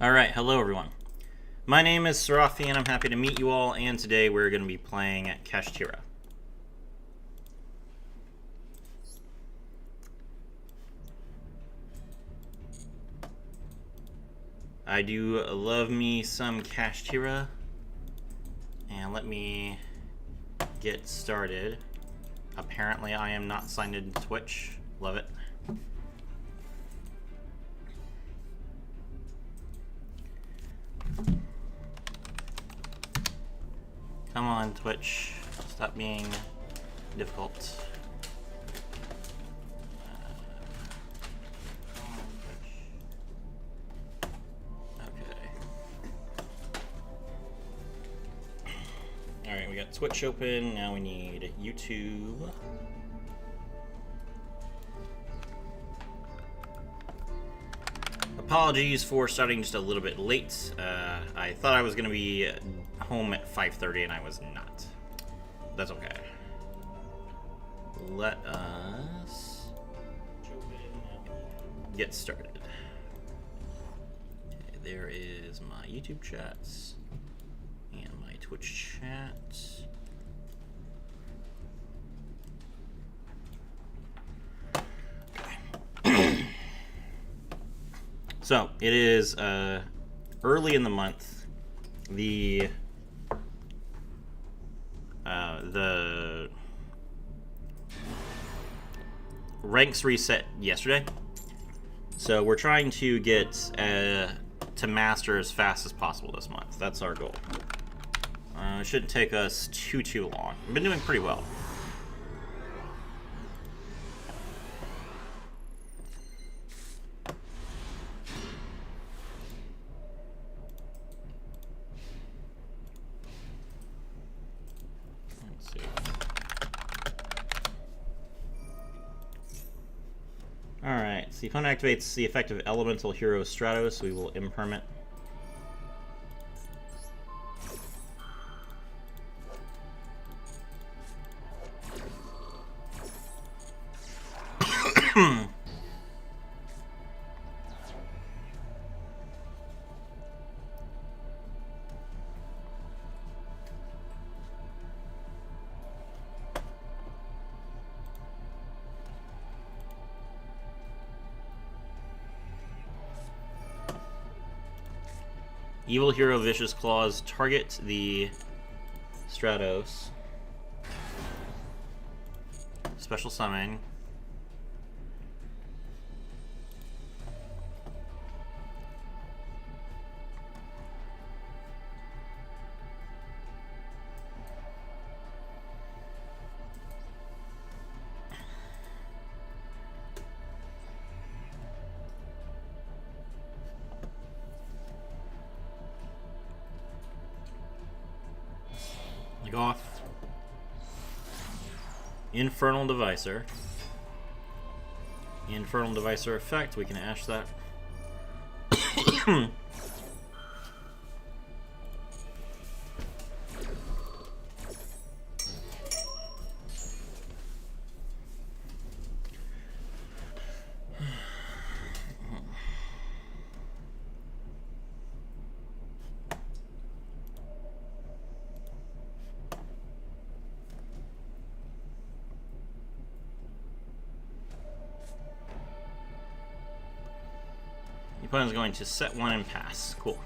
Alright, hello everyone. My name is Serafi and I'm happy to meet you all, and today we're going to be playing Kashtira. I do love me some Kashtira, and let me get started. Apparently I am not signed into Twitch. Love it. Come on, Twitch. Stop being difficult. Okay. Alright, we got Twitch open. Now we need YouTube. Apologies for starting just a little bit late. I thought I was going to be home at 5:30 and I was not. That's okay. Let us get started. Okay, there is my YouTube chats and my Twitch chats. So it is early in the month. The ranks reset yesterday, so we're trying to get to master as fast as possible this month. That's our goal. It shouldn't take us too long. We've been doing pretty well. Alright, so the opponent activates the effect of Elemental Hero Stratos, so we will imperm it. Evil Hero Vicious Claws target the Stratos. Special summon. Off. Infernal Devicer. Infernal Devicer effect, we can ash that. The opponent's going to set one and pass. Cool.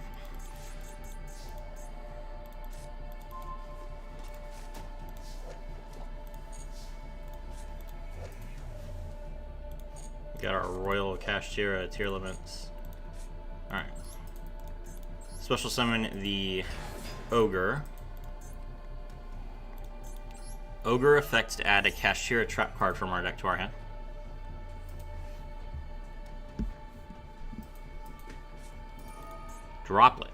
Got our Royal Kashtira tier limits. Alright. Special summon the Ogre. Ogre effects to add a Kashtira trap card from our deck to our hand. Droplet.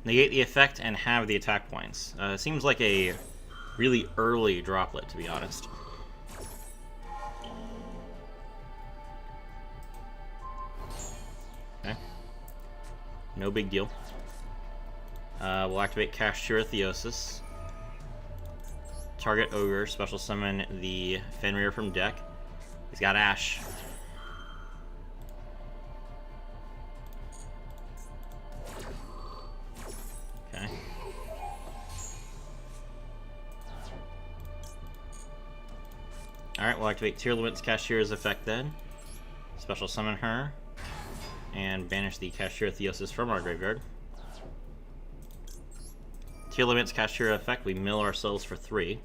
Negate the effect and have the attack points. Seems like a really early droplet, to be honest. Okay. No big deal. We'll activate Kashtira Theosis. Target Ogre, special summon the Fenrir from deck. He's got Ash. Alright, we'll activate Tier Limits Kashtira's effect then. Special summon her. And banish the Kashtira Theosis from our graveyard. Tier Limits Kashtira effect, we mill ourselves for 3.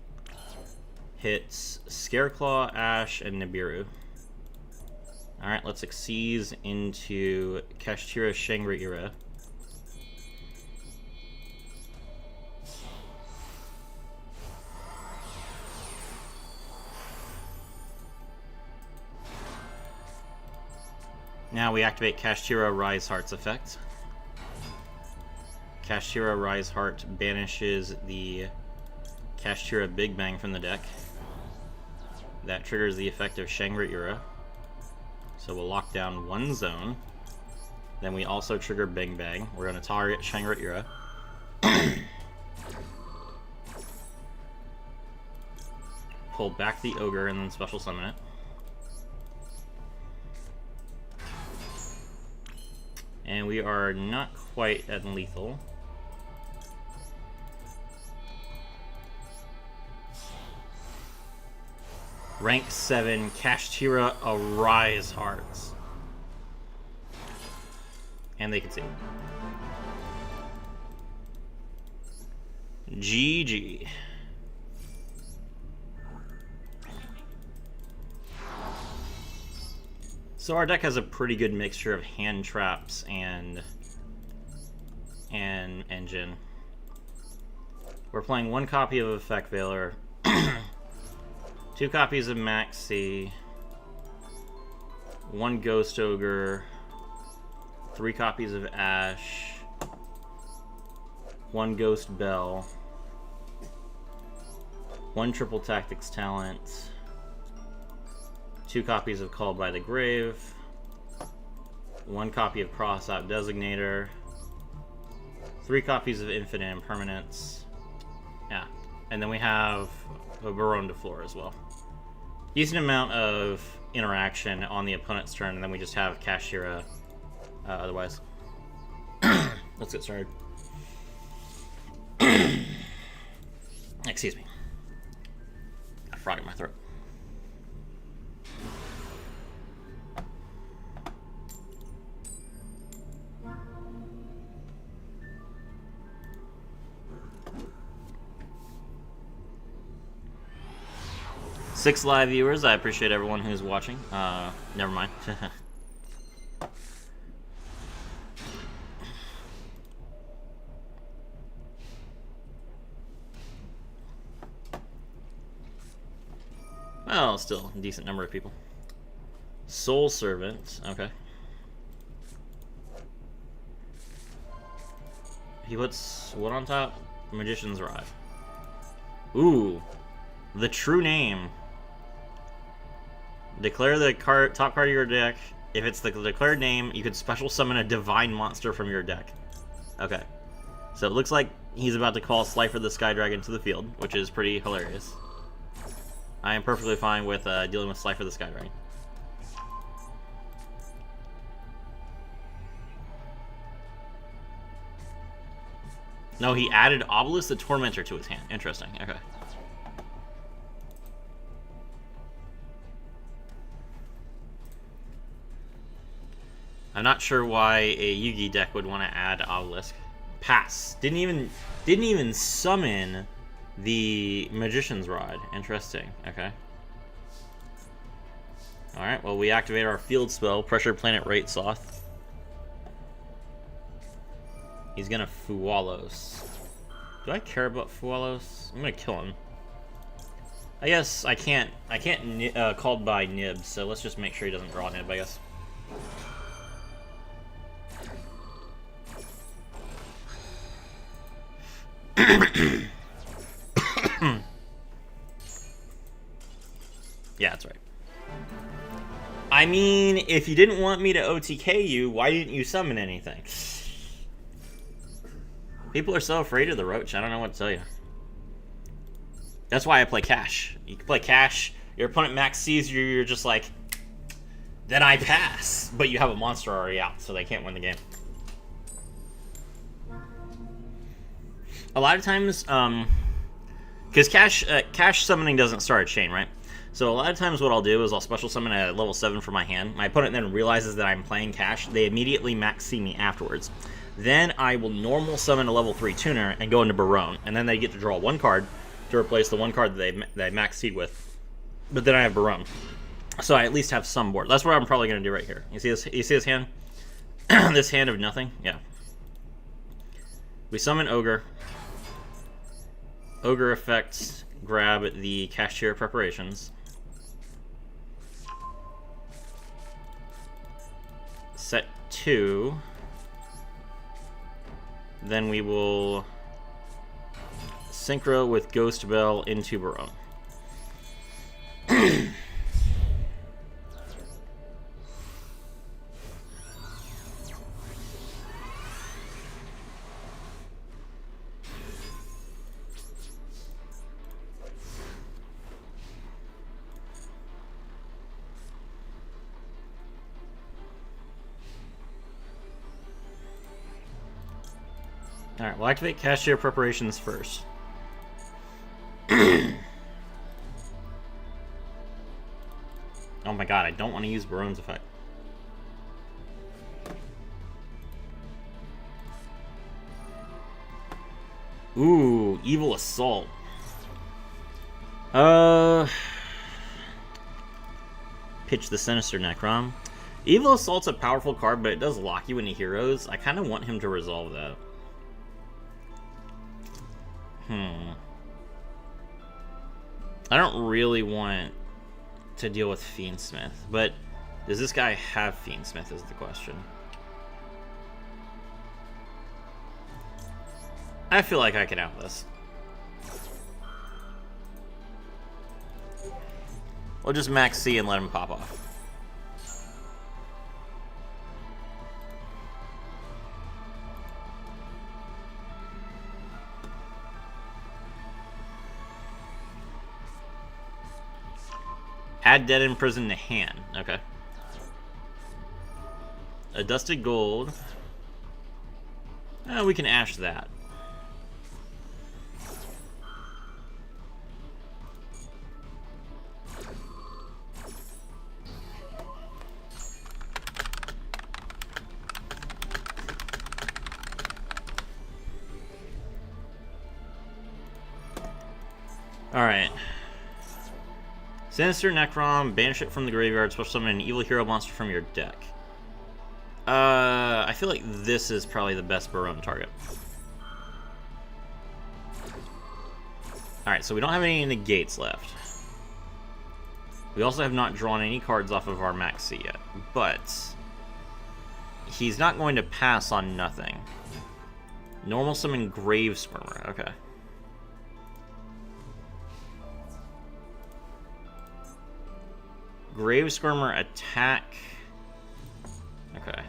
Hits Scareclaw, Ash, and Nibiru. Alright, let's Xyz into Kashtira Shangri-Ira. Now we activate Kashtira Rise Heart's effect. Kashtira Rise Heart banishes the Kashtira Big Bang from the deck. That triggers the effect of Shangri-Ira. So we'll lock down 1 zone. Then we also trigger Big Bang. We're going to target Shangri-Ira. Pull back the Ogre and then special summon it. And we are not quite at lethal. Rank 7, Kashtira Arise Hearts. And they can see. GG. So our deck has a pretty good mixture of hand traps and engine. We're playing 1 copy of Effect Veiler, 2 copies of Maxi, 1 Ghost Ogre, 3 copies of Ash, 1 Ghost Bell, 1 Triple Tactics Talent, 2 copies of Called by the Grave, 1 copy of Cross-Out Designator, 3 copies of Infinite Impermanence. Yeah, and then we have a Baronne de Fleur as well. Decent amount of interaction on the opponent's turn, and then we just have Kashtira otherwise. Let's get started. Excuse me. Got a frog in my throat. Six live viewers. I appreciate everyone who's watching. Never mind. Well, still a decent number of people. Soul Servant. Okay. He puts what on top? Magician's Rod. Ooh. The true name. Declare the top card of your deck. If it's the declared name, you could special summon a divine monster from your deck. Okay. So it looks like he's about to call Slifer the Sky Dragon to the field, which is pretty hilarious. I am perfectly fine with dealing with Slifer the Sky Dragon. No, he added Obelisk the Tormentor to his hand. Interesting. Okay. I'm not sure why a Yugi deck would want to add Obelisk. Pass. Didn't even summon the Magician's Rod. Interesting. Okay. Alright, well we activate our field spell, Pressure Planet Rate Soth. He's gonna Fualos. Do I care about Fualos? I'm gonna kill him. I guess I can't called by Nib, so let's just make sure he doesn't draw Nib, I guess. Yeah, that's right. I mean, if you didn't want me to OTK you, why didn't you summon anything? People are so afraid of the Roach, I don't know what to tell you. That's why I play Cash. You can play Cash, your opponent max sees you, you're just like, then I pass. But you have a monster already out, so they can't win the game. A lot of times, because Cash summoning doesn't start a chain, right? So a lot of times what I'll do is I'll special summon a level 7 for my hand. My opponent then realizes that I'm playing Cash. They immediately max C me afterwards. Then I will normal summon a level 3 tuner and go into Barone. And then they get to draw 1 card to replace the 1 card that they max C with. But then I have Barone. So I at least have some board. That's what I'm probably going to do right here. You see this? You see this hand? This hand of nothing? Yeah. We summon Ogre. Ogre effects grab the Kashtira preparations. Set 2. Then we will synchro with Ghost Bell into Barone. Alright, we'll activate Kashtira preparations first. Oh my god, I don't want to use Barone's effect. Ooh, Evil Assault. Pitch the Sinister Necrom. Evil Assault's a powerful card, but it does lock you into heroes. I kind of want him to resolve that. I don't really want to deal with Fiendsmith, but does this guy have Fiendsmith is the question. I feel like I can out this. We'll just max C and let him pop off. Add Dead in Prison to hand. Okay. A Dusted Gold. We can ash that. Alright. Sinister Necrom, banish it from the graveyard, special summon an evil hero monster from your deck. I feel like this is probably the best Barone target. Alright, so we don't have any negates left. We also have not drawn any cards off of our max C yet, but he's not going to pass on nothing. Normal summon Grave Squirmer, okay. Grave Squirmer attack. Okay.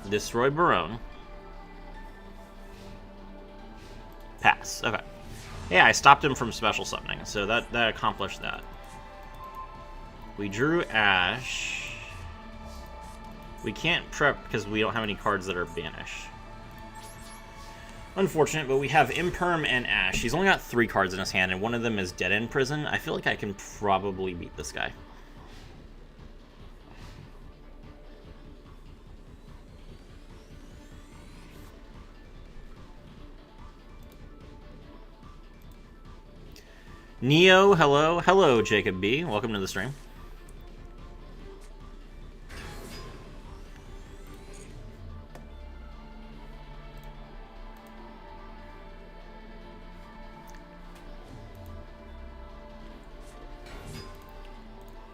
Destroy Barone. Pass. Okay. Yeah, I stopped him from special summoning, so that accomplished that. We drew Ash. We can't prep because we don't have any cards that are banished. Unfortunate, but we have Imperm and Ash. He's only got 3 cards in his hand, and one of them is Dead in Prison. I feel like I can probably beat this guy. Neo, hello. Hello, Jacob B. Welcome to the stream.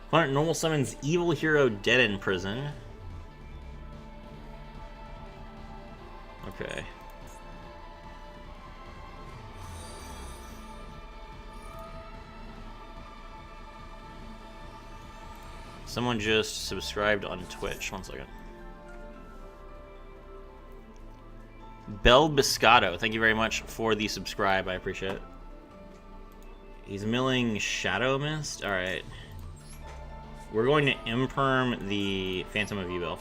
Opponent normal summons evil hero Dead in Prison. Okay. Someone just subscribed on Twitch. 1 second. Bel Biscotto, thank you very much for the subscribe. I appreciate it. He's milling Shadow Mist. All right. We're going to imperm the Phantom of Evil.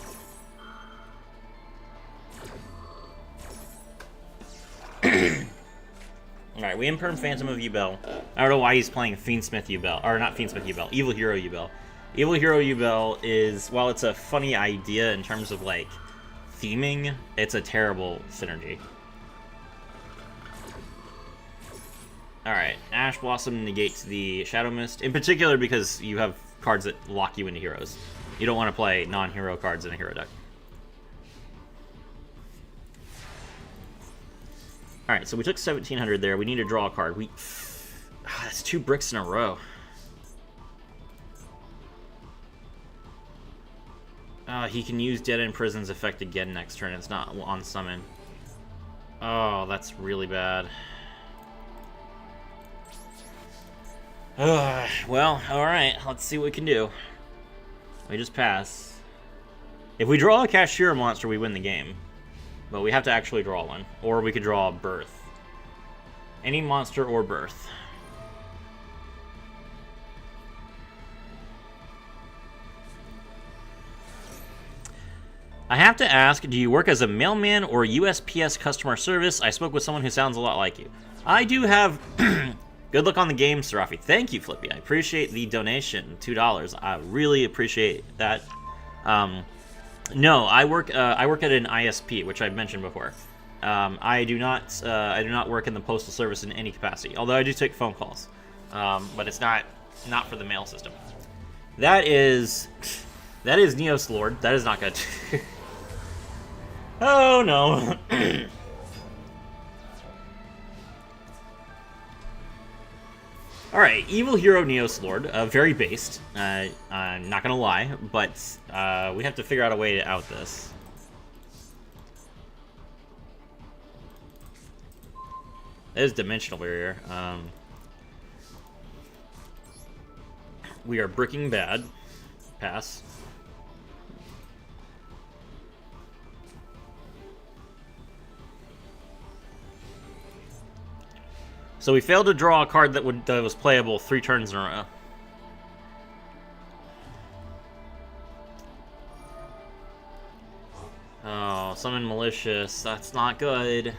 Alright, we imperm Phantom of Yubel. I don't know why he's playing Fiendsmith Yubel. Or not Fiendsmith Yubel, Evil Hero Yubel. Evil Hero Yubel is, while it's a funny idea in terms of, like, theming, it's a terrible synergy. Alright, Ash Blossom negates the Shadow Mist, in particular because you have cards that lock you into heroes. You don't want to play non-hero cards in a hero deck. Alright, so we took 1,700 there. We need to draw a card. That's 2 bricks in a row. He can use Dead End Prison's effect again next turn. It's not on summon. Oh, that's really bad. Well, alright. Let's see what we can do. We just pass. If we draw a Kashtira monster, we win the game. But we have to actually draw one. Or we could draw a Birth. Any monster or Birth. I have to ask, do you work as a mailman or USPS customer service? I spoke with someone who sounds a lot like you. I do have... Good luck on the game, Serafi. Thank you, Flippy. I appreciate the donation, $2. I really appreciate that. No, I work at an ISP, which I've mentioned before. I do not work in the postal service in any capacity. Although I do take phone calls, but it's not for the mail system. That is Neos Lord. That is not good. Oh no. Alright, Evil Hero Neos Lord, very based, I'm not gonna lie, but we have to figure out a way to out this. That is Dimensional Barrier. We are bricking bad. Pass. So we failed to draw a card that was playable 3 turns in a row. Oh, Summon Malicious. That's not good.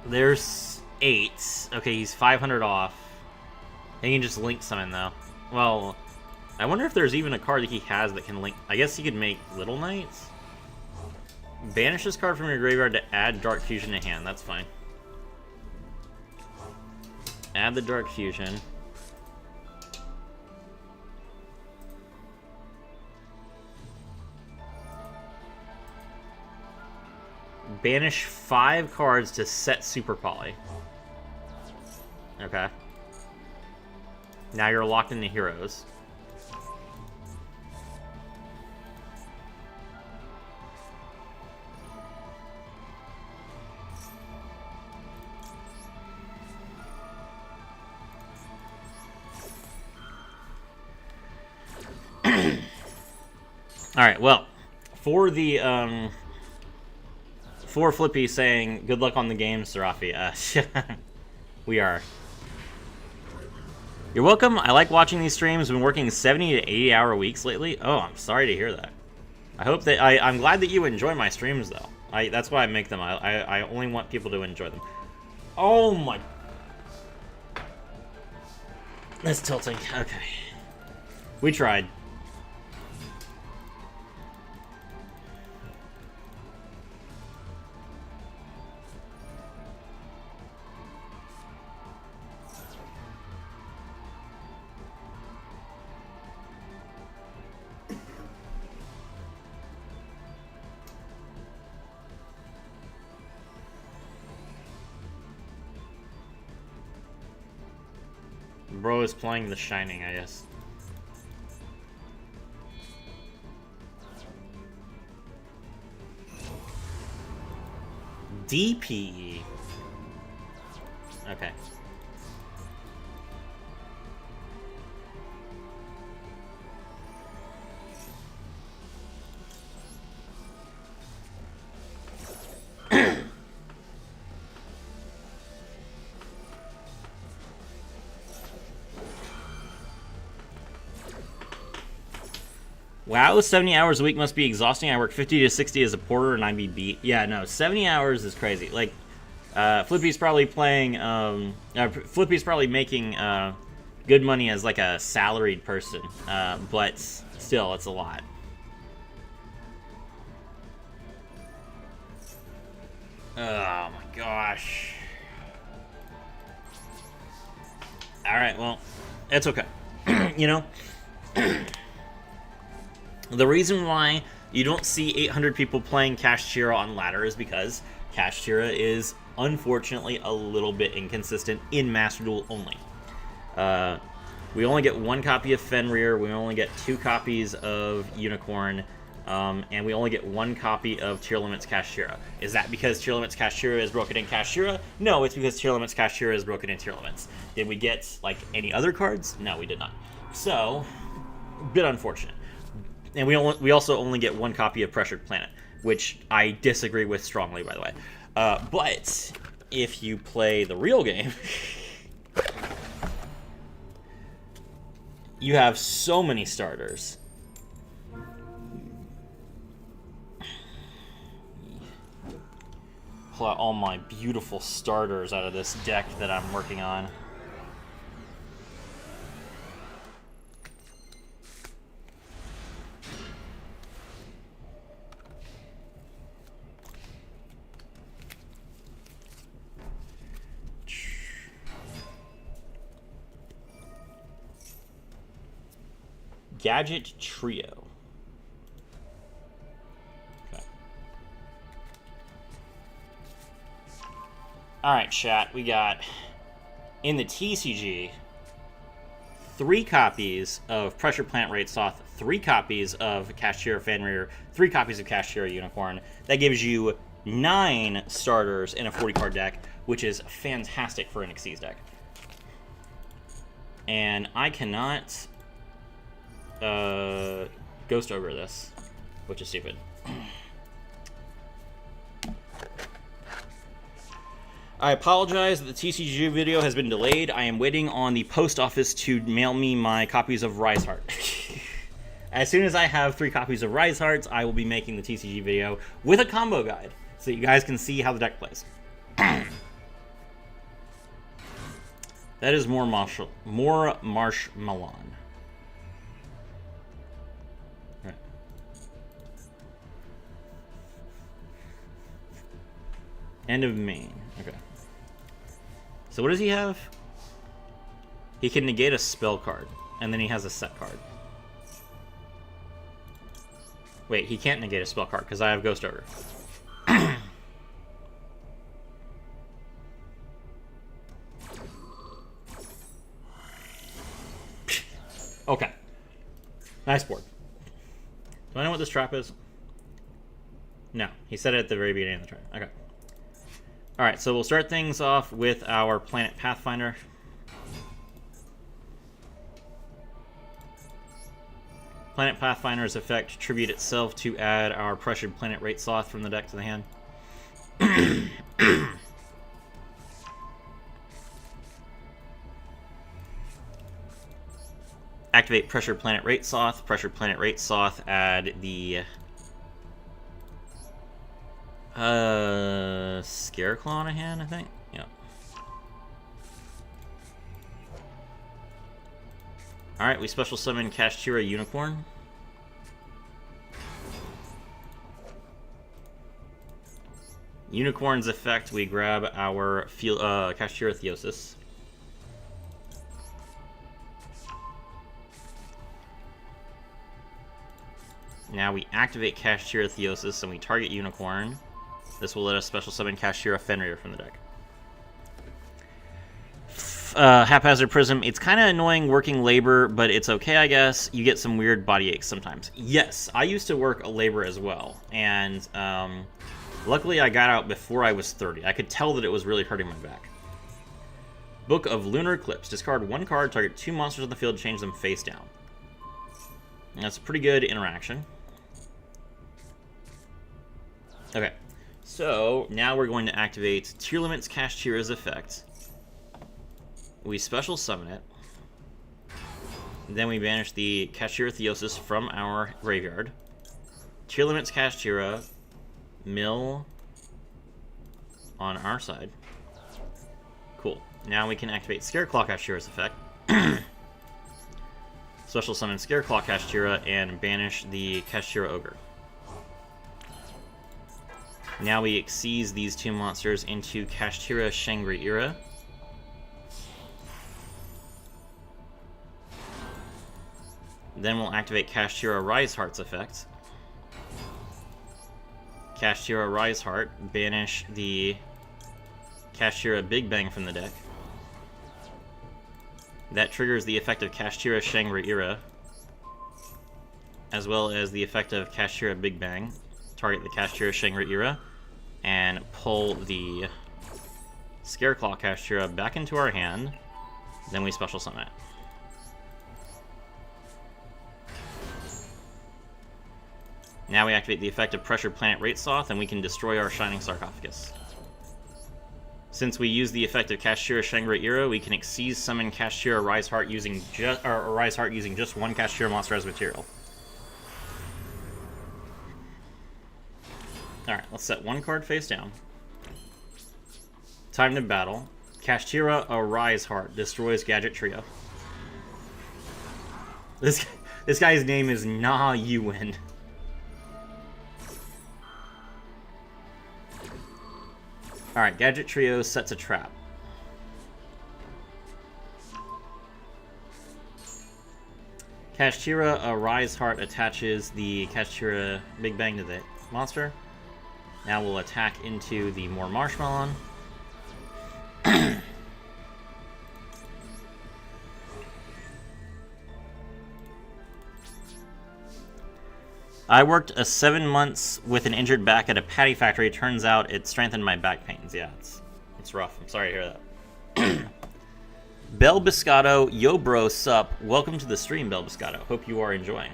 There's 8. Okay, he's 500 off. He can just link summon, though. Well, I wonder if there's even a card that he has that can link. I guess he could make Little Knights. Banish this card from your graveyard to add Dark Fusion to hand. That's fine. Add the Dark Fusion. Banish 5 cards to set Super Poly. Okay. Now you're locked into heroes. Alright, well, for the, for Flippy saying, good luck on the game, Serafi, we are. You're welcome. I like watching these streams. I've been working 70 to 80 hour weeks lately. Oh, I'm sorry to hear that. I hope that, I'm glad that you enjoy my streams, though. That's why I make them. I only want people to enjoy them. Oh my. That's tilting. Okay. We tried. Bro is playing The Shining, I guess. DPE. Okay. Wow, 70 hours a week must be exhausting. I work 50 to 60 as a porter and I'd be beat. Yeah, no, 70 hours is crazy. Like, Flippy's probably playing. Flippy's probably making good money as like a salaried person, but still, it's a lot. Oh my gosh. Alright, well, it's okay. You know? The reason why you don't see 800 people playing Kashtira on ladder is because Kashtira is, unfortunately, a little bit inconsistent in Master Duel only. We only get 1 copy of Fenrir, we only get 2 copies of Unicorn, and we only get 1 copy of Tier Limits Kashtira. Is that because Tier Limits Kashtira is broken in Kashtira? No, it's because Tier Limits Kashtira is broken in Tier Limits. Did we get, like, any other cards? No, we did not. So, a bit unfortunate. And we also only get 1 copy of Pressured Planet, which I disagree with strongly, by the way. But if you play the real game, you have so many starters. Pull out all my beautiful starters out of this deck that I'm working on. Gadget Trio. Okay. Alright, chat. We got, in the TCG, 3 copies of Pressure Plant Rate Soth, 3 copies of Kashtira Fenrir, 3 copies of Kashtira Unicorn. That gives you 9 starters in a 40-card deck, which is fantastic for an Xyz deck. And I cannot Ghost Ogre this, which is stupid. I apologize that the TCG video has been delayed. I am waiting on the post office to mail me my copies of Rise Heart. As soon as I have 3 copies of Rise Hearts, I will be making the TCG video with a combo guide, so you guys can see how the deck plays. That is more Marshmallow. Right. End of main. Okay. So what does he have? He can negate a spell card, and then he has a set card. Wait, he can't negate a spell card because I have Ghost Ogre. Okay. Nice board. Do I know what this trap is? No. He said it at the very beginning of the turn. Okay. Alright, so we'll start things off with our Planet Pathfinder. Planet Pathfinder's effect tribute itself to add our Pressured Planet Rate Soth from the deck to the hand. Activate Pressured Planet Rate Soth. Pressured Planet Rate Soth, add the Scareclaw on a hand, I think. Yep. Alright, we special summon Kashtira Unicorn. Unicorn's effect, we grab our Kashtira Theosis. Now we activate Kashtira Theosis and we target Unicorn. This will let us special summon Kashtira Fenrir from the deck. Haphazard Prism. It's kind of annoying working labor, but it's okay, I guess. You get some weird body aches sometimes. Yes, I used to work a labor as well, and luckily I got out before I was 30. I could tell that it was really hurting my back. Book of Lunar Eclipse. Discard 1 card, target 2 monsters on the field, change them face down. That's a pretty good interaction. Okay, so now we're going to activate Tier Limits Kashtira's effect. We special summon it. Then we banish the Kashtira Theosis from our graveyard. Tier Limits Kashtira, mill on our side. Cool. Now we can activate Scareclaw Kashtira's effect. Special summon Scareclaw Kashtira and banish the Kashtira Ogre. Now we seize these two monsters into Kashtira Shangri-Ira. Then we'll activate Kashtira Rise Heart's effect. Kashtira Rise Heart, banish the Kashtira Big Bang from the deck. That triggers the effect of Kashtira Shangri-Ira, as well as the effect of Kashtira Big Bang. Target the Kashtira Shangri-Ira, and pull the Scareclaw Kashtira back into our hand. Then we special summon it. Now we activate the effect of Pressure Planet Ratesoth, and we can destroy our Shining Sarcophagus. Since we use the effect of Kashtira Shangri-Ira, we can Xyz summon Kashtira Rise Heart using just one Kashtira monster as material. Alright, let's set one card face down. Time to battle. Kashtira Rise Heart destroys Gadget Trio. This guy's name is Na Yuan. Alright, Gadget Trio sets a trap. Kashtira Rise Heart attaches the Kashtira Big Bang to the monster. Now we'll attack into the More Marshmallow. I worked 7 months with an injured back at a patty factory. Turns out it strengthened my back pains. Yeah, it's rough. I'm sorry to hear that. Bel Biscotto, yo bro, sup. Welcome to the stream, Bel Biscotto. Hope you are enjoying.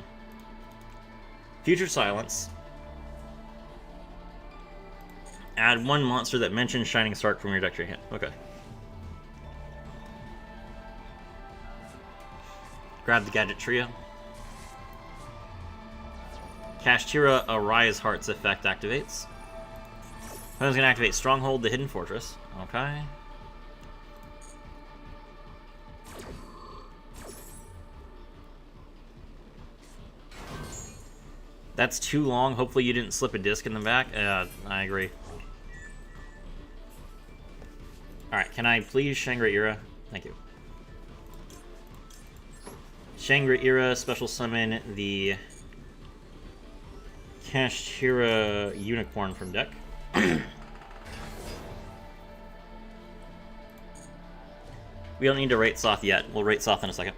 Future Silence. Add one monster that mentions Shining Sark from your deck to your hand. Okay. Grab the Gadget Trio. Kashtira Rise Heart's effect activates. I was going to activate Stronghold, the Hidden Fortress. Okay. That's too long. Hopefully you didn't slip a disc in the back. I agree. Alright, can I please Shangri-Ira? Thank you. Shangri-Ira, special summon the Kashtira Unicorn from deck. We don't need to rate Soth yet. We'll rate Soth in a second.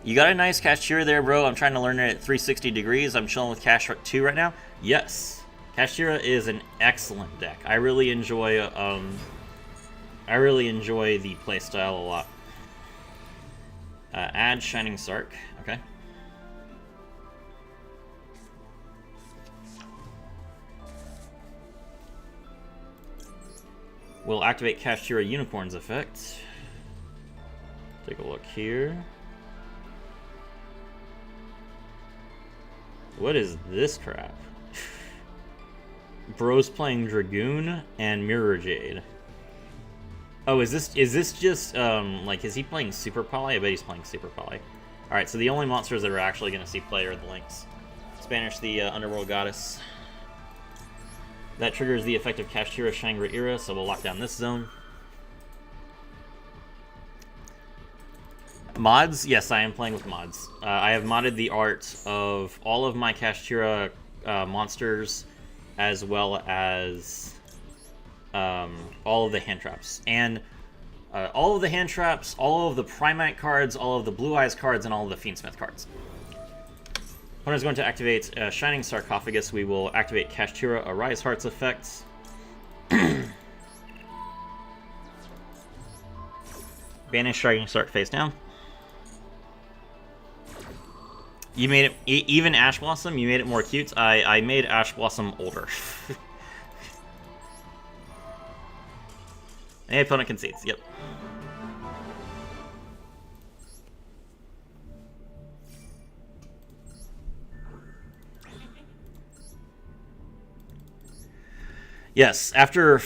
You got a nice Kashtira there, bro. I'm trying to learn it at 360 degrees. I'm chilling with Kashtira 2 right now. Yes. Kashtira is an excellent deck. I really enjoy the playstyle a lot. Add Shining Sark. Okay. We'll activate Kashtira Unicorn's effect. Take a look here. What is this crap? Bro's playing Dragoon and Mirror Jade. Oh, is this just like, is he playing Super Poly? I bet he's playing Super Poly. All right, so the only monsters that are actually going to see play are the Lynx. Banish the Underworld Goddess. That triggers the effect of Kashtira Shangri-Ira, so we'll lock down this zone. Mods? Yes, I am playing with mods. I have modded the art of all of my Kashtira monsters, as well as all of the hand traps. And all of the hand traps, all of the Primite cards, all of the Blue Eyes cards, and all of the Fiendsmith cards. Opponent is going to activate Shining Sarcophagus. We will activate Kashtira Rise Heart's effects. Banish Shining Sark face down. You made it, even Ash Blossom, you made it more cute. I made Ash Blossom older. And opponent concedes, yep. Yes, after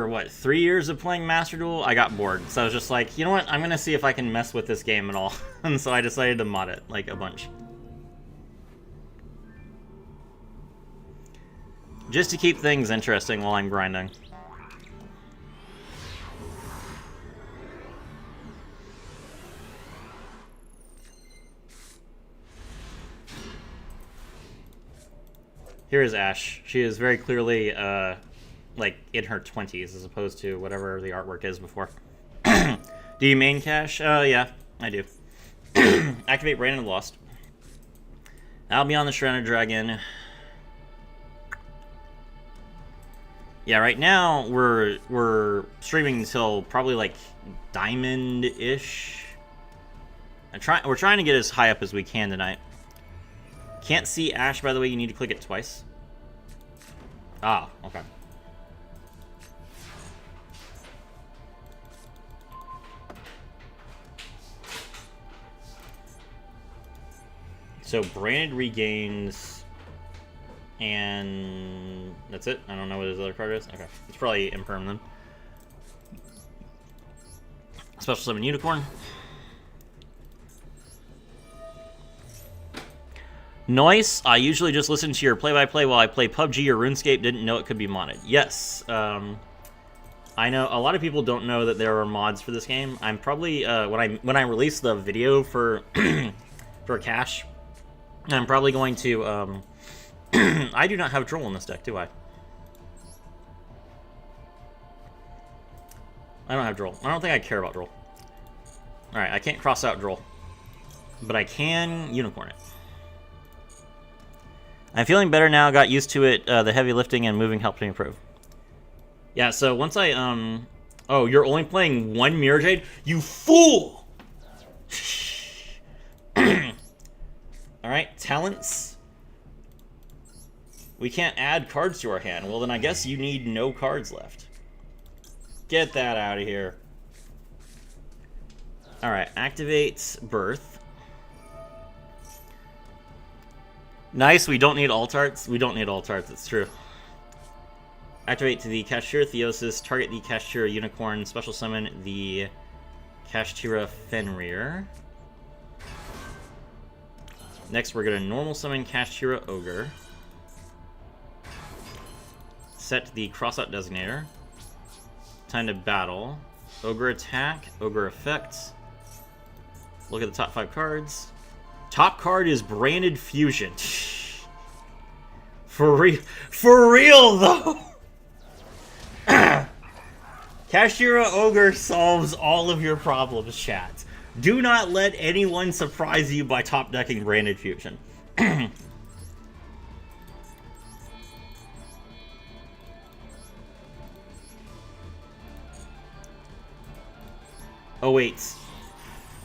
what, 3 years of playing Master Duel, I got bored. So I was just like, you know what? I'm gonna see if I can mess with this game at all. And so I decided to mod it like a bunch, just to keep things interesting while I'm grinding. Here is Ash. She is very clearly, like, in her 20s as opposed to whatever the artwork is before. Do you main cache? Yeah, I do. Activate Branded Lost. I'll be on the Shrouded Dragon. Yeah, right now we're streaming until probably like Diamond-ish. We're trying to get as high up as we can tonight. Can't see Ash, by the way. You need to click it twice. Ah, okay. So Branded regains, and that's it. I don't know what his other card is. Okay, it's probably Imperm then. Special Summon Unicorn. Noise. I usually just listen to your play-by-play while I play PUBG or RuneScape. Didn't know it could be modded. Yes. I know a lot of people don't know that there are mods for this game. I'm probably when I release the video for for Cash, I'm probably going to I do not have Droll in this deck, do I? I don't have Droll. I don't think I care about Droll. Alright, I can't cross out Droll, but I can Unicorn it. I'm feeling better now, got used to it. The heavy lifting and moving helped me improve. Yeah, so once I, oh, you're only playing one Mirror Jade? You fool! Alright, talents. We can't add cards to our hand. Well, then I guess you need no cards left. Get that out of here. Alright, activate Birth. Nice, we don't need alt arts. We don't need alt arts, it's true. Activate to the Kashtira Theosis, target the Kashtira Unicorn, special summon the Kashtira Fenrir. Next, we're going to normal summon Kashtira Ogre. Set the Crossout Designator. Time to battle. Ogre attack, Ogre effect. Look at the top 5 cards. Top card is Branded Fusion. For real though. Kashtira Ogre solves all of your problems, chat. Do not let anyone surprise you by top decking Branded Fusion. Oh wait.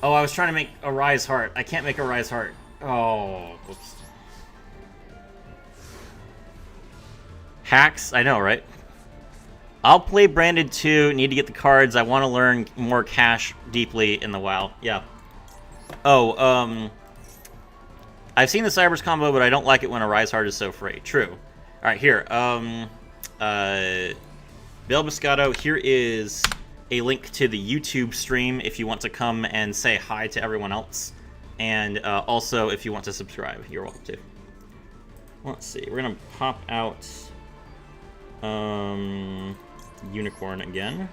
Oh, I was trying to make a Rise Heart. I can't make a Rise Heart. Oh, whoops. Hacks? I know, right? I'll play Branded 2. Need to get the cards. I want to learn more Cash deeply in the WoW. Yeah. Oh, I've seen the Cybers combo, but I don't like it when a Rise Heart is so free. True. Alright, here. Bill Biscotto, here is a link to the YouTube stream if you want to come and say hi to everyone else. And also, if you want to subscribe, you're welcome to. Let's see. We're going to pop out Unicorn again.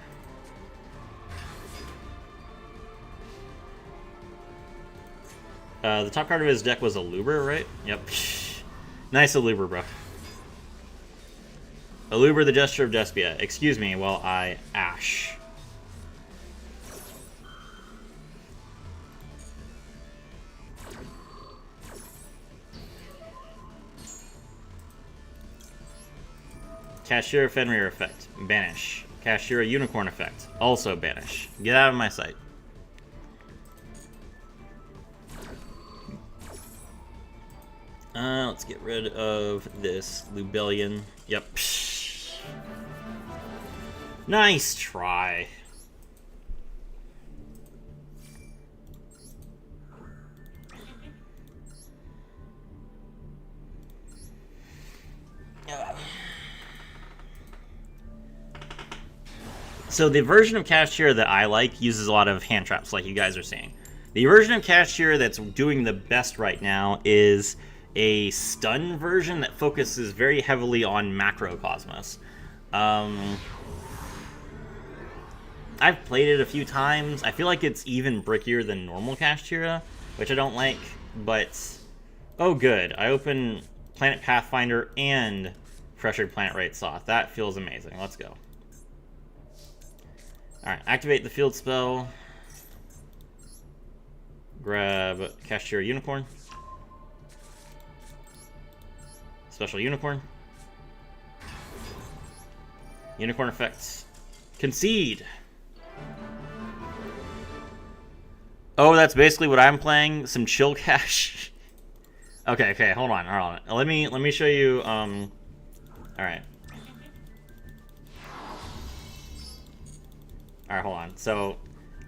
The top card of his deck was Aluber, right? Yep. Nice Aluber, bro. Aluber, the Gesture of Despia. Excuse me while I Ash. Kashtira Fenrir effect. Banish. Kashtira Unicorn effect. Also banish. Get out of my sight. Let's get rid of this Lubellion. Yep. Nice try. So the version of Kashtira that I like uses a lot of hand traps, like you guys are seeing. The version of Kashtira that's doing the best right now is a stun version that focuses very heavily on macrocosmos. I've played it a few times. I feel like it's even brickier than normal Kashtira, which I don't like, but... Oh, good. I open Planet Pathfinder and Pressured Planet Rate Soth. That feels amazing. Let's go. Alright, activate the field spell. Grab Kashtira Unicorn. Special Unicorn. Unicorn effects. Concede! Oh, that's basically what I'm playing. Some chill cash. Okay, hold on. Let me show you, alright. Alright, hold on. So,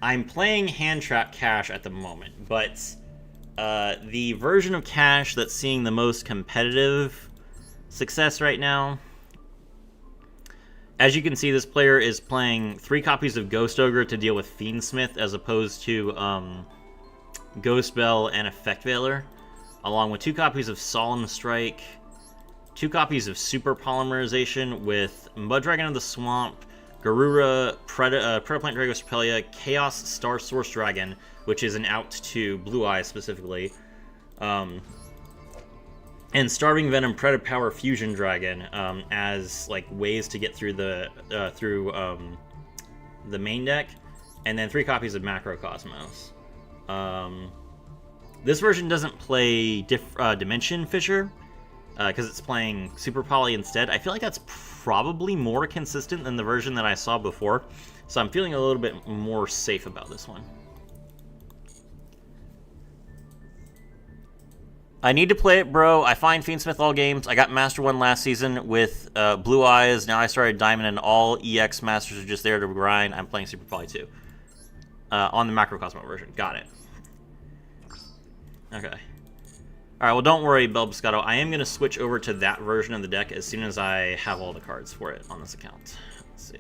I'm playing Hand Trap Cash at the moment, but the version of Cash that's seeing the most competitive success right now, as you can see, this player is playing 3 copies of Ghost Ogre to deal with Fiendsmith, as opposed to Ghost Bell and Effect Veiler, along with 2 copies of Solemn Strike, 2 copies of Super Polymerization with Mud Dragon of the Swamp, Garura, Predaplant Dragostropelia, Chaos Star Source Dragon, which is an out to Blue Eyes specifically, and Starving Venom Predapower Fusion Dragon as like ways to get through the main deck, and then 3 copies of Macrocosmos. This version doesn't play Dimension Fisher because it's playing Super Poly instead. I feel like that's probably more consistent than the version that I saw before, so I'm feeling a little bit more safe about this one. I need to play it, bro. I find Fiendsmith all games. I got Master 1 last season with Blue Eyes. Now I started Diamond, and all EX Masters are just there to grind. I'm playing Super Poly 2. On the Macrocosmo version. Got it. Okay. Alright, well don't worry, Belbiscato. I am going to switch over to that version of the deck as soon as I have all the cards for it on this account. Let's see.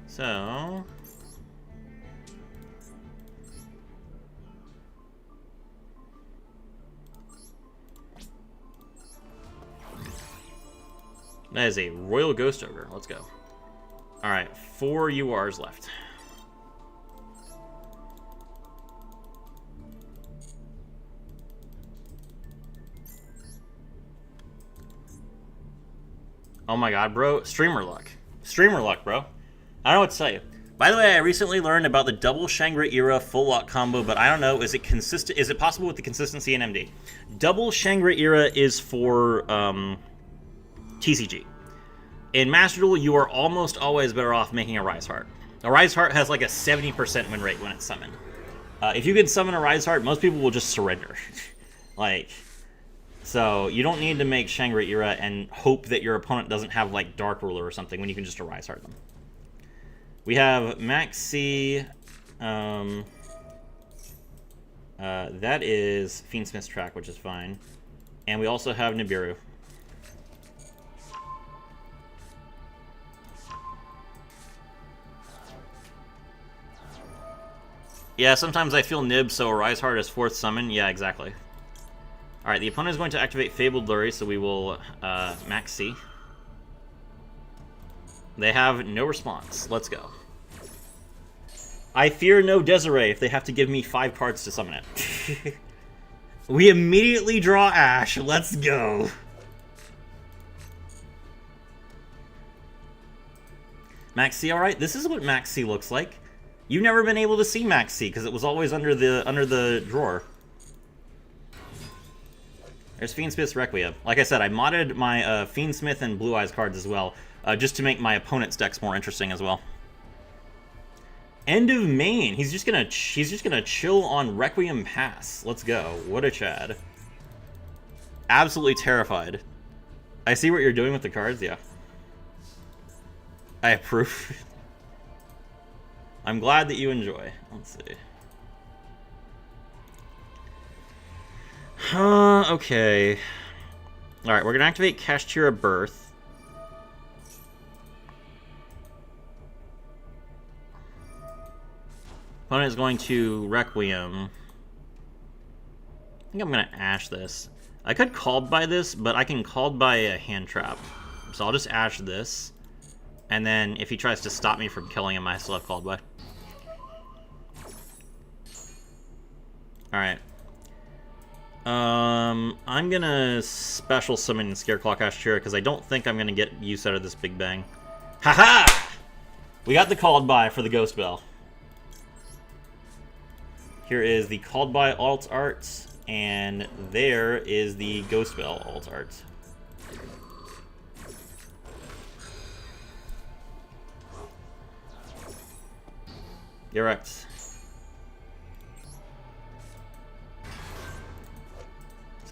So... that is a Royal Ghost Ogre. Let's go. Alright, 4 URs left. Oh my god, bro. Streamer luck. Streamer luck, bro. I don't know what to tell you. By the way, I recently learned about the double Shangri-Era full lock combo, but I don't know. Is it consistent? Is it possible with the consistency in MD? Double Shangri-Era is for TCG. In Master Duel, you are almost always better off making a Rise Heart. A Rise Heart has like a 70% win rate when it's summoned. If you can summon a Rise Heart, most people will just surrender. Like, so you don't need to make Shangri-Era and hope that your opponent doesn't have like Dark Ruler or something when you can just a Rise Heart them. We have Max C. That is Fiendsmith's track, which is fine. And we also have Nibiru. Yeah, sometimes I feel nib, so a Rise Heart is 4th summon. Yeah, exactly. Alright, the opponent is going to activate Fabled Lurry, so we will Max C. They have no response. Let's go. I fear no Desiree if they have to give me 5 cards to summon it. We immediately draw Ash. Let's go. Max C, alright. This is what Max C looks like. You've never been able to see Max C because it was always under the drawer. There's Fiendsmith's Requiem. Like I said, I modded my Fiendsmith and Blue Eyes cards as well, just to make my opponent's decks more interesting as well. End of main. He's just gonna chill on Requiem Pass. Let's go. What a Chad. Absolutely terrified. I see what you're doing with the cards. Yeah. I approve. I'm glad that you enjoy. Let's see. Okay. Alright, we're gonna activate Kashtira Birth. Opponent is going to Requiem. I think I'm going to Ash this. I could Called by this, but I can Called by a hand trap. So I'll just Ash this. And then if he tries to stop me from killing him, I still have Called by. Alright. I'm gonna special summon Scareclaw Kashtira because I don't think I'm gonna get use out of this Big Bang. Haha! We got the Called by for the Ghost Bell. Here is the Called by alt art, and there is the Ghost Bell alt art. You're right.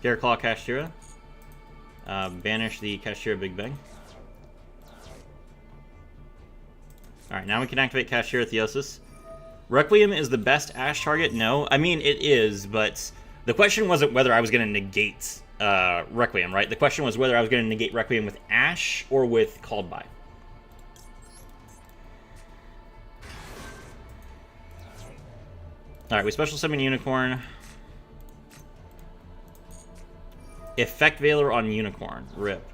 Scareclaw Kashtira. Banish the Kashtira Big Bang. Alright, now we can activate Kashtira Theosis. Requiem is the best Ash target? No. I mean, it is, but the question wasn't whether I was going to negate Requiem, right? The question was whether I was going to negate Requiem with Ash or with Called by. Alright, we special summon Unicorn. Effect Veiler on Unicorn. RIP.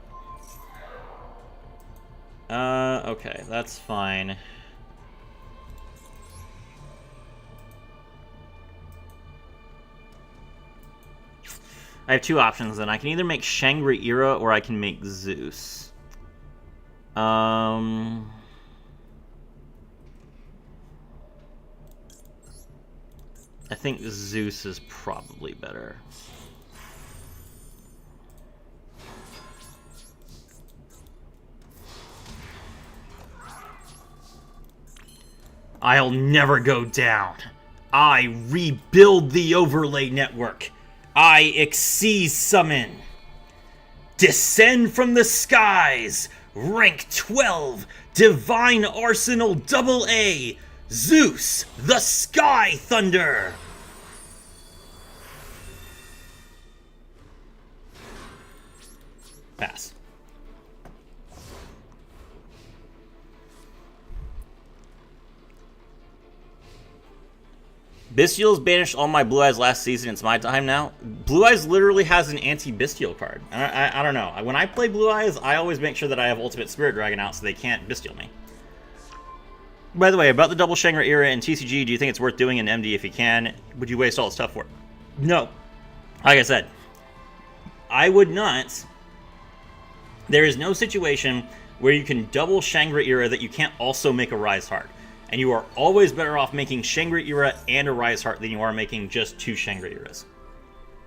Okay, that's fine. I have two options then. I can either make Shangri-Ira or I can make Zeus. I think Zeus is probably better. I'll never go down. I rebuild the overlay network. I exceed summon. Descend from the skies. Rank 12. Divine Arsenal AA. Zeus, the Sky Thunder. Pass. Bestial's banished all my Blue Eyes last season. It's my time now. Blue Eyes literally has an anti-Bestial card. I don't know. When I play Blue Eyes, I always make sure that I have Ultimate Spirit Dragon out so they can't Bestial me. By the way, about the double Shangri-Ira and TCG, do you think it's worth doing in MD if you can? Would you waste all the stuff for it? No. Like I said, I would not. There is no situation where you can double Shangri-Ira that you can't also make a Rise Heart. And you are always better off making Shangri-Ira and a Rise Heart than you are making just two Shangri-Iras.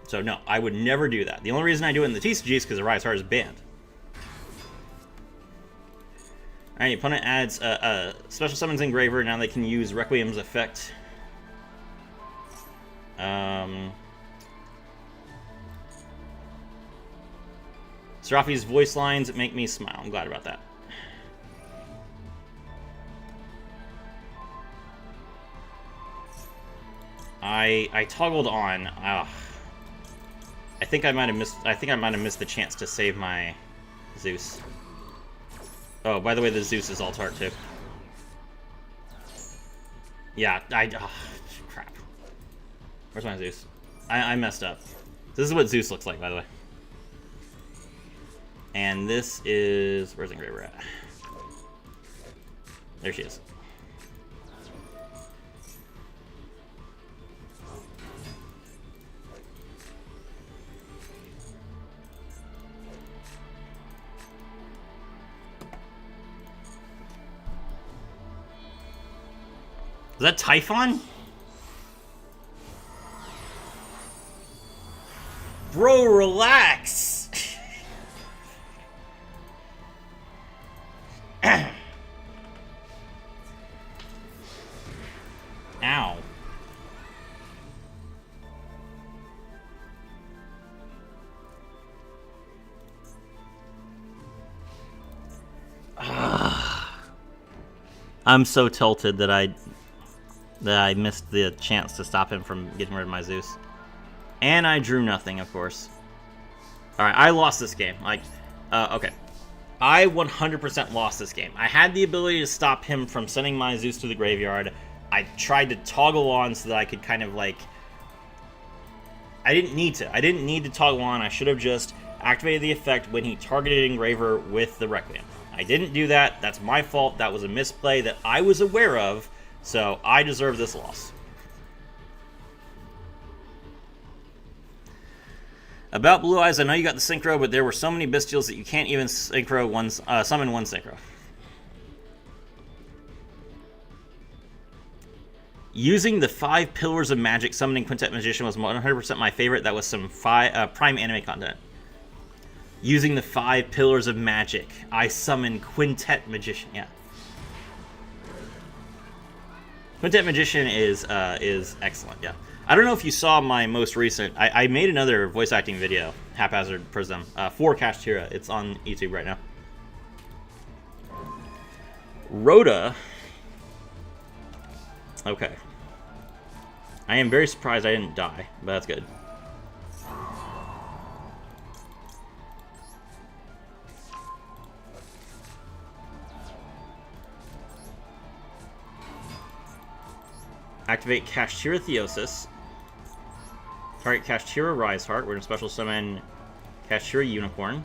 So no, I would never do that. The only reason I do it in the TCG is because the Rise Heart is banned. Alright, opponent adds Special Summons Engraver. Now they can use Requiem's effect. Serafi's voice lines make me smile. I'm glad about that. I toggled on. I think I might have missed. I think I might have missed the chance to save my Zeus. Oh, by the way, the Zeus is alt art too. Yeah, crap. Where's my Zeus? I messed up. This is what Zeus looks like, by the way. And this is... Where's Engraver at? There she is. Is that Typhon? Bro, relax! Ow. I'm so tilted that I missed the chance to stop him from getting rid of my Zeus. And I drew nothing, of course. Alright, I lost this game. Okay. I 100% lost this game. I had the ability to stop him from sending my Zeus to the graveyard. I tried to toggle on so that I could kind of like... I didn't need to. I didn't need to toggle on. I should have just activated the effect when he targeted Engraver with the Requiem. I didn't do that. That's my fault. That was a misplay that I was aware of, so I deserve this loss. About Blue Eyes, I know you got the Synchro, but there were so many Bestials that you can't even summon one Synchro. Using the 5 Pillars of Magic summoning Quintet Magician was 100% my favorite. That was some Prime anime content. Using the 5 Pillars of Magic, I summon Quintet Magician. Yeah. Quintet Magician is excellent. Yeah. I don't know if you saw my most recent... I made another voice acting video, Haphazard Prism, for Kashtira. It's on YouTube right now. Rhoda. Okay. I am very surprised I didn't die, but that's good. Activate Kashtira Theosis. Target Kashtira Rise Heart. We're going to special summon Kashtira Unicorn.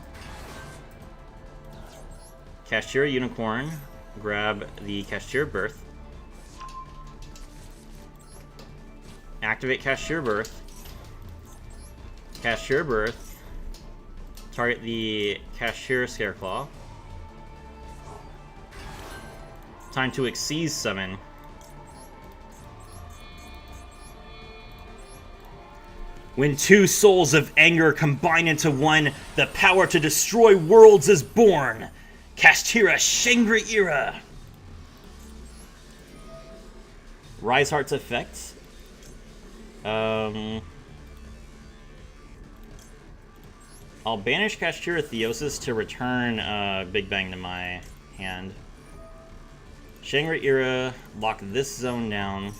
Kashtira Unicorn. Grab the Kashtira Birth. Activate Kashtira Birth. Kashtira Birth. Target the Kashtira Scareclaw. Time to Xyz summon. When 2 souls of anger combine into one, the power to destroy worlds is born. Kashtira Shangri-Ira. Rise Heart's effect. I'll banish Kashtira Theosis to return Big Bang to my hand. Shangri-Ira, lock this zone down.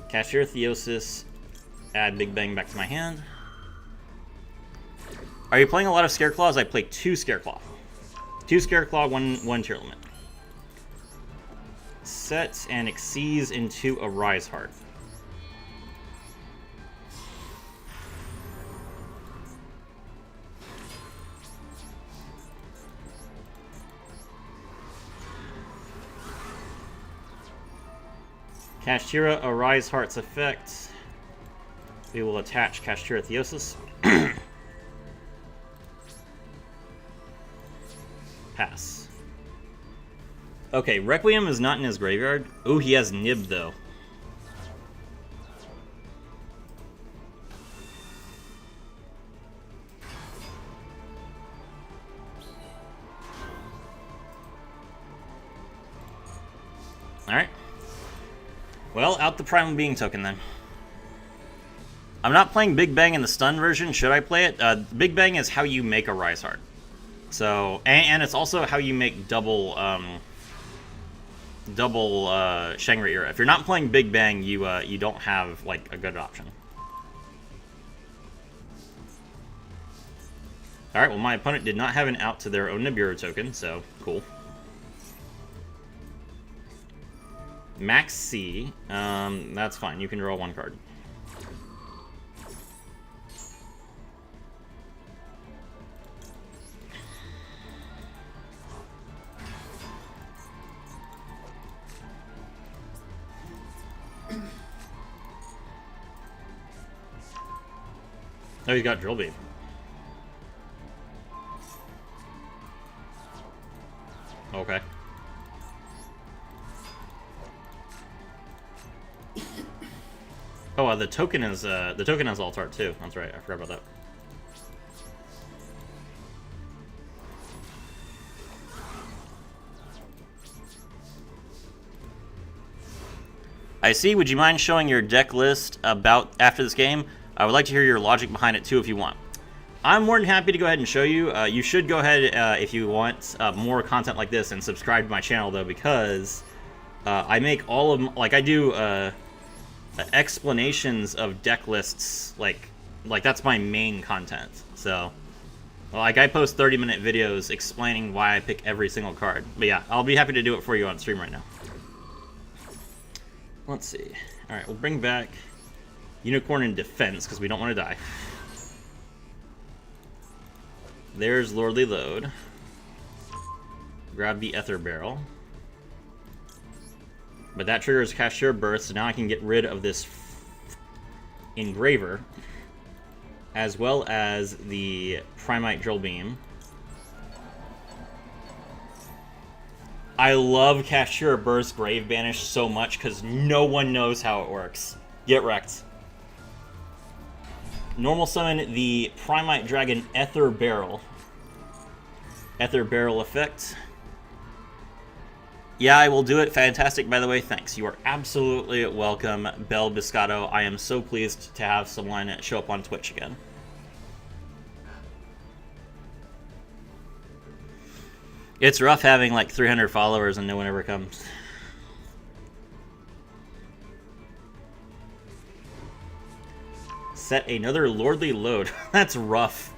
Kashtira Theosis, add Big Bang back to my hand. Are you playing a lot of Scareclaws? I play 2 Scareclaw. 2 Scareclaw, 1 Tear Limit. Set and Xyz into a Rise Heart. Kashtira, a Rise Heart's effect. We will attach Kashtira Theosis. Pass. Okay, Requiem is not in his graveyard. Ooh, he has Nib, though. Alright. Well, out the Primal Being token, then. I'm not playing Big Bang in the stun version. Should I play it? Big Bang is how you make a Rise Heart. So, and it's also how you make double Shangri-Ira. If you're not playing Big Bang, you don't have like a good option. All right. Well, my opponent did not have an out to their own Nibiru token, so cool. Max C. That's fine. You can draw 1 card. Oh, he's got Drill Beam. Okay. Oh, the token is Altart too. That's right. I forgot about that. I see. Would you mind showing your deck list about after this game? I would like to hear your logic behind it too, if you want. I'm more than happy to go ahead and show you. You should go ahead if you want more content like this and subscribe to my channel though, because I make all of like I do explanations of deck lists. Like that's my main content. So like I post 30-minute videos explaining why I pick every single card. But yeah, I'll be happy to do it for you on stream right now. Let's see. Alright, we'll bring back Unicorn in defense, because we don't want to die. There's Lordly Load. Grab the Ether Barrel. But that triggers Kashtira Burst, so now I can get rid of this Engraver, as well as the Primite Drill Beam. I love Kashtira Burst Grave Banish so much because no one knows how it works. Get wrecked. Normal summon the Primite Dragon Ether Barrel. Ether Barrel effect. Yeah, I will do it. Fantastic, by the way. Thanks. You are absolutely welcome, Bel Biscotto. I am so pleased to have someone show up on Twitch again. It's rough having like 300 followers and no one ever comes. Set another Lordly Load. That's rough.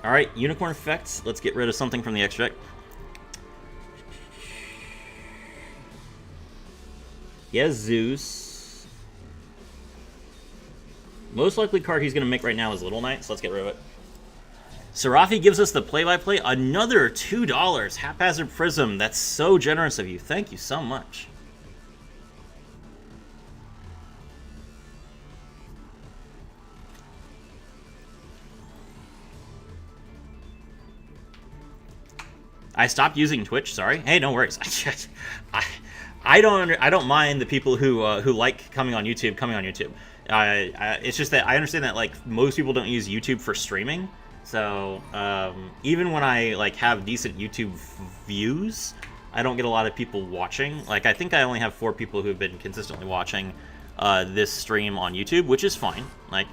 Alright, Unicorn effects. Let's get rid of something from the extract. Yes, Zeus. Most likely card he's going to make right now is Little Knight, so let's get rid of it. Serafi gives us the play-by-play. Another $2. Haphazard Prism. That's so generous of you. Thank you so much. I stopped using Twitch. Sorry. Hey, no worries. I don't mind the people who like coming on YouTube. It's just that I understand that like most people don't use YouTube for streaming. So even when I like have decent YouTube views, I don't get a lot of people watching. Like I think I only have 4 people who have been consistently watching this stream on YouTube, which is fine. Like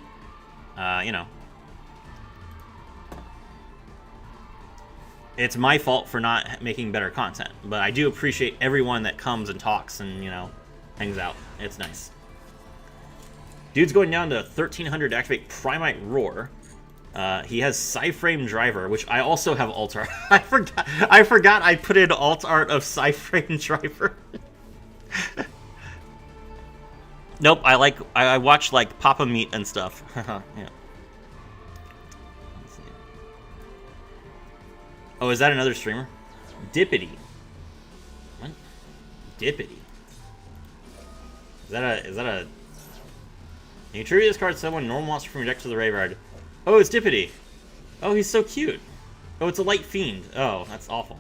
you know, it's my fault for not making better content, but I do appreciate everyone that comes and talks and, you know, hangs out. It's nice. Dude's going down to 1300 to activate Primite Roar. He has Psyframe Driver, which I also have alt art. I forgot I put in alt art of Psyframe Driver. Nope, I watch like Papa Meat and stuff. Yeah. Oh, is that another streamer? Dippity. What? Dippity. Is that a... Can you tribute this card to someone? Normal monster from your deck to the graveyard. Oh, it's Dippity. Oh, he's so cute. Oh, it's a light fiend. Oh, that's awful.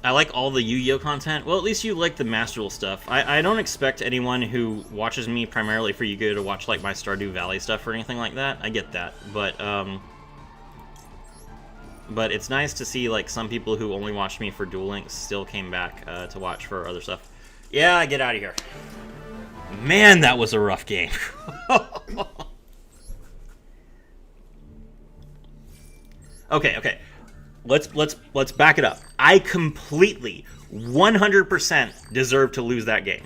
I like all the Yu-Gi-Oh content. Well, at least you like the Master Duel stuff. I don't expect anyone who watches me primarily for Yu-Gi-Oh to watch like my Stardew Valley stuff or anything like that. I get that, but it's nice to see like some people who only watched me for Duel Links still came back to watch for other stuff. Yeah, get out of here. Man, that was a rough game. Okay. Let's back it up. I completely, 100% deserve to lose that game.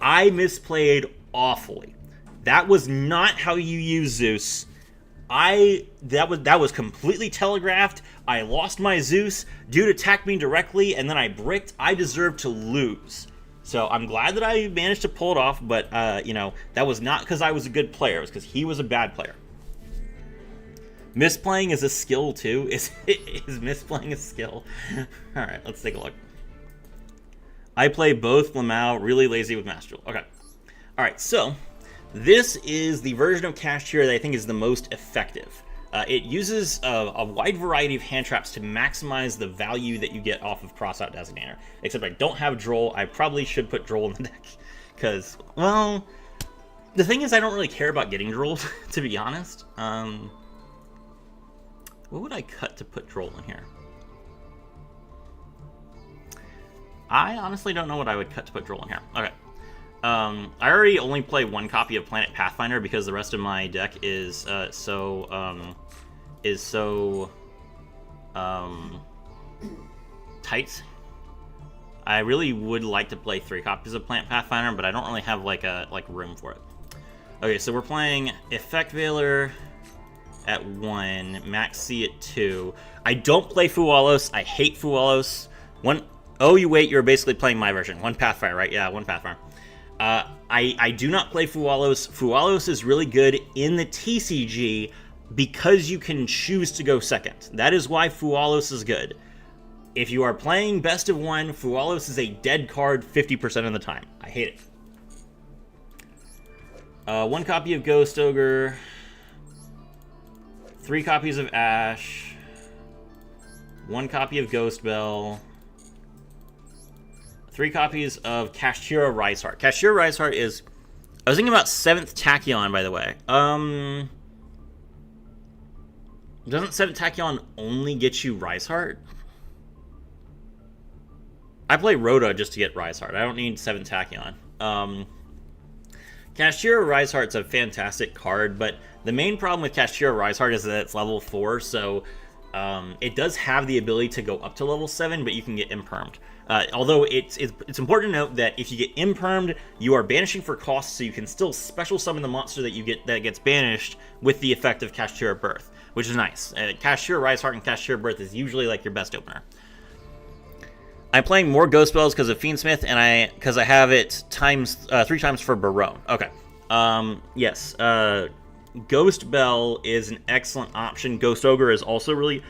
I misplayed awfully. That was not how you use Zeus. That was completely telegraphed. I lost my Zeus. Dude attacked me directly, and then I bricked. I deserve to lose. So I'm glad that I managed to pull it off, but you know, that was not because I was a good player. It was because he was a bad player. Misplaying is a skill, too. Is misplaying a skill? Alright, let's take a look. I play both Lamau, really lazy with Master Duel. Okay. Alright, so this is the version of Kashtira that I think is the most effective. It uses a wide variety of hand traps to maximize the value that you get off of Crossout Designator. Except I don't have Droll. I probably should put Droll in the deck. Because, well, the thing is I don't really care about getting Droll, to be honest. What would I cut to put Droll in here? I honestly don't know what I would cut to put Droll in here. Okay. I already only play one copy of Planet Pathfinder because the rest of my deck is so tight. I really would like to play 3 copies of Plant Pathfinder, but I don't really have like room for it. Okay, so we're playing Effect Veiler at 1, Max C at 2. I don't play Fualos. I hate Fualos. You're basically playing my version. 1 Pathfinder, right? Yeah, 1 Pathfinder. I do not play Fualos. Fualos is really good in the TCG because you can choose to go second. That is why Fualos is good. If you are playing best of 1, Fualos is a dead card 50% of the time. I hate it. 1 copy of Ghost Ogre, 3 copies of Ash, 1 copy of Ghost Bell, 3 copies of Kashtira Riseheart. Kashtira Riseheart is... I was thinking about 7th Tachyon, by the way. Doesn't 7th Tachyon only get you Riseheart? I play Rhoda just to get Riseheart. I don't need 7th Tachyon. Kashtira Riseheart's a fantastic card, but the main problem with Kashtira Riseheart is that it's level 4, so it does have the ability to go up to level 7, but you can get impermed. Although it's important to note that if you get impermed, you are banishing for cost, so you can still special summon the monster that gets banished with the effect of Kashtira Birth, which is nice. Kashtira Riseheart and Kashtira Birth is usually like your best opener. I'm playing more Ghost Bells because of Fiendsmith, and because I have it 3 times for Barone. Okay. Yes. Ghost Bell is an excellent option. Ghost Ogre is also really...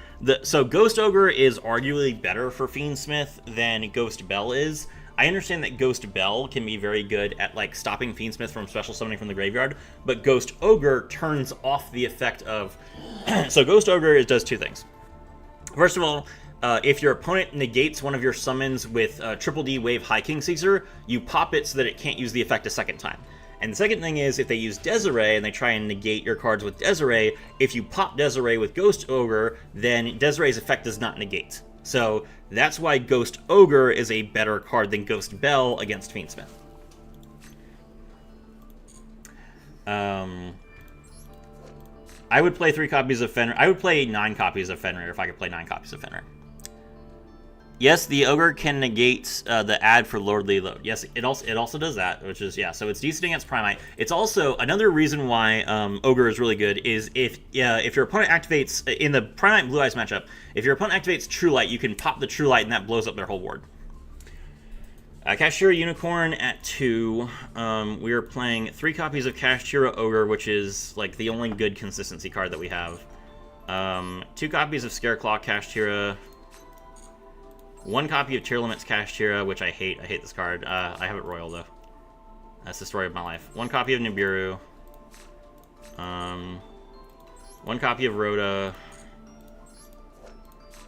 So Ghost Ogre is arguably better for Fiendsmith than Ghost Bell is. I understand that Ghost Bell can be very good at like stopping Fiendsmith from special summoning from the graveyard, but Ghost Ogre turns off the effect of... So Ghost Ogre does 2 things. First of all, if your opponent negates one of your summons with Triple D Wave High King Caesar, you pop it so that it can't use the effect a second time. And the second thing is, if they use Desiree and they try and negate your cards with Desiree, if you pop Desiree with Ghost Ogre, then Desiree's effect does not negate. So that's why Ghost Ogre is a better card than Ghost Bell against Fiendsmith. I would play 3 copies of Fenrir. I would play 9 copies of Fenrir if I could play 9 copies of Fenrir. Yes, the Ogre can negate the add for Lordly Load. Yes, it also does that, which is, yeah, so it's decent against Primite. It's also, another reason why Ogre is really good is if your opponent activates, in the Primite Blue Eyes matchup, if your opponent activates True Light, you can pop the True Light and that blows up their whole board. Kashtira Unicorn at 2. We are playing 3 copies of Kashtira Ogre, which is like the only good consistency card that we have. 2 copies of Scareclaw Kashtira. 1 copy of Tearlament's Kashtira, which I hate. I hate this card. I have it royal, though. That's the story of my life. 1 copy of Nibiru. 1 copy of Rhoda.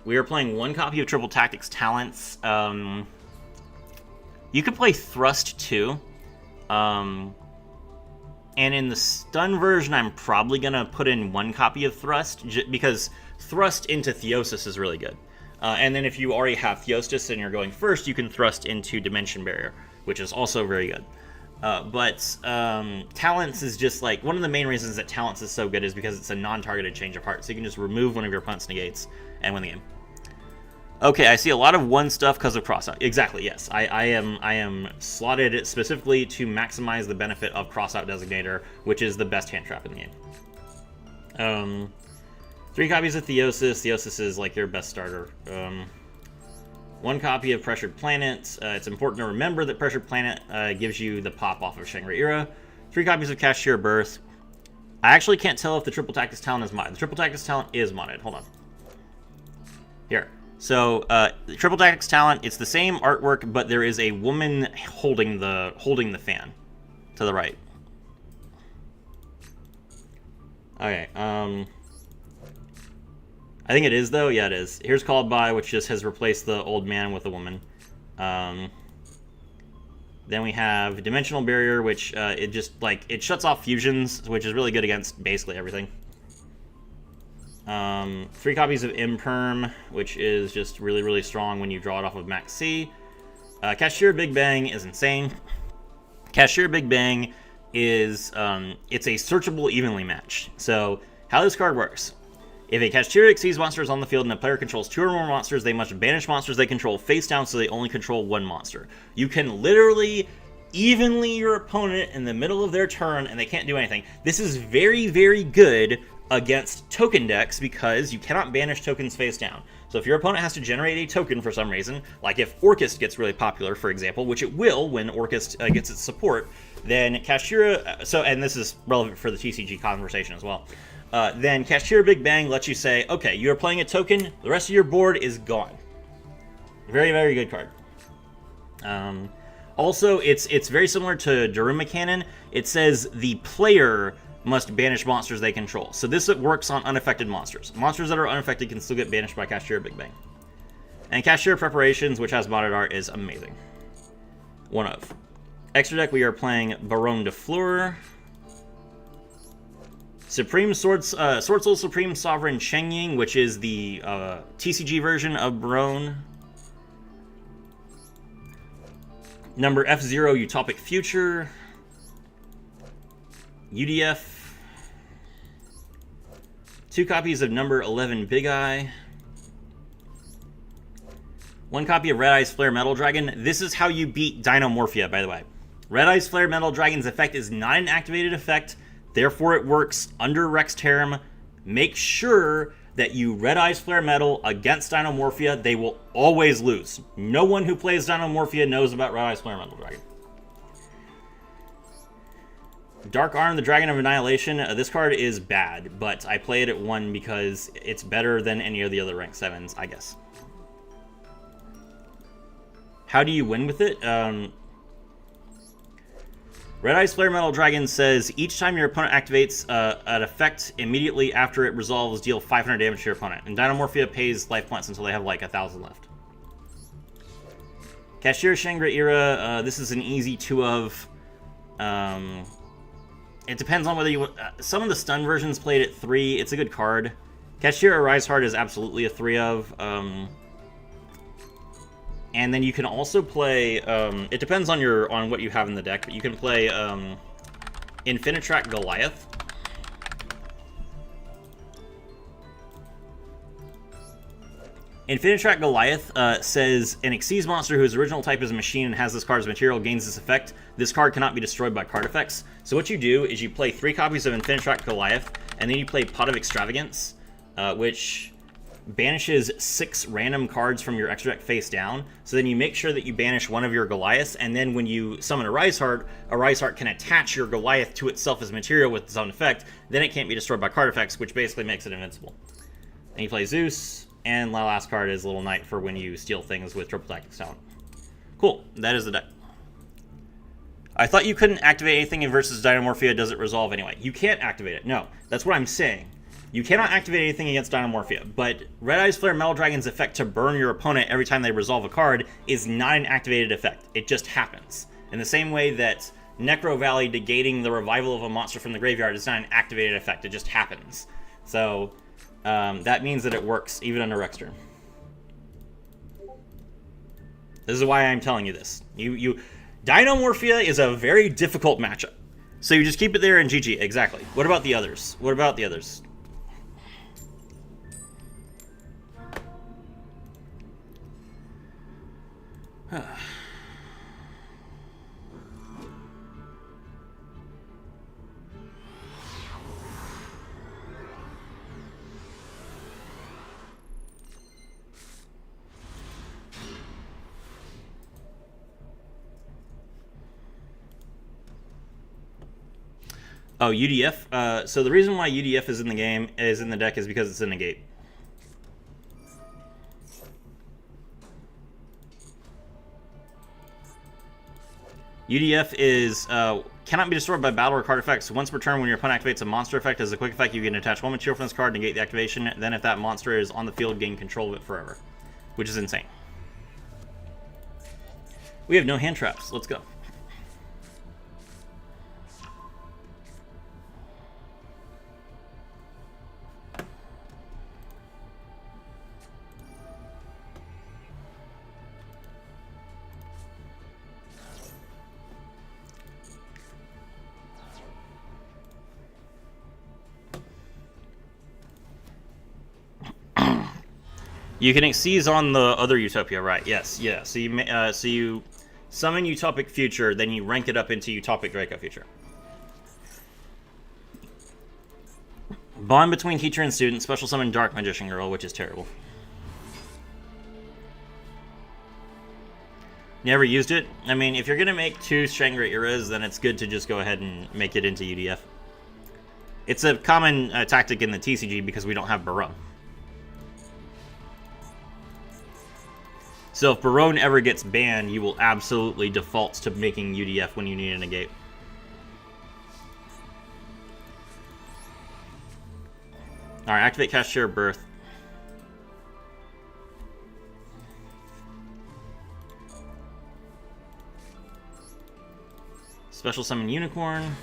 We are playing 1 copy of Triple Tactics Talents. You could play Thrust, too. And in the stun version, I'm probably going to put in 1 copy of Thrust, because Thrust into Theosis is really good. And then if you already have Theostis and you're going first, you can thrust into Dimension Barrier, which is also very good. But Talents is just like, one of the main reasons that Talents is so good is because it's a non-targeted change of heart. So you can just remove one of your opponent's negates and win the game. Okay, I see a lot of 1 stuff because of Crossout. Exactly, yes. I am slotted specifically to maximize the benefit of Crossout Designator, which is the best hand trap in the game. 3 copies of Theosis. Theosis is like your best starter. 1 copy of Pressured Planet. It's important to remember that Pressured Planet gives you the pop off of Shangri-Ira. 3 copies of Kashtira Birth. I actually can't tell if the Triple Tactics Talent is modded. The Triple Tactics Talent is modded. Hold on. Here. So, the Triple Tactics Talent, it's the same artwork, but there is a woman holding the fan to the right. Okay, I think it is, though. Yeah, it is. Here's Called By, which just has replaced the old man with a woman. Then we have Dimensional Barrier, which it just, like, it shuts off fusions, which is really good against basically everything. 3 copies of Imperm, which is just really, really strong when you draw it off of Max C. Kashtira Big Bang is insane. Kashtira Big Bang is, it's a searchable evenly match. So, how this card works. If a Kashtira exceeds monsters on the field and a player controls 2 or more monsters, they must banish monsters they control face down so they only control 1 monster. You can literally evenly your opponent in the middle of their turn and they can't do anything. This is very, very good against token decks because you cannot banish tokens face down. So if your opponent has to generate a token for some reason, like if Orcust gets really popular, for example, which it will when Orcust gets its support, then Kashtira, and this is relevant for the TCG conversation as well, then Kashtira Big Bang lets you say, okay, you're playing a token, the rest of your board is gone. Very, very good card. Also, it's very similar to Daruma Cannon. It says the player must banish monsters they control. So this works on unaffected monsters. Monsters that are unaffected can still get banished by Kashtira Big Bang. And Kashtira Preparations, which has modded art, is amazing. One of. Extra deck, we are playing Baronne de Fleur. Supreme Sword Soul Supreme Sovereign Cheng Ying, which is the TCG version of Baronne. Number F0 Utopic Future. UDF. 2 copies of number 11 Big Eye. 1 copy of Red Eyes Flare Metal Dragon. This is how you beat Dinomorphia, by the way. Red Eyes Flare Metal Dragon's effect is not an activated effect, therefore it works under Rex Term. Make sure that you Red Eyes Flare Metal against Dinomorphia. They will always lose. No one who plays Dinomorphia knows about Red Eyes Flare Metal Dragon. Dark Arm, the Dragon of Annihilation. This card is bad, but I play it at 1 because it's better than any of the other rank 7s, I guess. How do you win with it? Red Eyes Flare Metal Dragon says, each time your opponent activates an effect immediately after it resolves, deal 500 damage to your opponent. And Dinomorphia pays life points until they have like 1,000 left. Kashtira Shangra Era, this is an easy 2 of. It depends on whether you... some of the stun versions played at 3. It's a good card. Kashtira Rise Heart is absolutely a 3 of. And then you can also play... it depends on what you have in the deck, but you can play Infinitrack Goliath. Infinitrack Goliath says, an Xyz monster whose original type is a machine and has this card as material gains this effect. This card cannot be destroyed by card effects. So what you do is you play 3 copies of Infinitrack Goliath, and then you play Pot of Extravagance, which banishes 6 random cards from your extra deck face down. So then you make sure that you banish one of your Goliaths, and then when you summon a Rise Heart can attach your Goliath to itself as material with its own effect. Then it can't be destroyed by card effects, which basically makes it invincible. Then you play Zeus. And my last card is Little Knight for when you steal things with Triple Tactics Talent. Cool, that is the deck. I thought you couldn't activate anything in versus Dinomorphia. Does it resolve anyway? You can't activate it. No, that's what I'm saying. You cannot activate anything against Dinomorphia, but Red Eyes Flare Metal Dragon's effect to burn your opponent every time they resolve a card is not an activated effect. It just happens. In the same way that Necro Valley negating the revival of a monster from the graveyard is not an activated effect. It just happens. So... that means that it works even under Rex turn. This is why I'm telling you this. Dinomorphia is a very difficult matchup. So you just keep it there and GG. Exactly. What about the others? What about the others? Oh, UDF. So the reason why UDF is in the game, is in the deck, is because it's a negate. UDF is cannot be destroyed by battle or card effects. Once per turn, when your opponent activates a monster effect as a quick effect, you can attach 1 material from this card, negate the activation. Then, if that monster is on the field, gain control of it forever, which is insane. We have no hand traps. Let's go. You can seize on the other Utopia, right? Yes, yeah. So you summon Utopic Future, then you rank it up into Utopic Draco Future. Bond between teacher and student. Special summon Dark Magician Girl, which is terrible. Never used it. I mean, if you're gonna make 2 Shangri-Eras, then it's good to just go ahead and make it into UDF. It's a common tactic in the TCG because we don't have Barone. So if Barone ever gets banned, you will absolutely default to making UDF when you need a negate. Alright, activate Kashtira Birth. Special summon Unicorn.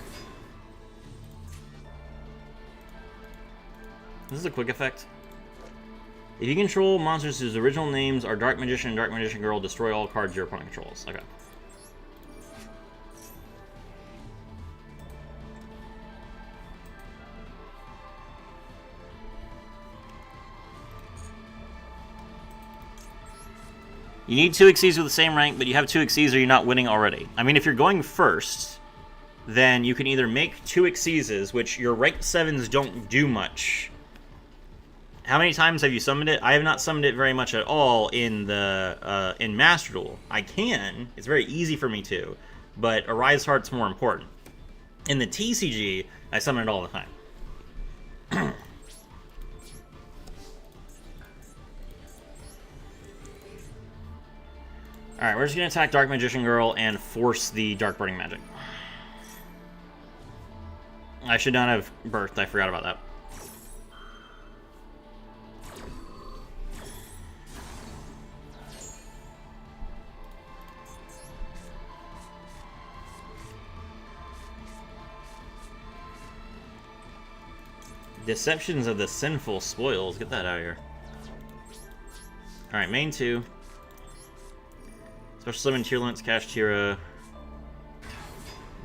This is a quick effect. If you control monsters whose original names are Dark Magician and Dark Magician Girl, destroy all cards your opponent controls. Okay. You need 2 Xyz with the same rank, but you have 2 Xyz or you're not winning already. I mean, if you're going first, then you can either make 2 Xyzs, which your rank 7s don't do much. How many times have you summoned it? I have not summoned it very much at all in the in Master Duel. I can. It's very easy for me to, but Arise Heart's more important. In the TCG, I summon it all the time. Alright, we're just going to attack Dark Magician Girl and force the Dark Burning Magic. I should not have birthed. I forgot about that. Deceptions of the Sinful Spoils. Get that out of here. Alright, main 2. Special summon Tearlaments, Kashtira.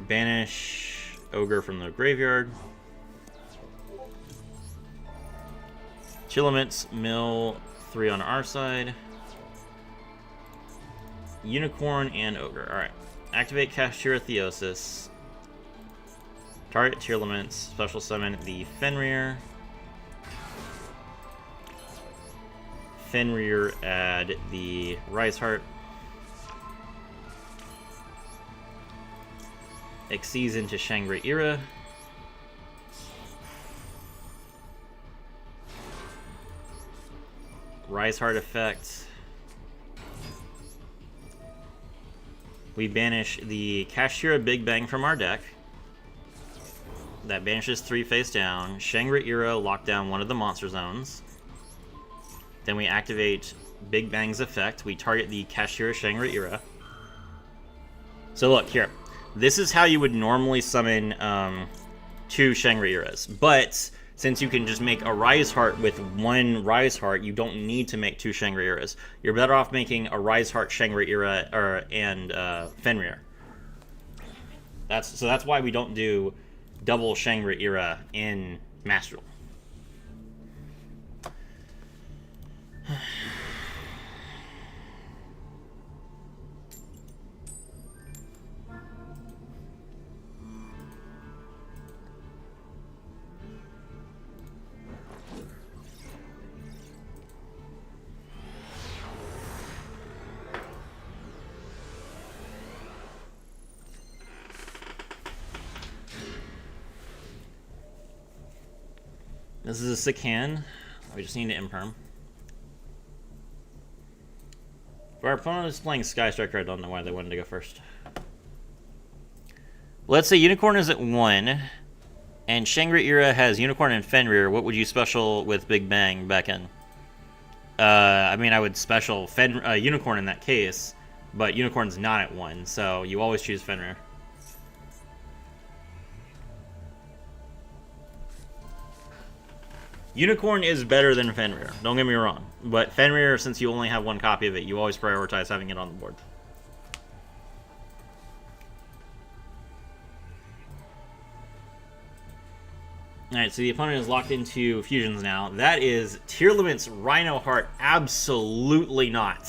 Banish Ogre from the graveyard. Tearlaments, mill 3 on our side. Unicorn and Ogre. Alright. Activate Kashtira Theosis. Target Tearlaments, special summon the Fenrir. Fenrir, add the Rise Heart. Xyz into Shangri-Era. Rise Heart effect. We banish the Kashtira Big Bang from our deck. That banishes 3 face down. Shangri-Era, lock down one of the monster zones. Then we activate Big Bang's effect. We target the Kashtira Shangri-Era. So look, here. This is how you would normally summon 2 Shangri-Eras. But since you can just make a Rise Heart with 1 Rise Heart, you don't need to make 2 Shangri-Eras. You're better off making a Rise Heart Shangri-Era and Fenrir. So that's why we don't do double Shangri-Era in Master Duel. This is a sick hand. We just need to imperm. If our opponent is playing Sky Striker, I don't know why they wanted to go first. Let's say Unicorn is at 1, and Shangri-Era has Unicorn and Fenrir. What would you special with Big Bang back in? I mean, I would special Unicorn in that case, but Unicorn's not at 1, so you always choose Fenrir. Unicorn is better than Fenrir, don't get me wrong. But Fenrir, since you only have 1 copy of it, you always prioritize having it on the board. Alright, so the opponent is locked into fusions now. That is Tier Limit's Rhino Heart. Absolutely not.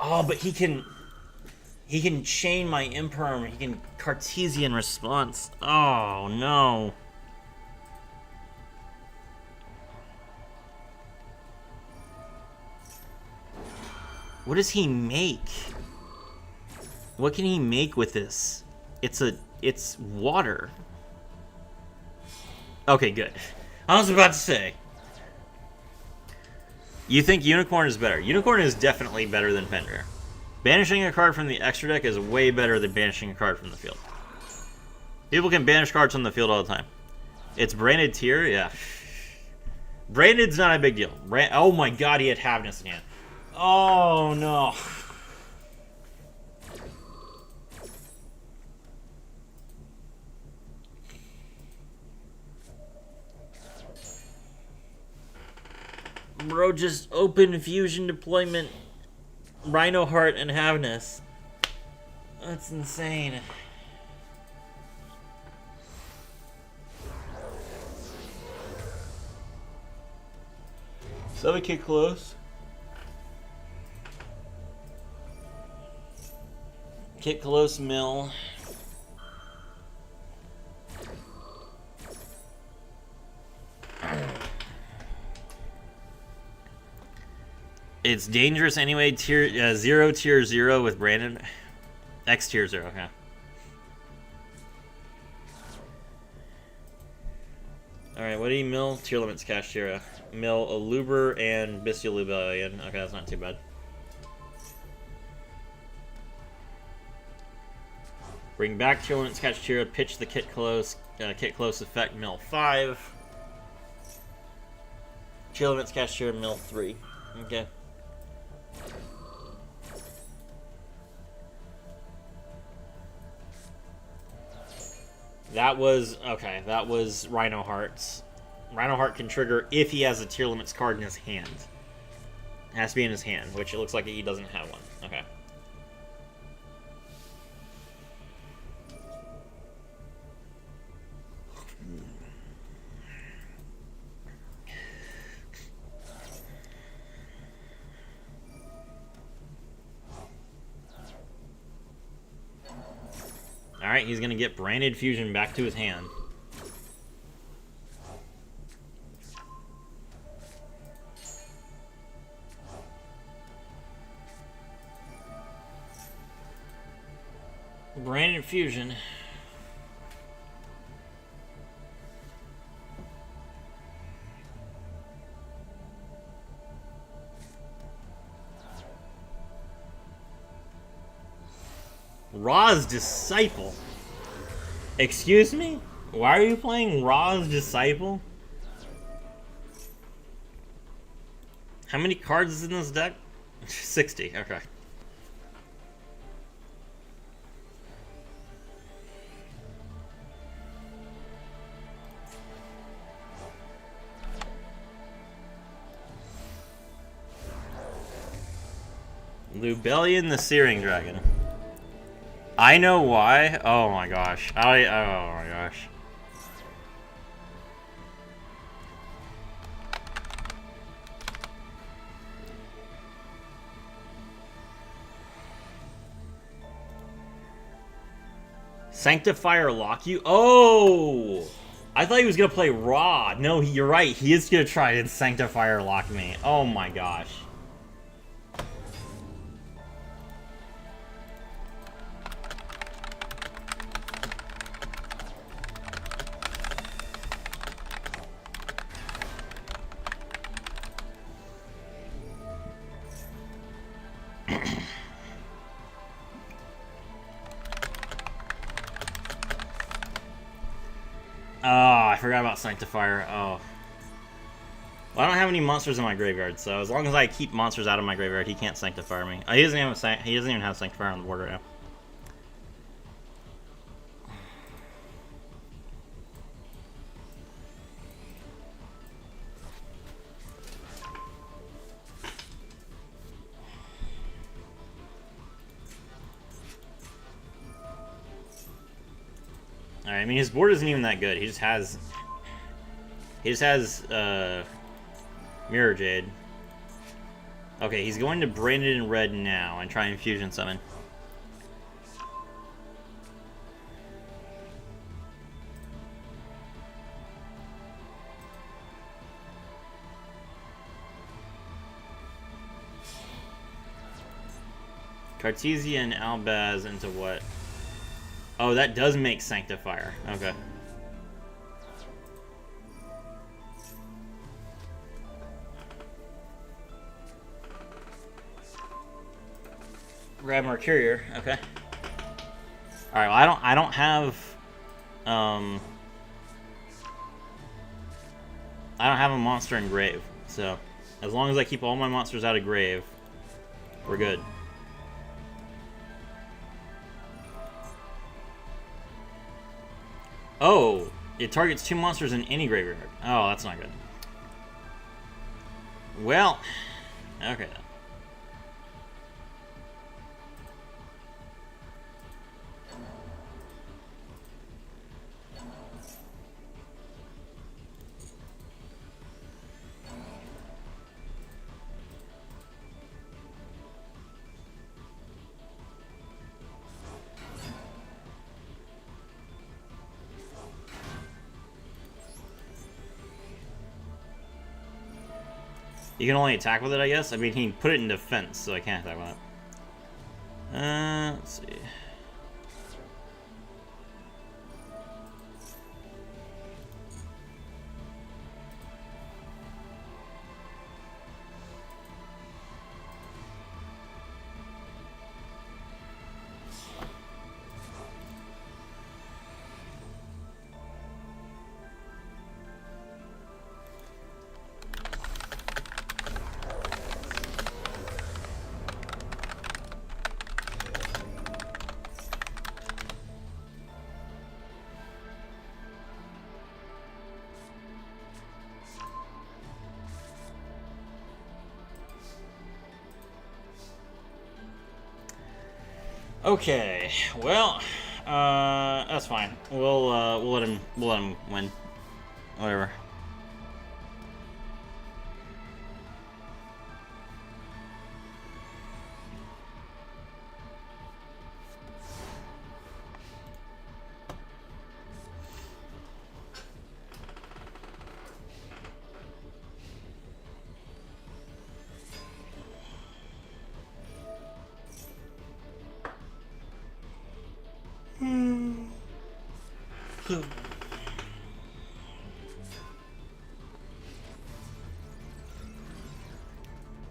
Oh, but he can chain my Imperm. He can Cartesian response. Oh, no. What does he make? What can he make with this? It's water. Okay, good. I was about to say. You think Unicorn is better? Unicorn is definitely better than Fender. Banishing a card from the extra deck is way better than banishing a card from the field. People can banish cards from the field all the time. It's branded tier, yeah. Branded's not a big deal. Oh my god, he had Havness in hand. Oh no. Bro, just open fusion deployment, Rhino Heart, and Havness. That's insane. So we get close. Get close, mill. It's dangerous anyway. Tier 0, tier 0 with Brandon. X tier 0. Okay. All right. What do you mill? Tier limits Kashtira. Mill Aluber and Bestial Rebellion. Okay, that's not too bad. Bring back tier limits Kashtira. Pitch the kit close effect. Mill 5. Tier limits Kashtira. Mill 3. Okay. That was, okay, that was Rhino Hearts. Rhino Heart can trigger if he has a tier limits card in his hand. It has to be in his hand, which it looks like he doesn't have one. Okay. Alright, he's going to get Branded Fusion back to his hand. Branded Fusion. Ra's Disciple. Excuse me? Why are you playing Ra's Disciple? How many cards is in this deck? 60, okay. Lubellion the Searing Dragon. I know why. Oh my gosh. Oh my gosh. Sanctifier lock you? Oh! I thought he was gonna play Raw. No, you're right. He is gonna try and Sanctifier lock me. Oh my gosh. Oh, I forgot about Sanctifier. Oh. Well, I don't have any monsters in my graveyard, so as long as I keep monsters out of my graveyard, he can't Sanctify me. Oh, he doesn't even have Sanctifier on the board right now. Alright, I mean, his board isn't even that good. He just has... Mirror Jade. Okay, he's going to Branded in red now and try and Fusion Summon. Cartesia and Albaz into what? Oh, that does make Sanctifier. Okay. Grab Mercurier. Okay. All right. Well, I don't have I don't have a monster in grave. So, as long as I keep all my monsters out of grave, we're good. Oh, it targets 2 monsters in any graveyard. Oh, that's not good. Well, okay then. You can only attack with it, I guess? I mean, he put it in defense, so I can't attack with it. Let's see. Okay, well, that's fine. We'll let him win. Whatever.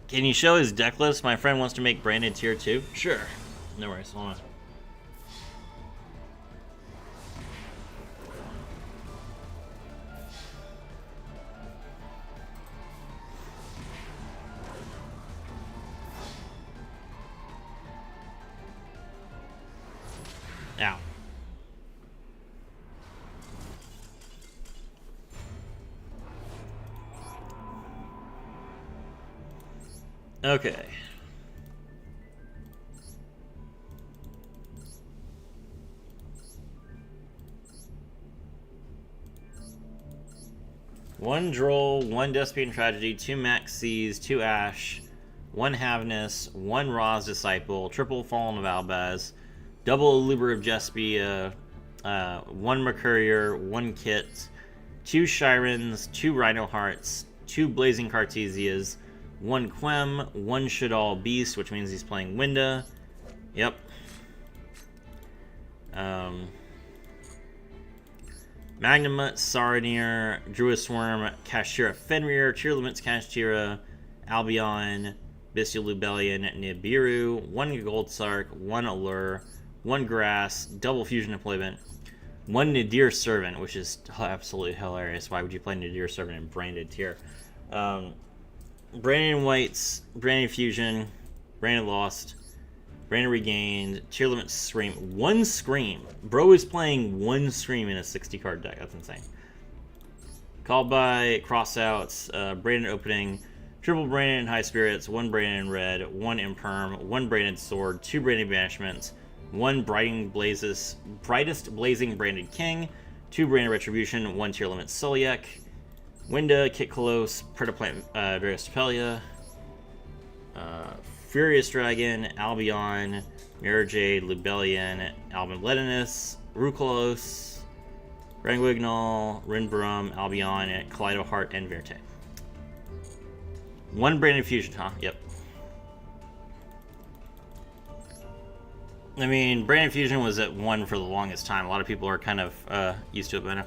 Can you show his deck list? My friend wants to make Branded tier 2. Sure. No worries. Hold on. Now. Okay. One Droll, one Desperate Tragedy, 2 Max Seas, 2 Ash, 1 Havness, 1 Ra's Disciple, triple Fallen of Albaz, double Luber of Jespia, 1 Mercurier, 1 Kit, 2 Shirens, 2 Rhino Hearts, 2 Blazing Cartesias, 1 Quem, 1 Shadal Beast, which means he's playing Winda. Yep. Magnamut, Saranir, Druisworm, Kashtira Fenrir, Tearlaments Kashtira, Albion, Bestial Lubellion, Nibiru, 1 Goldsark, 1 Allure, 1 Grass, double Fusion Deployment, 1 Nadir Servant, which is absolutely hilarious. Why would you play Nadir Servant in Branded tier? Branded Whites, Branded Fusion, Branded Lost, Branded Regained, Tearlaments Scream. 1 Scream. Bro is playing 1 Scream in a 60-card deck. That's insane. Called by, Crossouts, Branded Opening, triple Branded High Spirits, 1 Branded Red, 1 Imperm, 1 Branded Sword, 2 Branded Banishments, 1 brightest blazing branded king, 2 branded retribution, 1 tier limit Soliak, Winda, Kit Kalos, Predaplant, Varistapelia, Furious Dragon, Albion, Mirror Jade, Lubellion, Alban Ledinus, Rukolos, Rangwignol, Rinbrum, Albion, Kaleido Heart, and Verte. 1 branded fusion, huh? Yep. I mean, branded fusion was at 1 for the longest time. A lot of people are kind of used to it by now.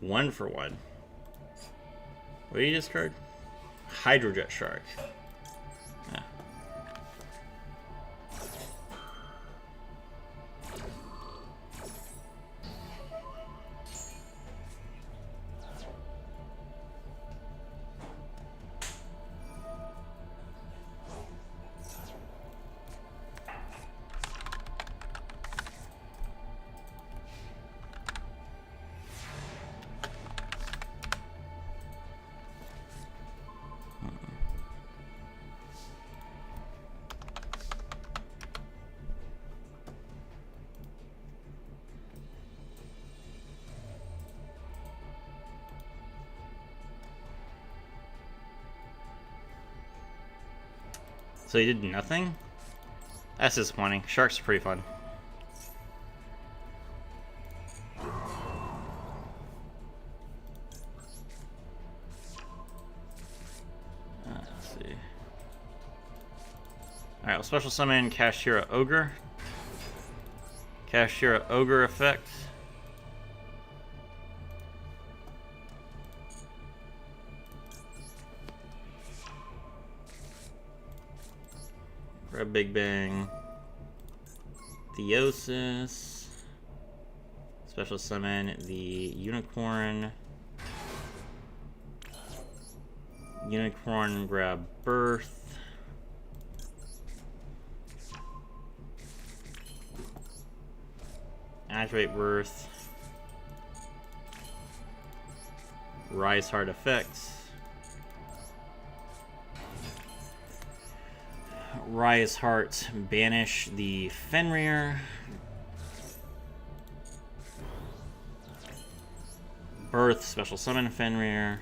One for 1. What did you discard? Hydrojet Shark. Yeah. So you did nothing? That's disappointing. Sharks are pretty fun. Let's see. Alright, we'll special summon Kashtira Ogre. Kashtira Ogre effect. Grab Big Bang. Theosis. Special summon the Unicorn. Unicorn, grab Birth. Activate Birth. Rise Heart effects. Rise Heart, banish the Fenrir. Birth, special summon Fenrir.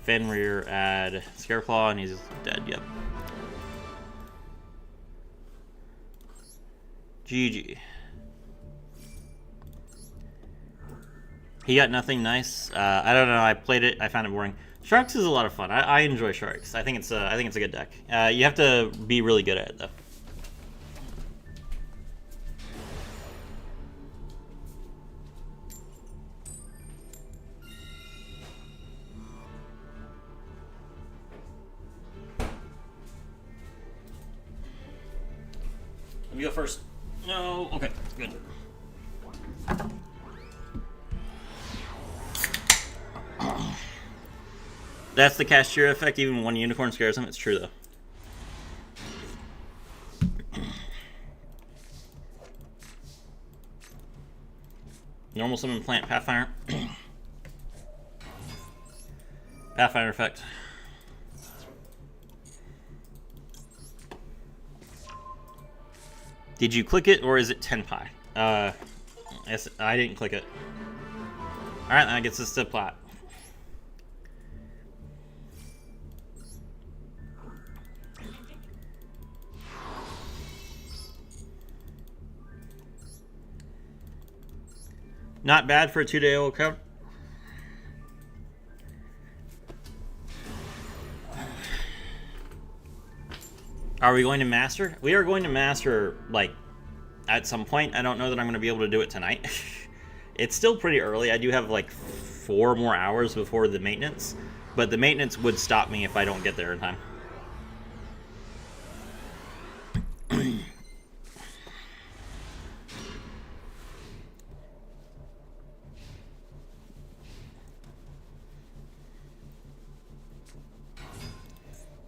Fenrir, add Scareclaw, and he's dead, yep. GG. He got nothing nice. I don't know. I played it. I found it boring. Sharks is a lot of fun. I enjoy Sharks. I think it's a good deck. You have to be really good at it though. Let me go first. No. Okay. Good. That's the Kashtira effect. Even one unicorn scares him. It's true though. Normal summon plant Pathfinder. Pathfinder effect. Did you click it or is it Tenpai? Yes, I didn't click it. Alright, that gets us to plat. Not bad for a 2-day old cup. Are we going to master? We are going to master, like, at some point. I don't know that I'm going to be able to do it tonight. It's still pretty early. I do have like 4 more hours before the maintenance, but the maintenance would stop me if I don't get there in time.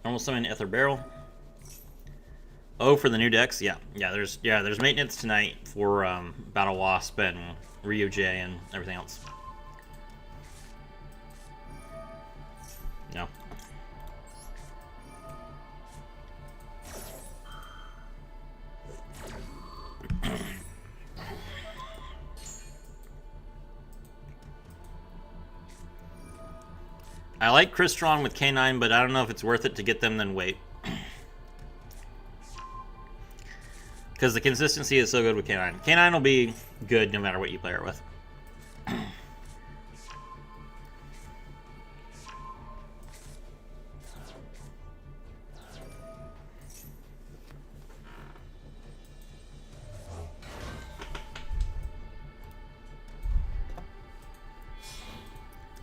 Normal summon Ether Barrel. Oh, for the new decks, yeah, there's maintenance tonight for Battle Wasp and Ryu J and everything else. No. I like Crystron with K9, but I don't know if it's worth it to get them, then wait. Because the consistency is so good with K9. K9 will be good no matter what you play her with.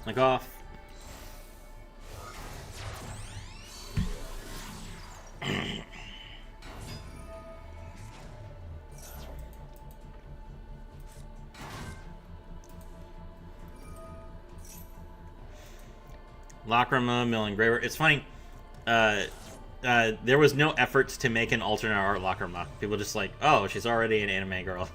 Like off. Lacrima, Mill Engraver. It's funny. There was no effort to make an alternate art Lacrima. People just like, oh, she's already an anime girl.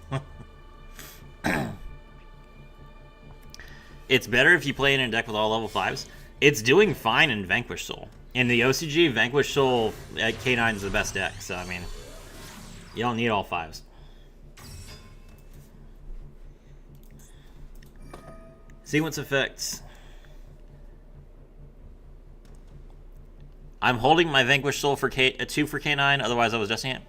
It's better if you play in a deck with all level 5s. It's doing fine in Vanquish Soul. In the OCG, Vanquish Soul at K9 is the best deck. So, I mean, you don't need all 5s. Sequence effects. I'm holding my Vanquish Soul for 2 for K9, otherwise I was dusting it.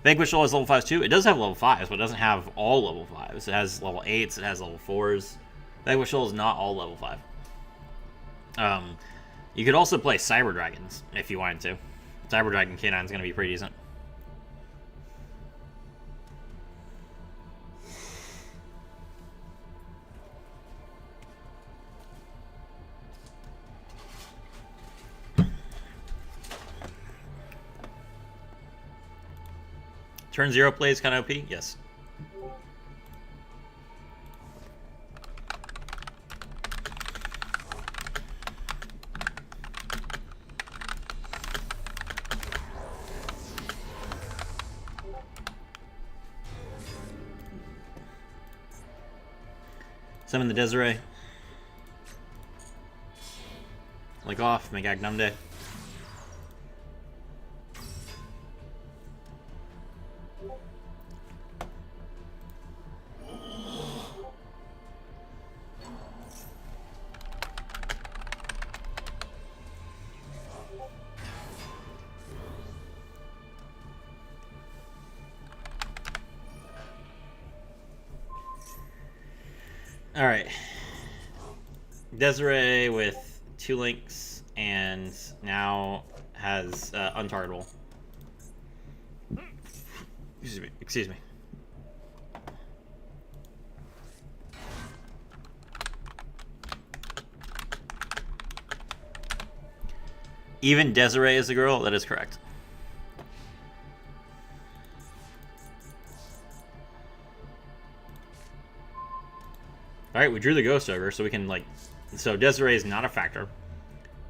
Vanquish Soul has level 5s too. It does have level 5s, but it doesn't have all level 5s. It has level 8s, it has level 4s. Vanquish Soul is not all level 5. You could also play Cyber Dragons if you wanted to. Cyber Dragon K9 is going to be pretty decent. Turn 0 plays kind of OP? Yes. Summon the Desiree. Like off, make Agnumde. Alright. Desiree with 2 links and now has untargetable. Excuse me. Even Desiree is a girl? That is correct. Alright, we drew the Ghost Ogre, so we can, like... So Desiree is not a factor.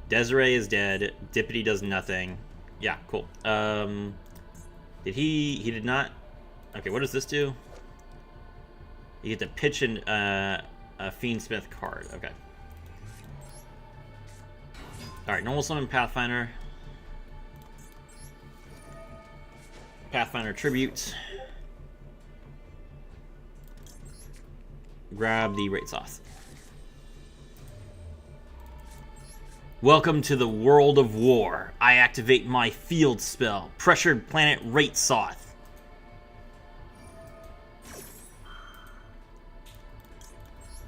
Desiree is dead. Dippity does nothing. Yeah, cool. Did he... He did not... Okay, what does this do? You get to pitch a Fiendsmith card. Okay. Alright, normal summon Pathfinder. Pathfinder Tribute. Grab the Raitsoth. Welcome to the world of war. I activate my field spell. Pressured planet Raitsoth.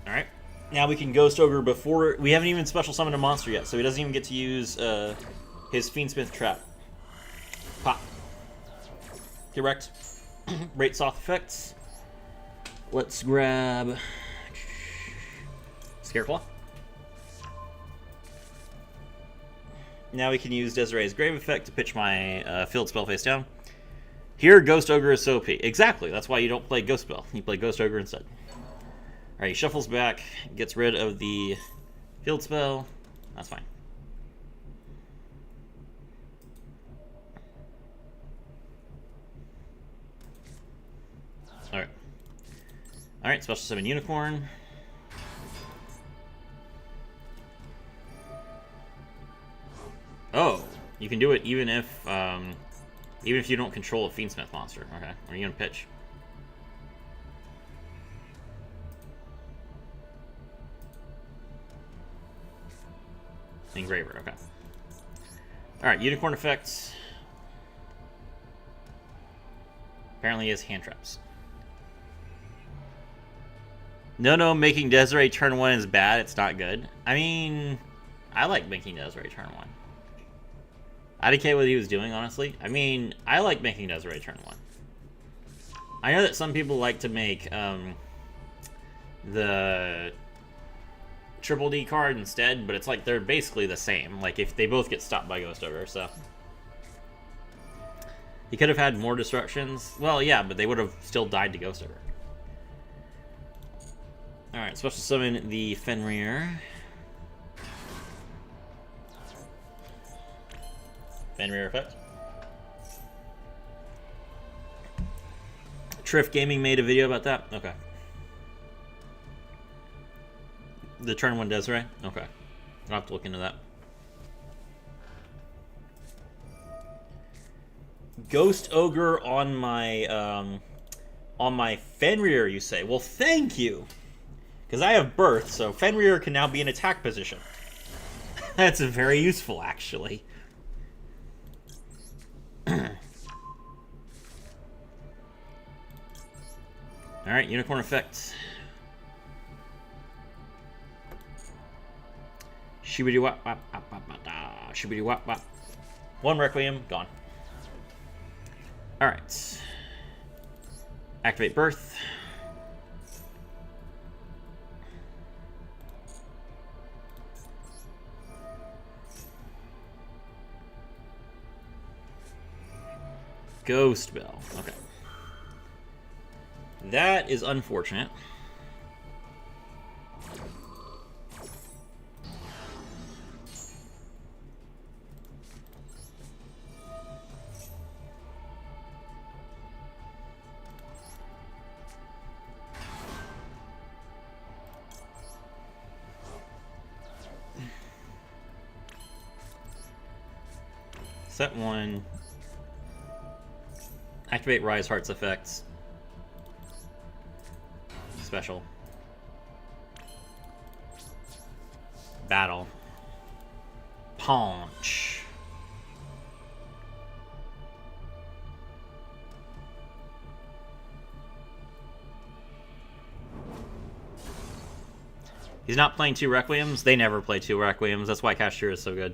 Alright. Now we can Ghost Ogre before... We haven't even special summoned a monster yet, so he doesn't even get to use his Fiendsmith trap. Pop. Direct. Raitsoth effects. Let's grab Scareclaw. Now we can use Desiree's Grave Effect to pitch my field spell face down. Here, Ghost Ogre is so OP. Exactly, that's why you don't play Ghost Spell. You play Ghost Ogre instead. Alright, he shuffles back, gets rid of the field spell. That's fine. Alright. Alright, Special Summon Unicorn. Oh, you can do it even if you don't control a Fiendsmith monster. Okay, are you gonna pitch? Engraver, okay. Alright, Unicorn effects. Apparently he has hand traps. No, making Desiree turn 1 is bad. It's not good. I mean, I like making Desiree turn 1. I didn't care what he was doing, honestly. I mean, I like making Desiree turn 1. I know that some people like to make the Triple D card instead, but it's like they're basically the same. Like, if they both get stopped by Ghost Ogre, so. He could have had more destructions. Well, yeah, but they would have still died to Ghost Ogre. Alright, Special Summon the Fenrir. Fenrir effect. Triff Gaming made a video about that? Okay. The turn 1 Desiree? Okay. I'll have to look into that. Ghost Ogre on my Fenrir, you say? Well, thank you! Because I have Birth, so Fenrir can now be in attack position. That's very useful, actually. Alright, Unicorn effect. Shibidi wap wap wap wap wap da. Shibidi wap wap. 1 Requiem, gone. Alright. Activate Birth. Ghost Bell. Okay. That is unfortunate. Set 1. Activate Rise Heart's effects. Special. Battle. Punch. He's not playing 2 Requiems. They never play 2 Requiems. That's why Kashtira is so good.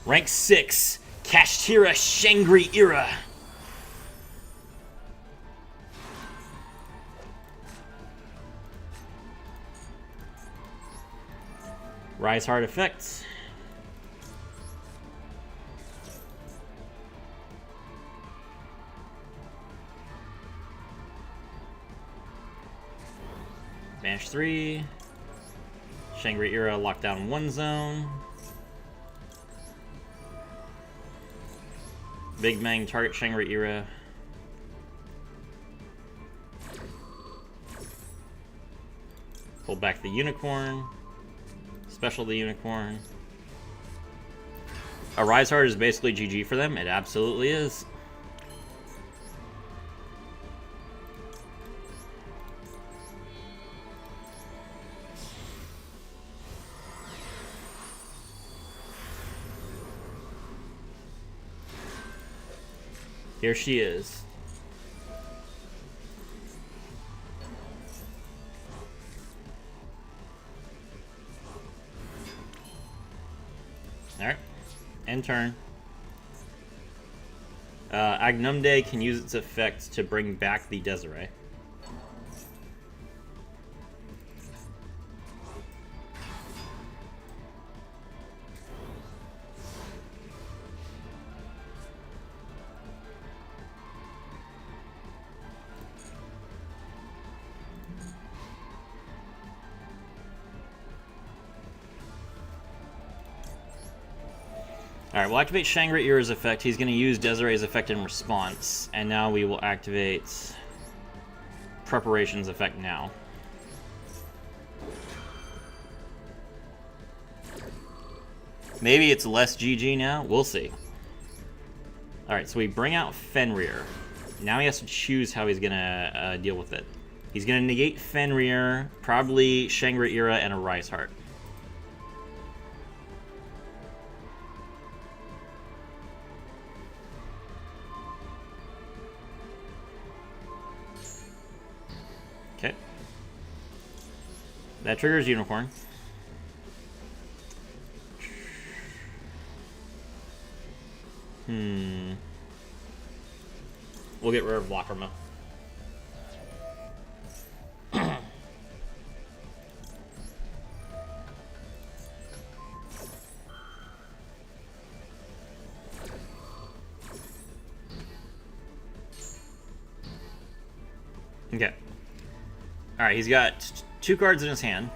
Rank 6, Kashtira Shangri-Ira. Rise Heart effects. Banish 3. Shangri-Ira lockdown 1 zone. Big Mang target Shangri-Ira. Pull back the Unicorn. Special the Unicorn. A Rise Heart is basically GG for them. It absolutely is. Here she is. Alright. End turn. Agnumde can use its effect to bring back the Desiree. Alright, we'll activate Shangri-Ira's effect. He's going to use Desiree's effect in response. And now we will activate Preparation's effect now. Maybe it's less GG now. We'll see. Alright, so we bring out Fenrir. Now he has to choose how he's going to deal with it. He's going to negate Fenrir, probably Shangri-Ira, and a Rise Heart. Okay. That triggers Unicorn. We'll get rid of Lacrima. Okay. Alright, he's got 2 cards in his hand.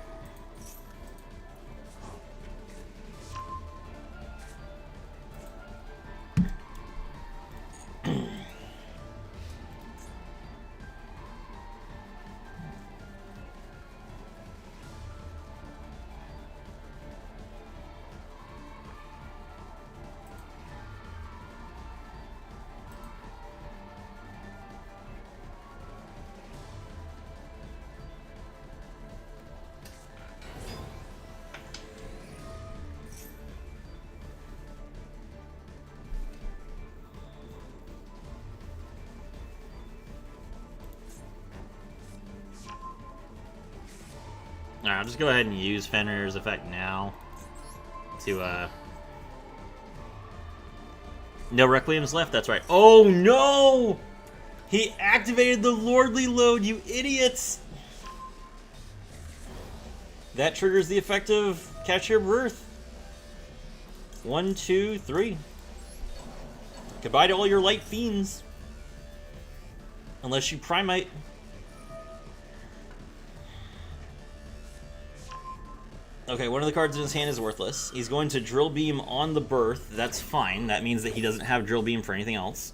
Alright, I'll just go ahead and use Fenrir's effect now to, No Requiem's left, that's right. Oh, no! He activated the Lordly Load, you idiots! That triggers the effect of Catch Your Breath. 1, 2, 3. Goodbye to all your light fiends. Unless you Primite. Okay, one of the cards in his hand is worthless. He's going to Drill Beam on the Birth. That's fine. That means that he doesn't have Drill Beam for anything else.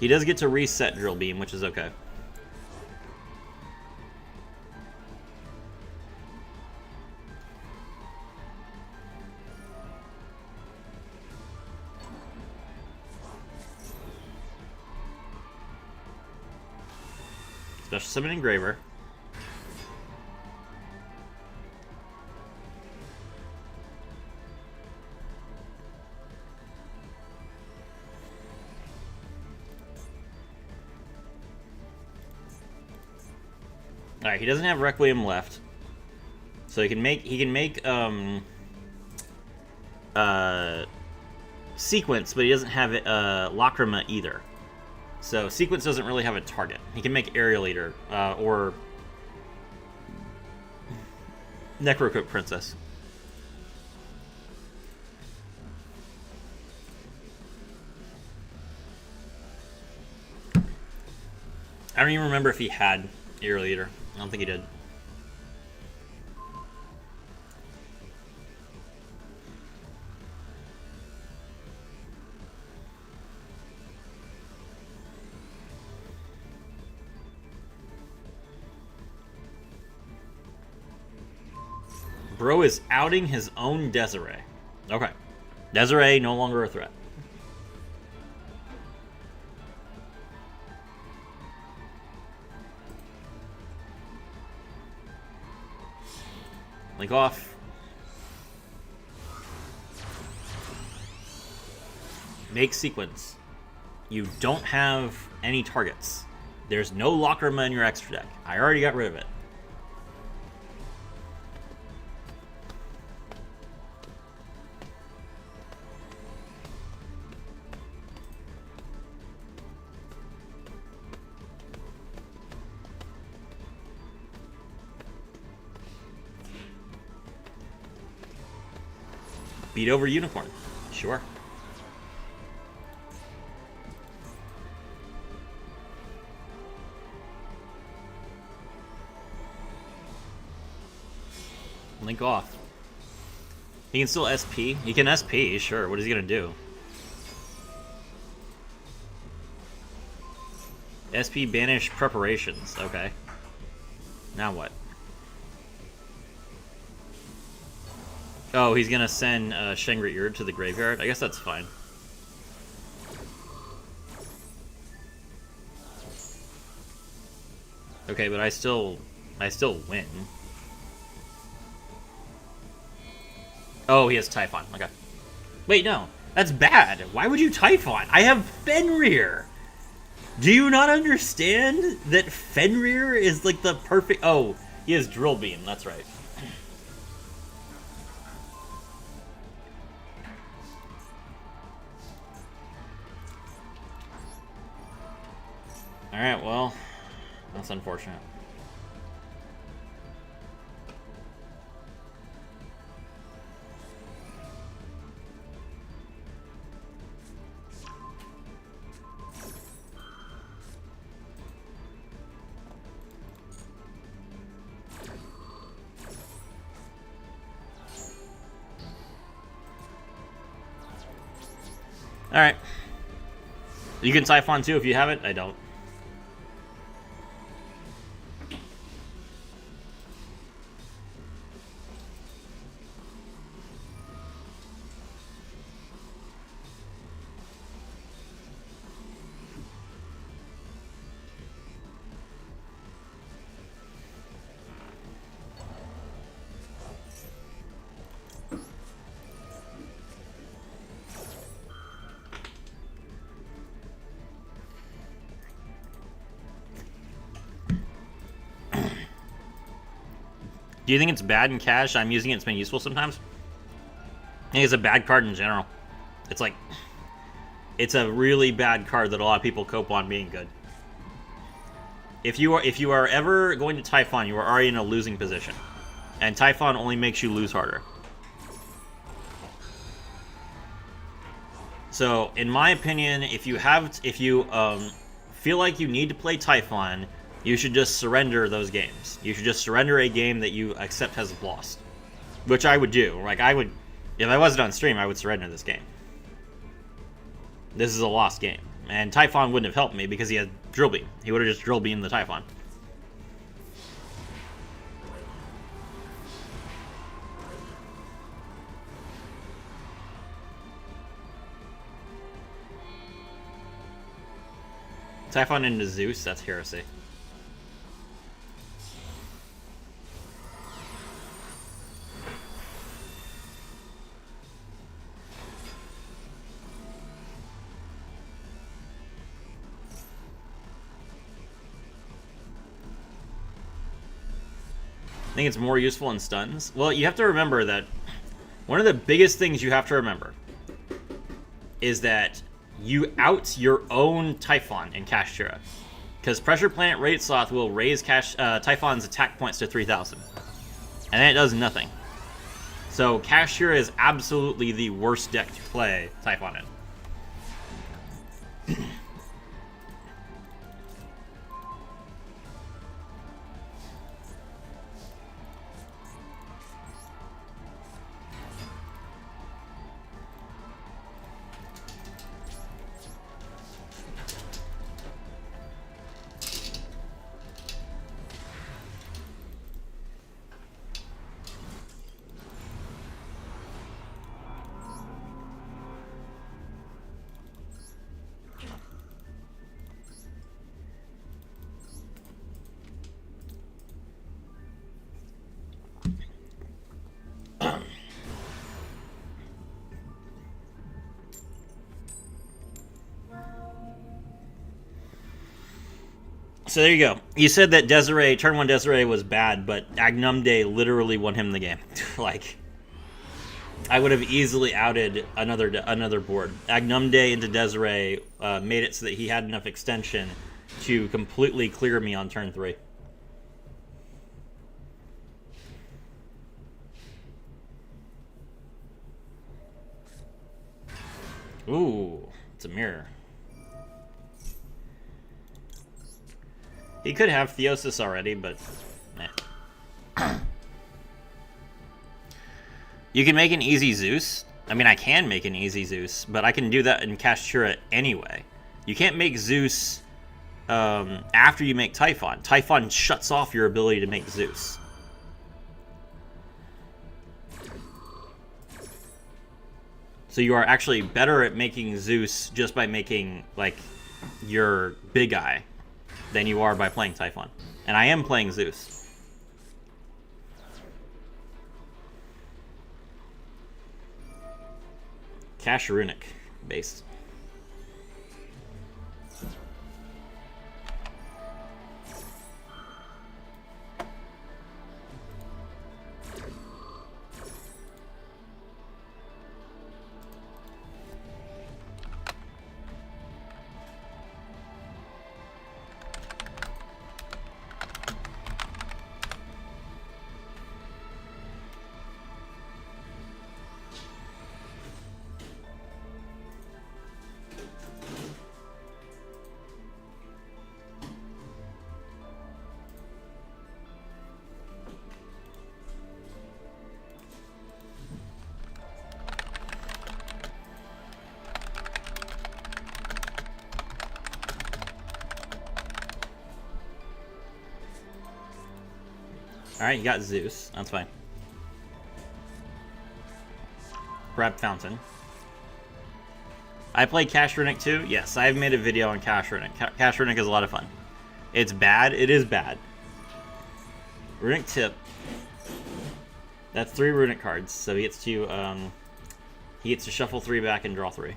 He does get to reset Drill Beam, which is okay. Special Summon Engraver. Alright, he doesn't have Requiem left. So he can make Sequence, but he doesn't have Lacrima either. So Sequence doesn't really have a target. He can make Aerial Eater or Necrocoat Princess. I don't even remember if he had Aerial Eater. I don't think he did. Bro is outing his own Desiree. Okay. Desiree no longer a threat. Link off. Make Sequence. You don't have any targets. There's no Lacrima in your extra deck. I already got rid of it. Beat over Unicorn. Sure. Link off. He can still SP. He can SP, sure. What is he gonna do? SP Banish preparations. Okay. Now what? Oh, he's gonna send Shangri-Ur to the graveyard? I guess that's fine. Okay, but I still win. Oh, he has Typhon. Okay. Wait, no. That's bad. Why would you Typhon? I have Fenrir! Do you not understand that Fenrir is like the perfect... Oh, he has Drill Beam. That's right. Alright, well, that's unfortunate. Alright. You can Typhon too if you have it. I don't. Do you think it's bad in cash? I'm using it, it's been useful sometimes. I think it's a bad card in general. It's like, it's a really bad card that a lot of people cope on being good. If you are ever going to Typhon, you are already in a losing position. And Typhon only makes you lose harder. So, in my opinion, if you feel like you need to play Typhon, you should just surrender those games. You should just surrender a game that you accept has lost. Which I would do. Like, I would... If I wasn't on stream, I would surrender this game. This is a lost game. And Typhon wouldn't have helped me because he had Drill Beam. He would have just Drill Beamed the Typhon. Typhon into Zeus? That's heresy. I think it's more useful in stuns. Well, you have to remember that one of the biggest things you have to remember is that you out your own Typhon in Kashtira. Because Pressure Planet Rate Sloth will raise Typhon's attack points to 3,000. And then it does nothing. So Kashtira is absolutely the worst deck to play Typhon in. So there you go. You said that Desiree, turn 1 Desiree was bad, but Agnumde literally won him the game. Like, I would have easily outed another board. Agnumde into Desiree made it so that he had enough extension to completely clear me on turn 3. Ooh, it's a mirror. He could have Theosis already, but nah. You can make an easy Zeus. I mean, I can make an easy Zeus, but I can do that in Kashtira anyway. You can't make Zeus after you make Typhon. Typhon shuts off your ability to make Zeus. So you are actually better at making Zeus just by making, like, your big eye than you are by playing Typhon. And I am playing Zeus. Cash Runic base. Alright, you got Zeus. That's fine. Grab Fountain. I play Cash Runic too? Yes, I've made a video on Cash Runic. Cash Runic is a lot of fun. It's bad. It is bad. Runic Tip. That's 3 Runic cards, so he gets to shuffle 3 back and draw 3.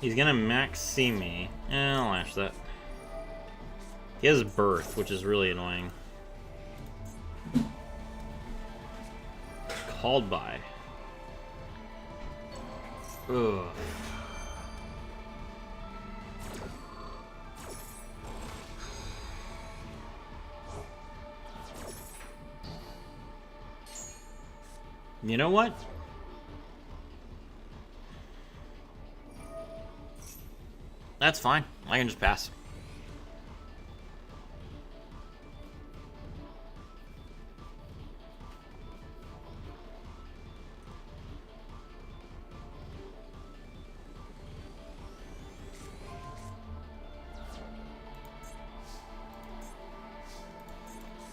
He's gonna max see me. I'll lash that. He has Birth, which is really annoying. Called by. Ugh. You know what? That's fine. I can just pass.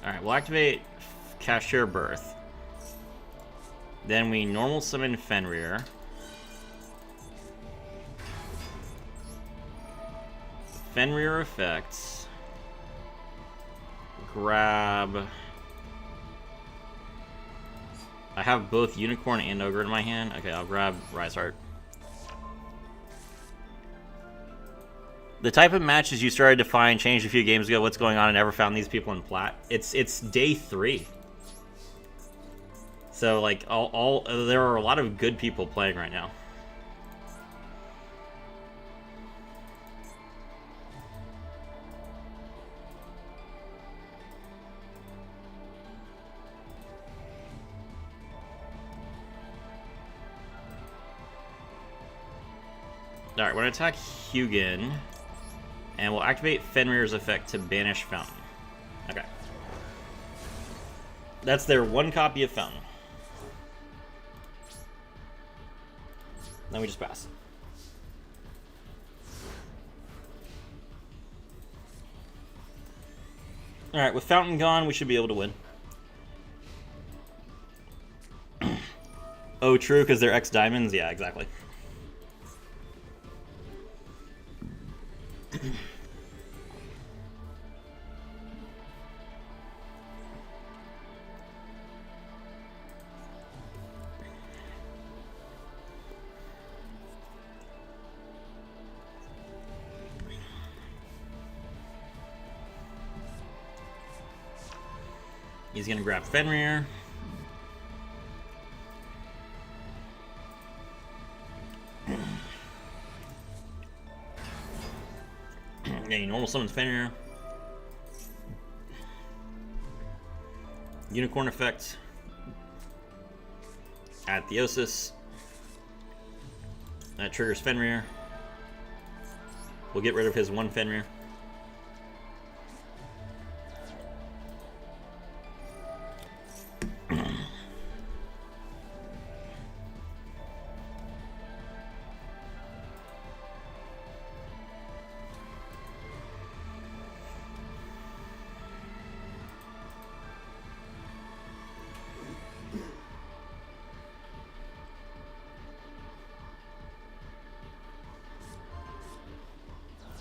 Alright, we'll activate Kashtira Birth. Then we normal summon Fenrir. Fenrir effects. Grab. I have both Unicorn and Ogre in my hand. Okay, I'll grab Rise Heart. The type of matches you started to find changed a few games ago. What's going on? I never found these people in Plat. It's day 3. So like there are a lot of good people playing right now. Alright, we're going to attack Hugin. And we'll activate Fenrir's effect to banish Fountain. Okay. That's their one copy of Fountain. Then we just pass. Alright, with Fountain gone, we should be able to win. Oh, true, because they're X diamonds? Yeah, exactly. He's gonna grab Fenrir. Yeah, he normal summons Fenrir. Unicorn effect. Add Theosis. That triggers Fenrir. We'll get rid of his one Fenrir.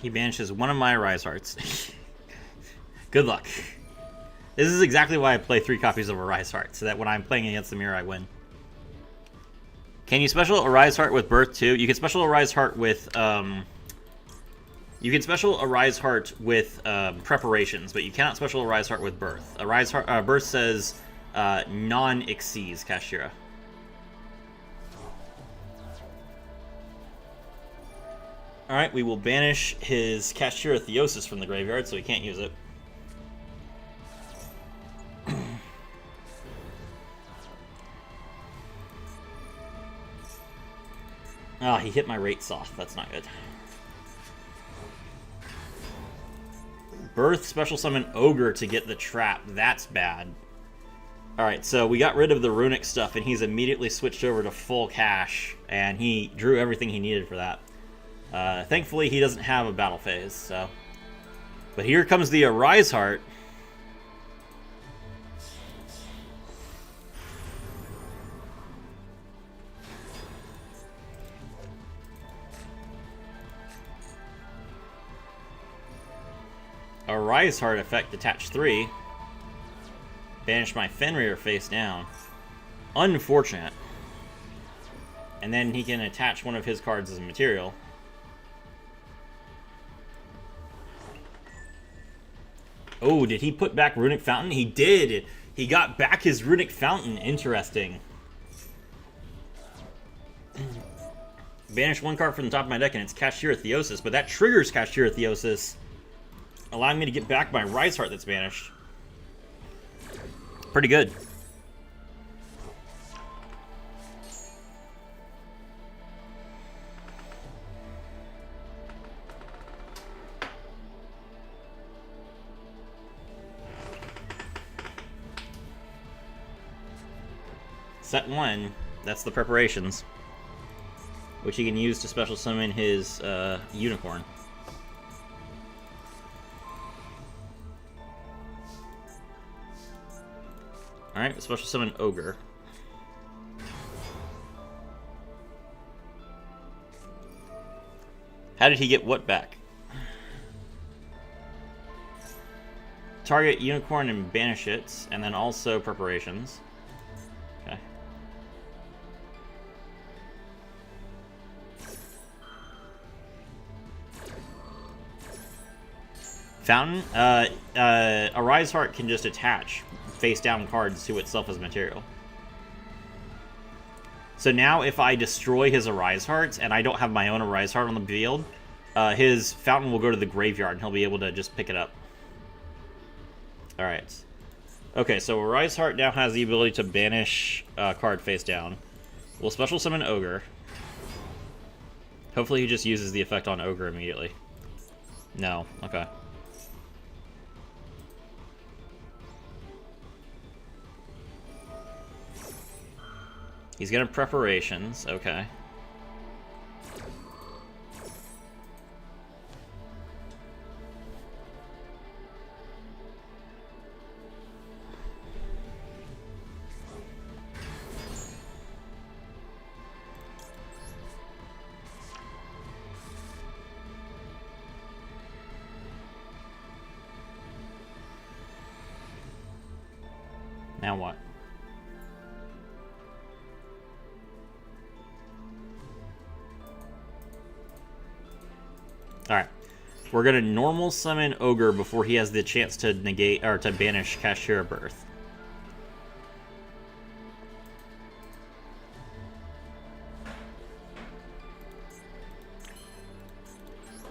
He banishes one of my Arise Hearts. Good luck. This is exactly why I play 3 copies of Arise Heart, so that when I'm playing against the mirror, I win. Can you special Arise Heart with Birth too? You can special Arise Heart with preparations, but you cannot special Arise Heart with Birth. Arise Heart Birth says non-exceeds Kashtira. Alright, we will banish his Kashtira Theosis from the graveyard, so he can't use it. Oh, he hit my rate soft. That's not good. Birth special summon Ogre to get the trap. That's bad. Alright, so we got rid of the runic stuff, and he's immediately switched over to full cash, and he drew everything he needed for that. Thankfully, he doesn't have a battle phase, so... But here comes the Arise Heart. Arise Heart effect, attach 3. Banish my Fenrir face down. Unfortunate. And then he can attach one of his cards as a material. Oh, did he put back Runic Fountain? He did! He got back his Runic Fountain. Interesting. Banish one card from the top of my deck, and it's Kashtira Theosis, but that triggers Kashtira Theosis, allowing me to get back my Rise Heart that's banished. Pretty good. Set 1, that's the preparations, which he can use to special summon his unicorn. Alright, special summon Ogre. How did he get what back? Target unicorn and banish it, and then also preparations. Okay. Fountain? Arise Heart can just attach face down cards to itself as material. So now if I destroy his Arise Hearts and I don't have my own Arise Heart on the field, his Fountain will go to the graveyard and he'll be able to just pick it up. Alright. Okay, so Arise Heart now has the ability to banish card face down. We'll special summon Ogre. Hopefully he just uses the effect on Ogre immediately. No. Okay. He's gonna preparations. Okay. Now what? Alright. We're gonna normal summon Ogre before he has the chance to negate or to banish Kashtira Birth.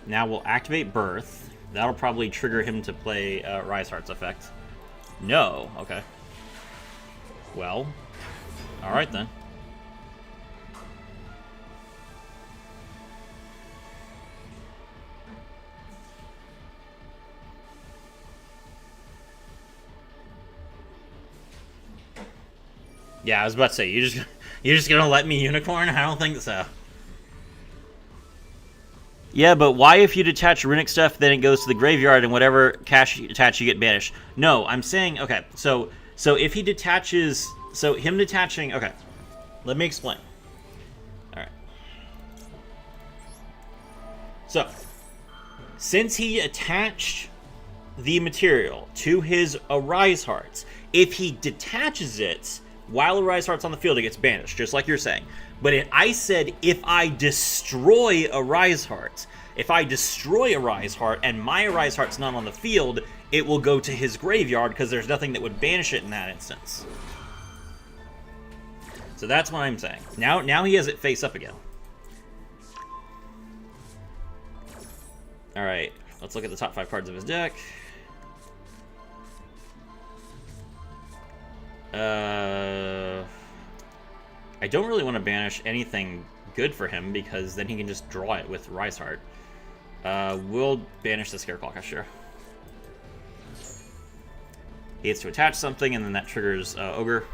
Now we'll activate Birth. That'll probably trigger him to play Rise Heart's effect. No. Okay. Well. Alright then. Yeah, I was about to say, you're just gonna let me unicorn? I don't think so. Yeah, but why if you detach runic stuff, then it goes to the graveyard and whatever cash you attach, you get banished? No, I'm saying, okay, so if he detaches, so him detaching, okay, let me explain. Alright. So, since he attached the material to his Arise Hearts, if he detaches it while Arise Heart's on the field, it gets banished, just like you're saying. But I said if I destroy Arise Heart, if I destroy Arise Heart and my Arise Heart's not on the field, it will go to his graveyard because there's nothing that would banish it in that instance. So that's what I'm saying. Now he has it face up again. Alright, let's look at the top 5 cards of his deck. I don't really want to banish anything good for him because then he can just draw it with Rise Heart. We'll banish the Scareclaw Kashtira. He gets to attach something and then that triggers Ogre.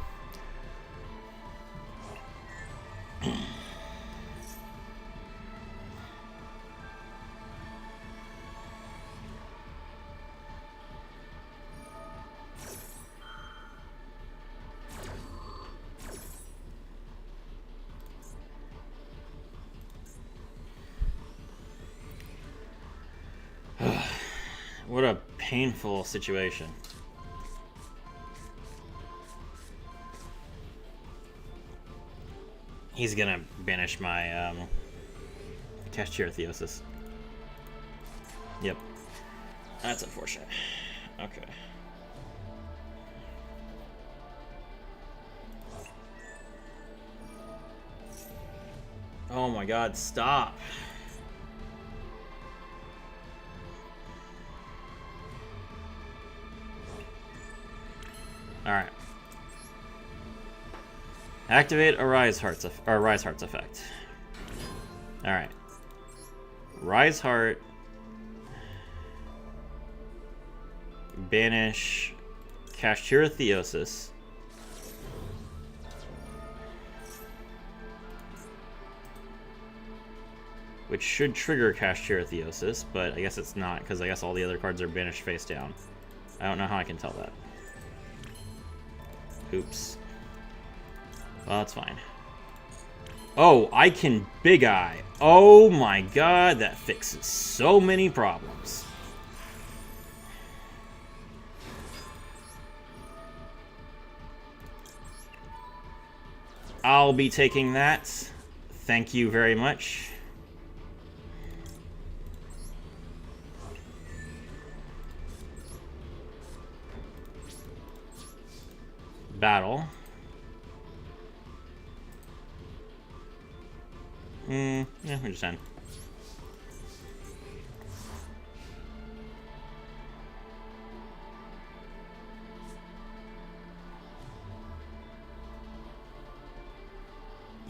What a painful situation. He's gonna banish my Kashtira Theosis. Yep. That's unfortunate. Okay. Oh my god, stop. Alright. Activate a Rise Heart's effect. Alright. Rise Heart. Banish Kashtira Theosis. Which should trigger Kashtira Theosis, but I guess it's not, because I guess all the other cards are banished face down. I don't know how I can tell that. Oops. Well, that's fine. Oh, I can Big Eye. Oh my god, that fixes so many problems. I'll be taking that. Thank you very much. Battle. Yeah, we're just done.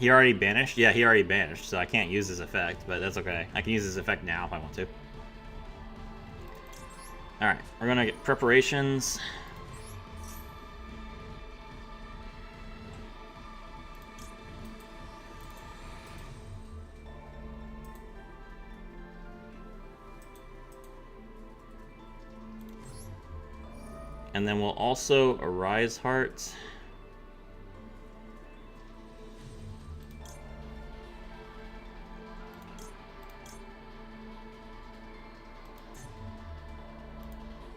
He already banished? Yeah, he already banished, so I can't use this effect, but that's okay. I can use this effect now if I want to. Alright, we're gonna get preparations. And then we'll also Arise Heart.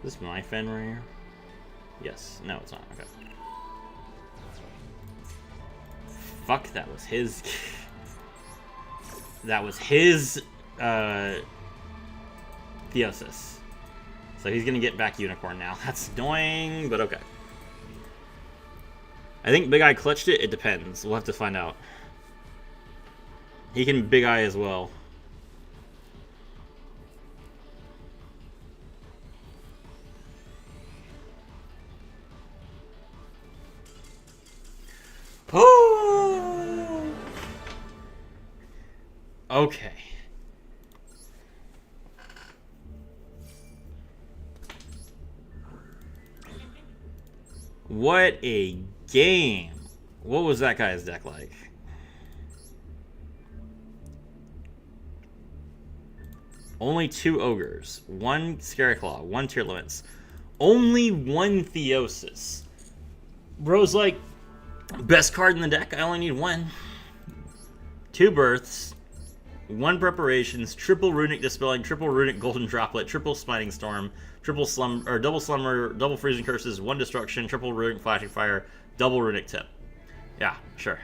Is this my Fenrir? Yes. No, it's not. Okay. Fuck, that was his... that was his, Theosis. So he's gonna get back Unicorn now. That's annoying, but okay. I think Big Eye clutched it. It depends. We'll have to find out. He can Big Eye as well. Oh! Okay. What a game. What was that guy's deck like? Only 2 Ogres, 1 Scareclaw, 1 Tier Limits, only 1 Theosis. Bro's like, best card in the deck, I only need 1. 2 Births, 1 Preparations, triple Runic Dispelling, triple Runic Golden Droplet, triple Smiting Storm, triple Slumber, or double Slumber, double Freezing Curses, 1 Destruction, triple Runic Flashing Fire, double Runic Tip. Yeah, sure.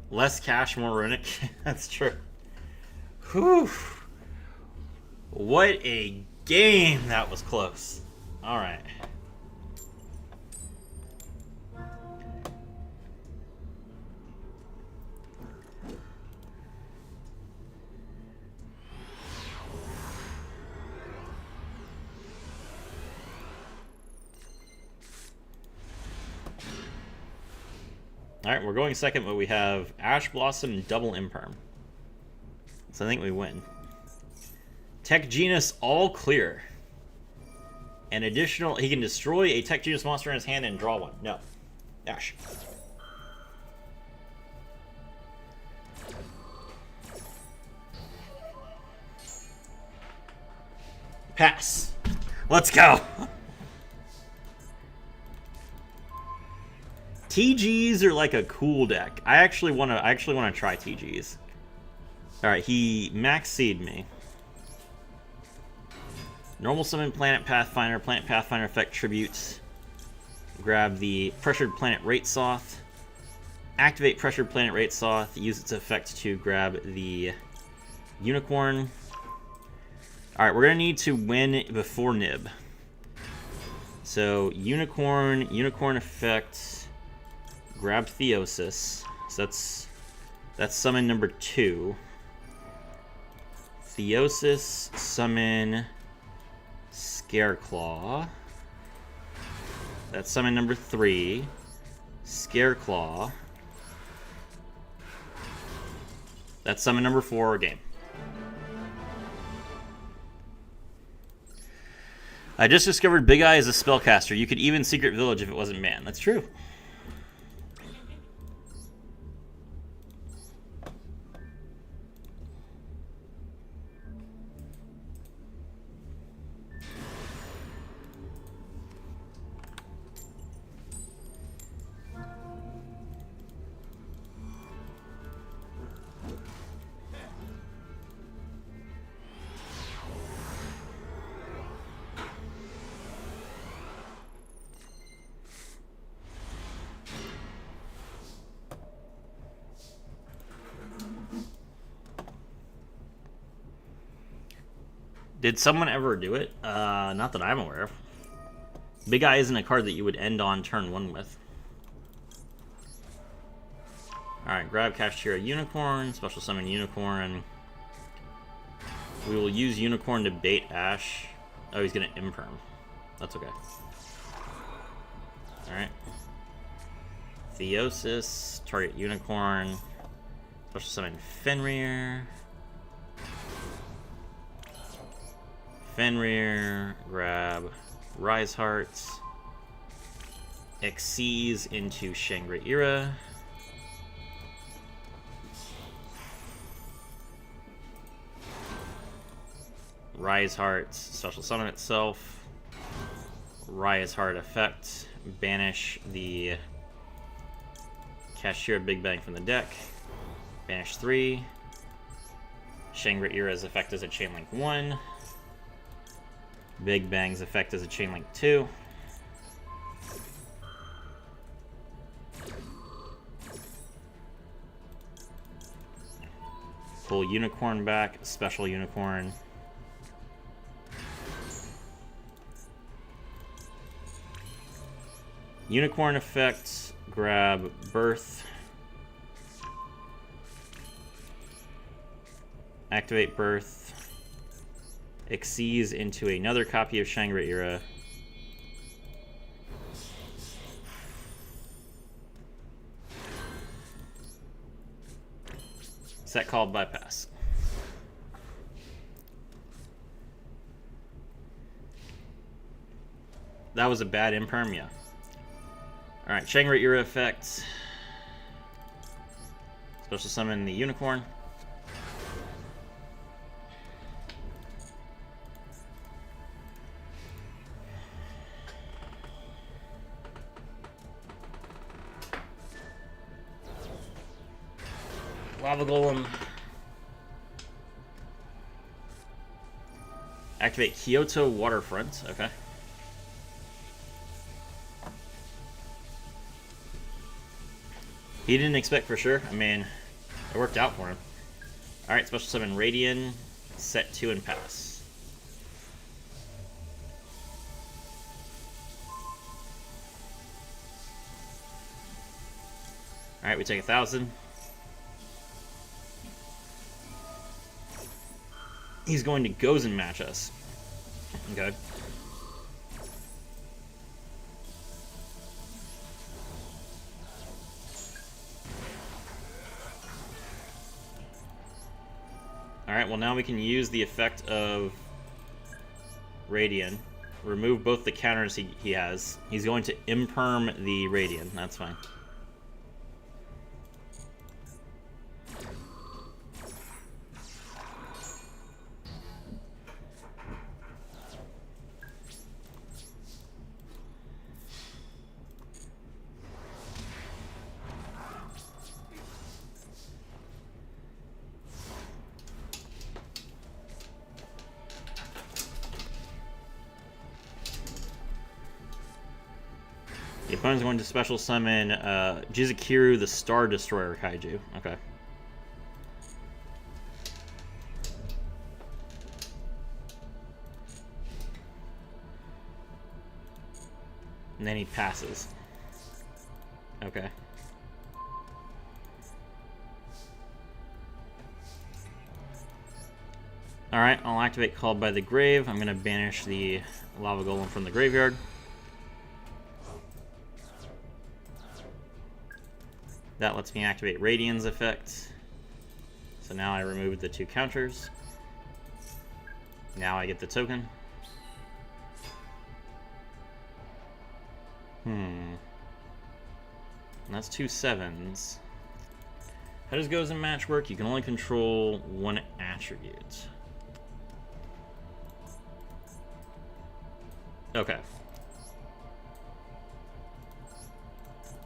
Less cash, more Runic. That's true. Whew. What a game. That was close. Alright. Alright, we're going second, but we have Ash Blossom double Imperm. So I think we win. Tech Genus all clear. An additional, he can destroy a Tech Genus monster in his hand and draw 1. No. Ash. Pass. Let's go. TGs are like a cool deck. I actually want to try TGs. All right, he max seed me. Normal summon Planet Pathfinder. Planet Pathfinder effect tributes. Grab the Pressured Planet Ratesoth. Activate Pressured Planet Ratesoth. Use its effect to grab the Unicorn. All right, we're gonna need to win before Nib. So Unicorn effect. Grab Theosis. So that's summon number 2. Theosis, summon Scareclaw. That's summon number 3. Scareclaw. That's summon number 4, game. I just discovered Big Eye is a spellcaster. You could even Secret Village if it wasn't man. That's true. Did someone ever do it? Not that I'm aware of. Big Eye isn't a card that you would end on turn 1 with. Alright, grab Kashtira Unicorn, special summon Unicorn. We will use Unicorn to bait Ash. Oh, he's gonna Imperm. That's okay. Alright. Theosis, target Unicorn. Special summon Fenrir. Fenrir, grab Rise Hearts. Xyz into Shangri-Ira. Rise Hearts, special summon itself. Rise Heart effect. Banish the Kashtira Big Bang from the deck. Banish 3. Shangri-Ira's effect as a Chain Link 1. Big Bang's effect as a Chain Link 2. Pull Unicorn back, special Unicorn. Unicorn effect, grab Birth. Activate Birth. Xyz into another copy of Shangri-Ira. Set called bypass. That was a bad imperm, yeah. Alright, Shangri-Ira effect. Special summon the Unicorn. Lava Golem. Activate Kyoto Waterfront. Okay. He didn't expect for sure. I mean, it worked out for him. Alright, special summon Radiant. Set 2 and pass. Alright, we take 1,000. He's going to Gozen match us. Okay. Alright, well now we can use the effect of Radiant. Remove both the counters he has. He's going to imperm the Radiant. That's fine. The opponent's going to special summon Jizukiru, the Star Destroyer Kaiju. Okay. And then he passes. Okay. Alright, I'll activate Called by the Grave. I'm going to banish the Lava Golem from the graveyard. That lets me activate Radiant's effect. So now I removed the 2 counters. Now I get the token. And that's 2 7s. How does Gozen match work? You can only control 1 attribute. Okay.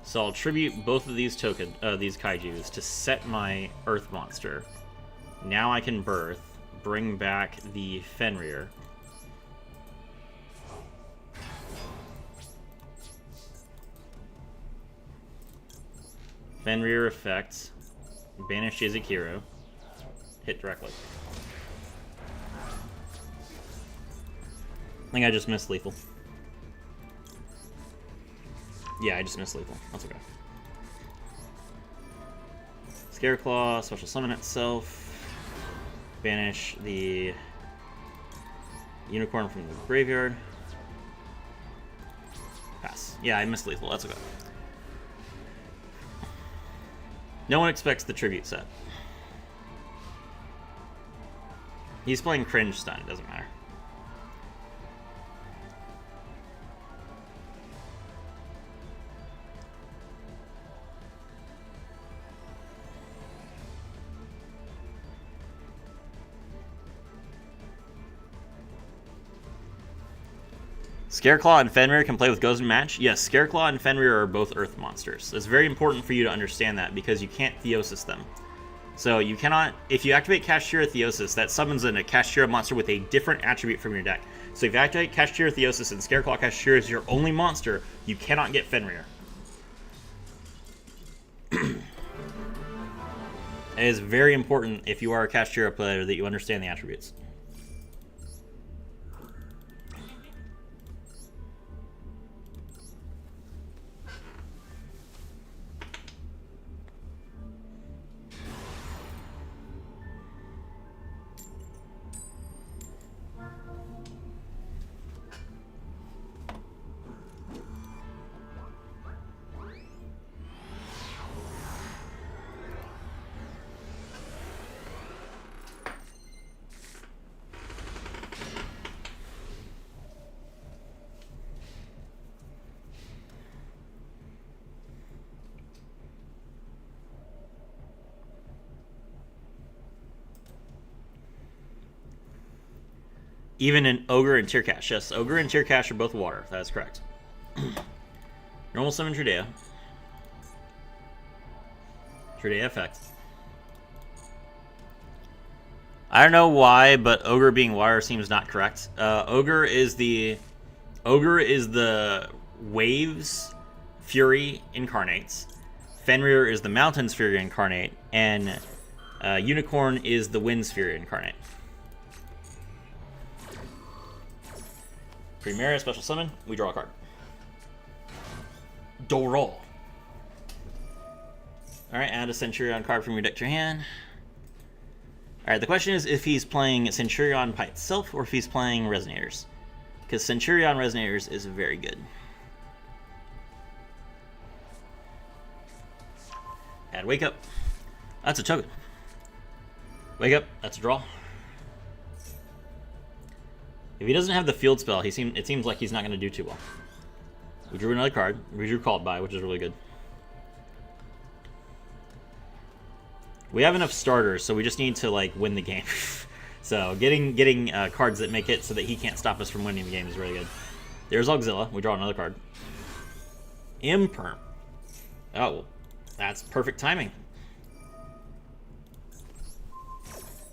So I'll tribute both of these these kaijus to set my Earth monster. Now I can birth, bring back the Fenrir. Fenrir effect, banish Jizukiru, hit directly. I think I just missed lethal. Yeah, I just missed lethal. That's okay. Scareclaw, special summon itself. Banish the Unicorn from the graveyard. Pass. Yeah, I missed lethal. That's okay. No one expects the tribute set. He's playing cringe stun. It doesn't matter. Scareclaw and Fenrir can play with Ghost match? Yes, Scareclaw and Fenrir are both Earth monsters. It's very important for you to understand that because you can't Theosis them. So you cannot, if you activate Kashtira Theosis, that summons in a Kashtira monster with a different attribute from your deck. So if you activate Kashtira Theosis and Scareclaw Kashtira is your only monster, you cannot get Fenrir. It is very important if you are a Kashtira player that you understand the attributes. Even in Ogre and Tearcash. Yes, Ogre and Tearcash are both water. That is correct. Normal summon Tridea. Tridea effect. I don't know why, but Ogre being water seems not correct. Ogre is the Waves Fury incarnates. Fenrir is the Mountains Fury incarnate, and Unicorn is the Winds Fury incarnate. Primera, special summon, we draw a card. Dorol. Alright, add a Centurion card from your deck to your hand. Alright, the question is if he's playing Centurion by itself or if he's playing Resonators. Because Centurion Resonators is very good. Add Wake Up. That's a token. Wake Up, that's a draw. If he doesn't have the field spell, it seems like he's not going to do too well. We drew another card. We drew Called By, which is really good. We have enough starters, so we just need to like win the game. So getting cards that make it so that he can't stop us from winning the game is really good. There's Auxilla. We draw another card. Imperm. Oh, that's perfect timing.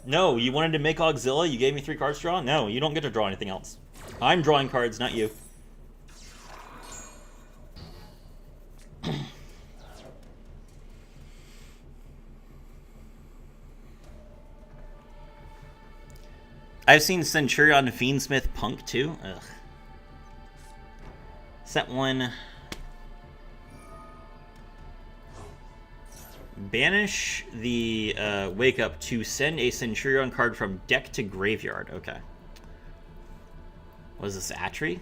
No, you wanted to make Auxilla? You gave me 3 cards to draw? No, you don't get to draw anything else. I'm drawing cards, not you. I've seen Centurion Fiendsmith Punk too. Ugh. Set 1. Banish the Wake Up to send a Centurion card from deck to graveyard. Okay. What is this, Atri?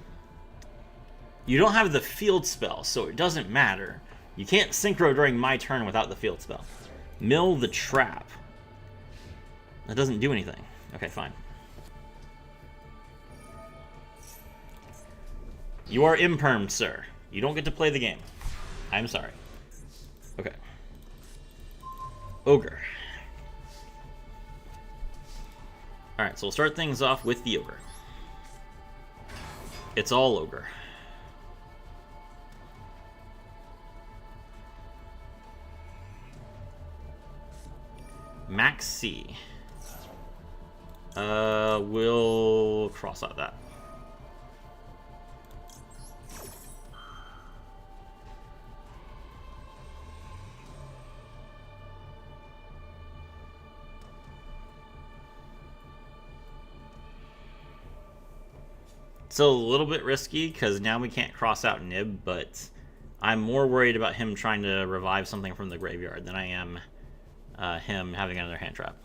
You don't have the field spell, so it doesn't matter. You can't synchro during my turn without the field spell. Mill the Trap. That doesn't do anything. Okay, fine. You are impermed, sir. You don't get to play the game. I'm sorry. Okay. Ogre. Alright, so we'll start things off with the Ogre. It's all Ogre. Max C. We'll cross out that. It's a little bit risky because now we can't cross out Nib, but I'm more worried about him trying to revive something from the graveyard than I am him having another hand trap.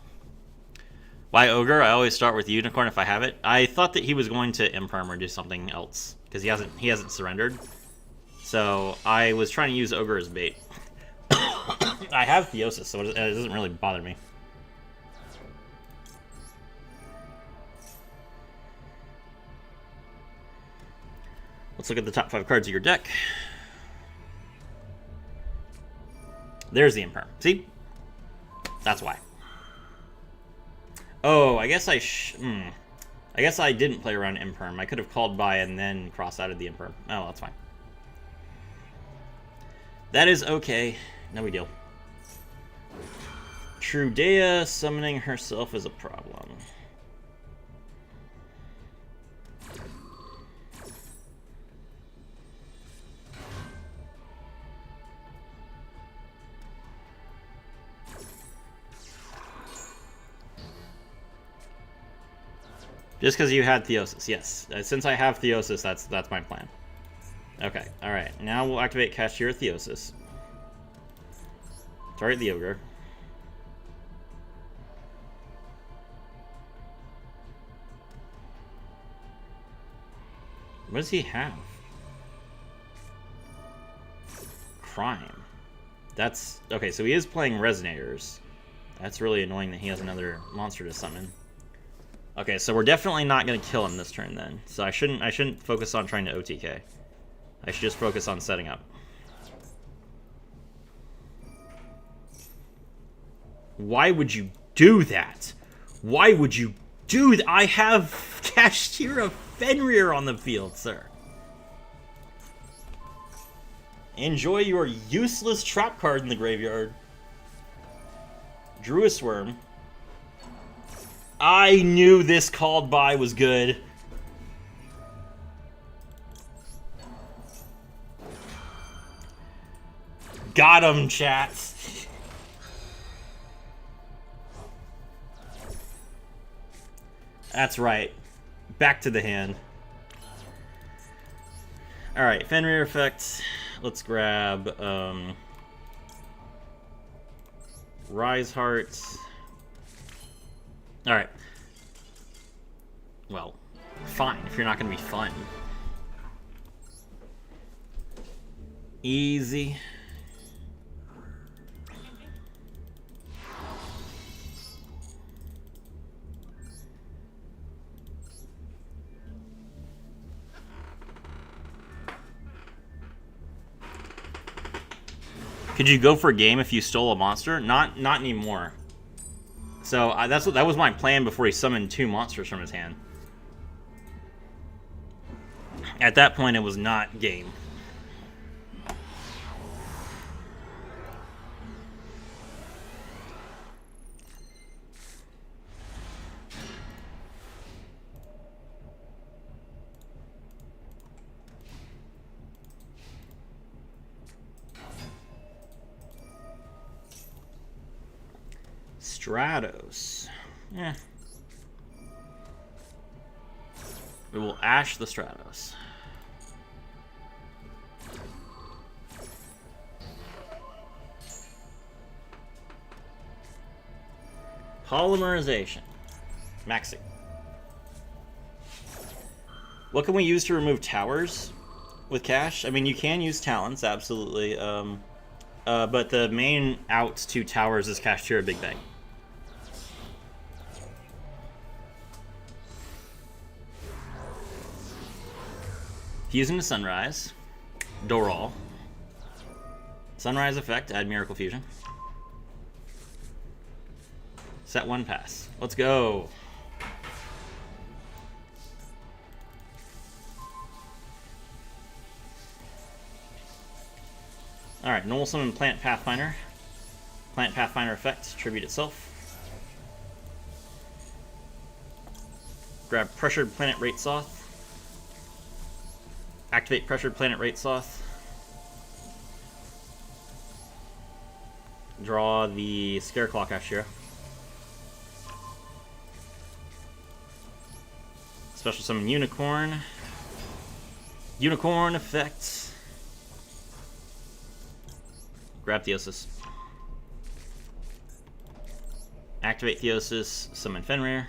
Why Ogre? I always start with Unicorn if I have it. I thought that he was going to Imperm or do something else because he hasn't surrendered. So I was trying to use Ogre as bait. I have Theosis, so it doesn't really bother me. Let's look at the top 5 cards of your deck. There's the Imperm. See? That's why. Oh, I guess I guess I didn't play around Imperm. I could have called by and then cross-outed the Imperm. Oh, that's fine. That is okay. No big deal. Trudea summoning herself is a problem. Just because you had Theosis, yes. Since I have Theosis, that's my plan. Okay, alright. Now we'll activate Kashtira Theosis. Target the Ogre. What does he have? Crime. That's... Okay, so he is playing Resonators. That's really annoying that he has another monster to summon. Okay, so we're definitely not going to kill him this turn then. So I shouldn't focus on trying to OTK. I should just focus on setting up. Why would you do that? Why would you do that? I have Kashtira Fenrir on the field, sir. Enjoy your useless trap card in the graveyard. Druid Worm. I knew this called by was good. Got him, chats. That's right. Back to the hand. Alright, Fenrir effect. Let's grab Rise Hearts. Alright. Well, fine, if you're not going to be fun. Easy. Could you go for a game if you stole a monster? Not anymore. So that was my plan before he summoned 2 monsters from his hand. At that point, it was not game. Stratos. Yeah. We will Ash the Stratos. Polymerization. Maxi. What can we use to remove towers with Cash? I mean, you can use talents, absolutely. But the main out to towers is Kashtira Big Bang. Fusing to Sunrise. Doral. Sunrise effect, add Miracle Fusion. Set 1 pass. Let's go. Alright, normal summon Plant Pathfinder. Plant Pathfinder effect, tribute itself. Grab Pressured Planet Ratesoth. Activate Pressured Planet Ratesoth. Draw the Scareclaw Kashtira. Special summon Unicorn. Unicorn effect. Grab Theosis. Activate Theosis, summon Fenrir.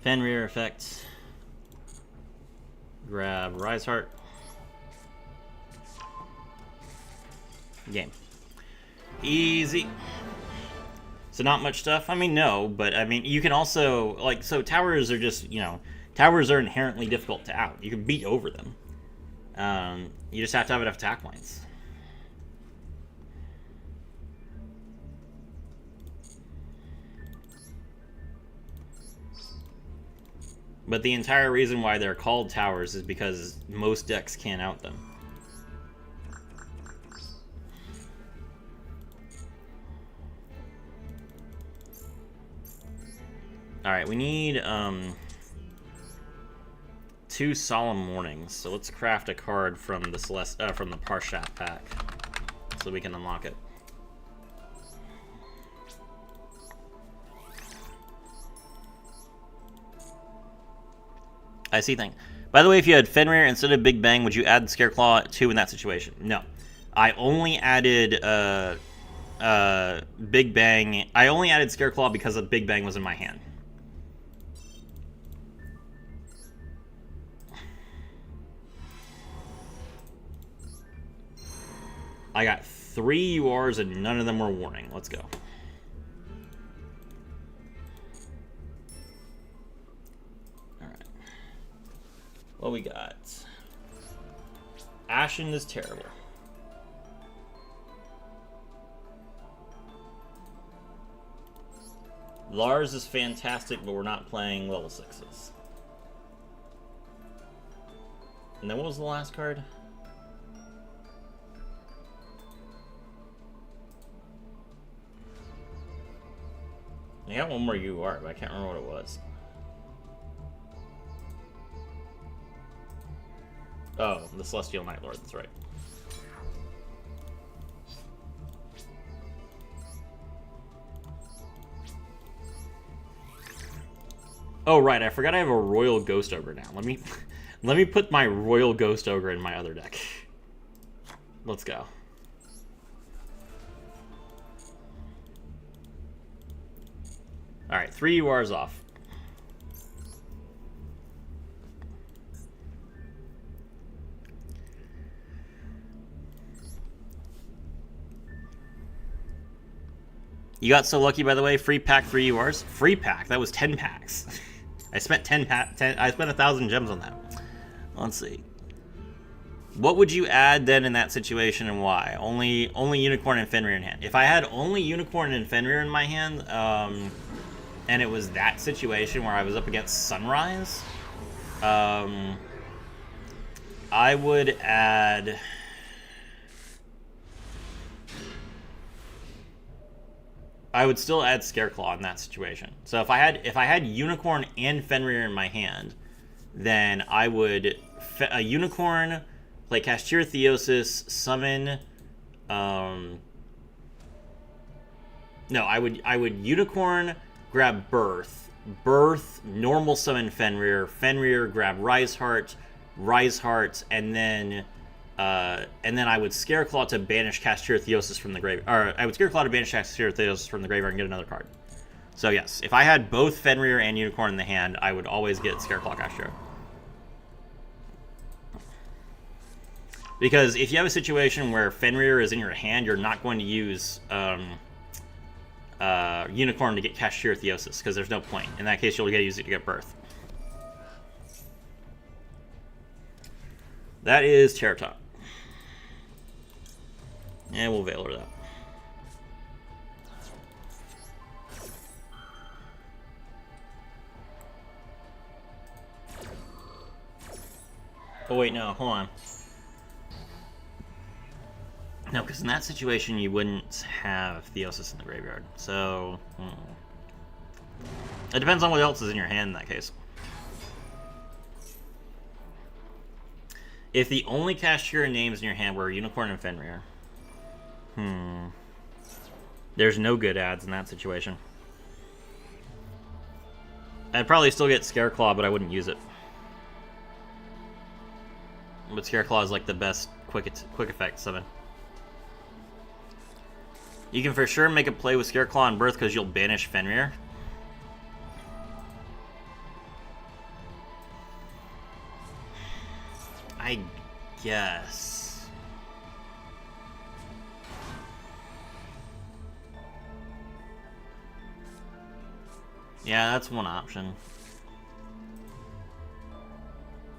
Fenrir effect. Grab Rise Heart. Game. Easy. So not much stuff? I mean, no, but I mean, you can also, like, so towers are just, you know, towers are inherently difficult to out. You can beat over them. You just have to have enough attack points. But the entire reason why they're called towers is because most decks can't out them. Alright, we need 2 Solemn Warnings. So let's craft a card from the from the Parshat pack so we can unlock it. I see thing. By the way, if you had Fenrir instead of Big Bang, would you add Scareclaw 2 in that situation? No. I only added Big Bang. I only added Scareclaw because the Big Bang was in my hand. I got 3 URs and none of them were warning. Let's go. Alright. What we got? Ashen is terrible. Lars is fantastic, but we're not playing level 6s. And then what was the last card? I got one more UR, but I can't remember what it was. Oh, the Celestial Night Lord, that's right. Oh, right, I forgot I have a Royal Ghost Ogre now. Let me put my Royal Ghost Ogre in my other deck. Let's go. Alright, 3 URs off. You got so lucky, by the way. Free pack, 3 URs. Free pack. That was 10 packs. I spent I spent 1,000 gems on that. Let's see. What would you add then in that situation and why? Only Unicorn and Fenrir in hand. If I had only Unicorn and Fenrir in my hand, and it was that situation where I was up against Sunrise, I would add. I would still add Scareclaw in that situation. So if I had Unicorn and Fenrir in my hand, then I would a Unicorn, play Kashtira Theosis, summon. No, I would Unicorn, grab Birth, normal summon Fenrir, grab Rise Heart, and then I would Scareclaw to banish Kashtira Theosis from the graveyard. Or I would Scareclaw to banish Kashtira Theosis from the graveyard and get another card. So yes, if I had both Fenrir and Unicorn in the hand, I would always get Scareclaw Kashtira. Because if you have a situation where Fenrir is in your hand, you're not going to use Unicorn to get Kashtira Theosis, because there's no point. In that case, you'll use it to get Birth. That is Terror Top. And we'll Veiler that. Oh wait, no, hold on. No, because in that situation you wouldn't have Theosis in the graveyard. So, it depends on what else is in your hand in that case. If the only Kashtira names in your hand were Unicorn and Fenrir, there's no good ads in that situation. I'd probably still get Scareclaw, but I wouldn't use it. But Scareclaw is like the best quick effect summon. You can for sure make a play with Scareclaw and Birth because you'll banish Fenrir. I guess. Yeah, that's one option.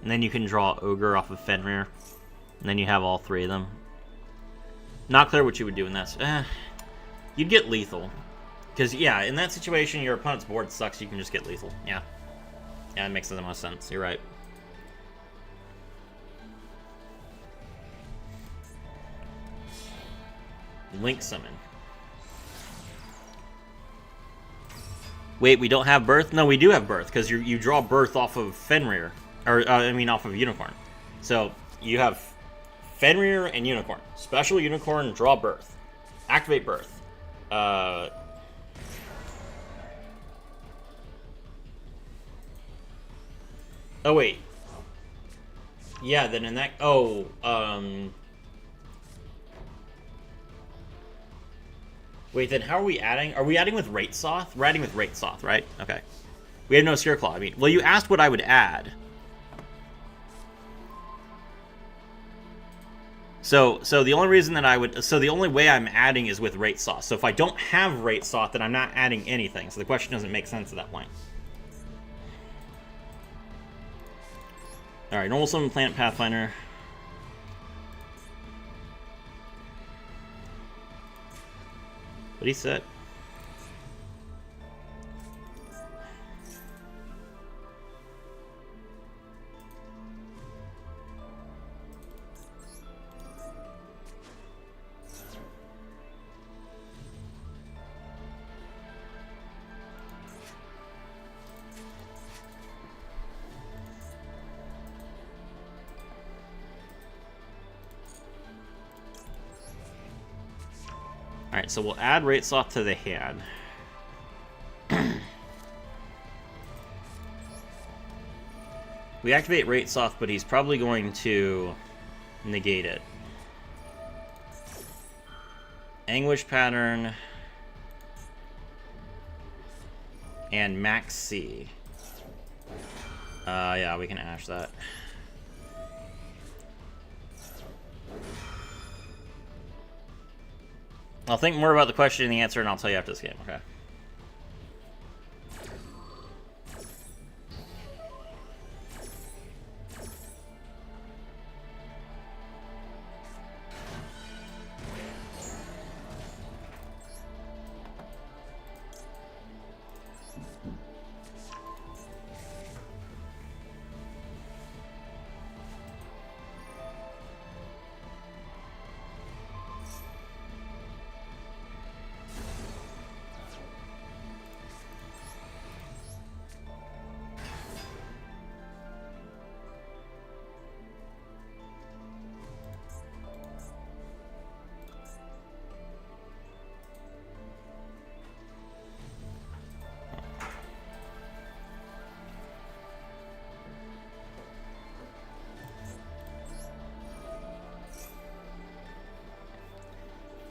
And then you can draw Ogre off of Fenrir. And then you have all three of them. Not clear what you would do in that. You'd get lethal. Because, yeah, in that situation, your opponent's board sucks, you can just get lethal. Yeah. Yeah, it makes the most sense. You're right. Link Summon. Wait, we don't have Birth? No, we do have Birth, because you draw Birth off of Fenrir. Or, off of Unicorn. So, you have Fenrir and Unicorn. Special Unicorn, draw Birth. Activate Birth. Oh, wait. Yeah, then in that... Oh, Wait, then how are we adding? Are we adding with Rate Soth? We're adding with Rate Soth, right? Okay. We have no Seer Claw. I mean, well, you asked what I would add. So the only reason that I would... So the only way I'm adding is with Rate Soth. So if I don't have Rate Soth, then I'm not adding anything. So the question doesn't make sense at that point. Alright, normal summon Planet Pathfinder. What he said. Alright, so we'll add Rate Soth to the hand. We activate Rate Soth, but he's probably going to negate it. Anguish Pattern. And Max C. Yeah, we can Ash that. I'll think more about the question and the answer, and I'll tell you after this game, okay?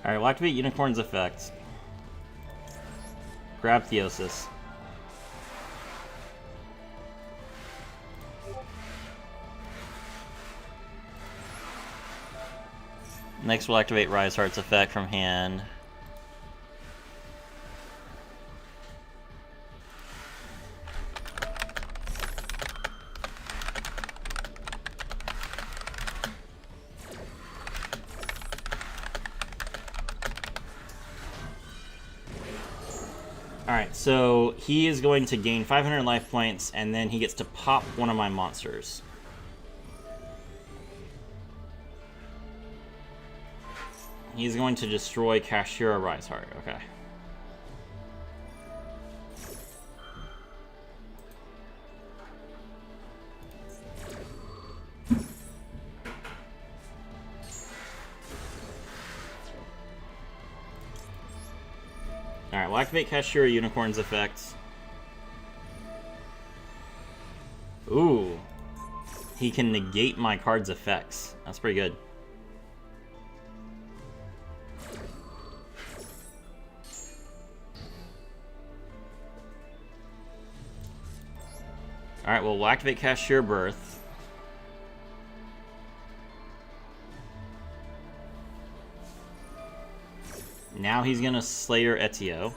Alright, we'll activate Unicorn's effect. Grab Theosis. Next, we'll activate Rise Heart's effect from hand. Alright, so he is going to gain 500 life points, and then he gets to pop one of my monsters. He's going to destroy Kashtira Rise Heart. Okay. Alright, we'll activate Kashtira Unicorn's effects. Ooh. He can negate my card's effects. That's pretty good. Alright, well, we'll activate Kashtira Birth. Now he's gonna Slayer Etio.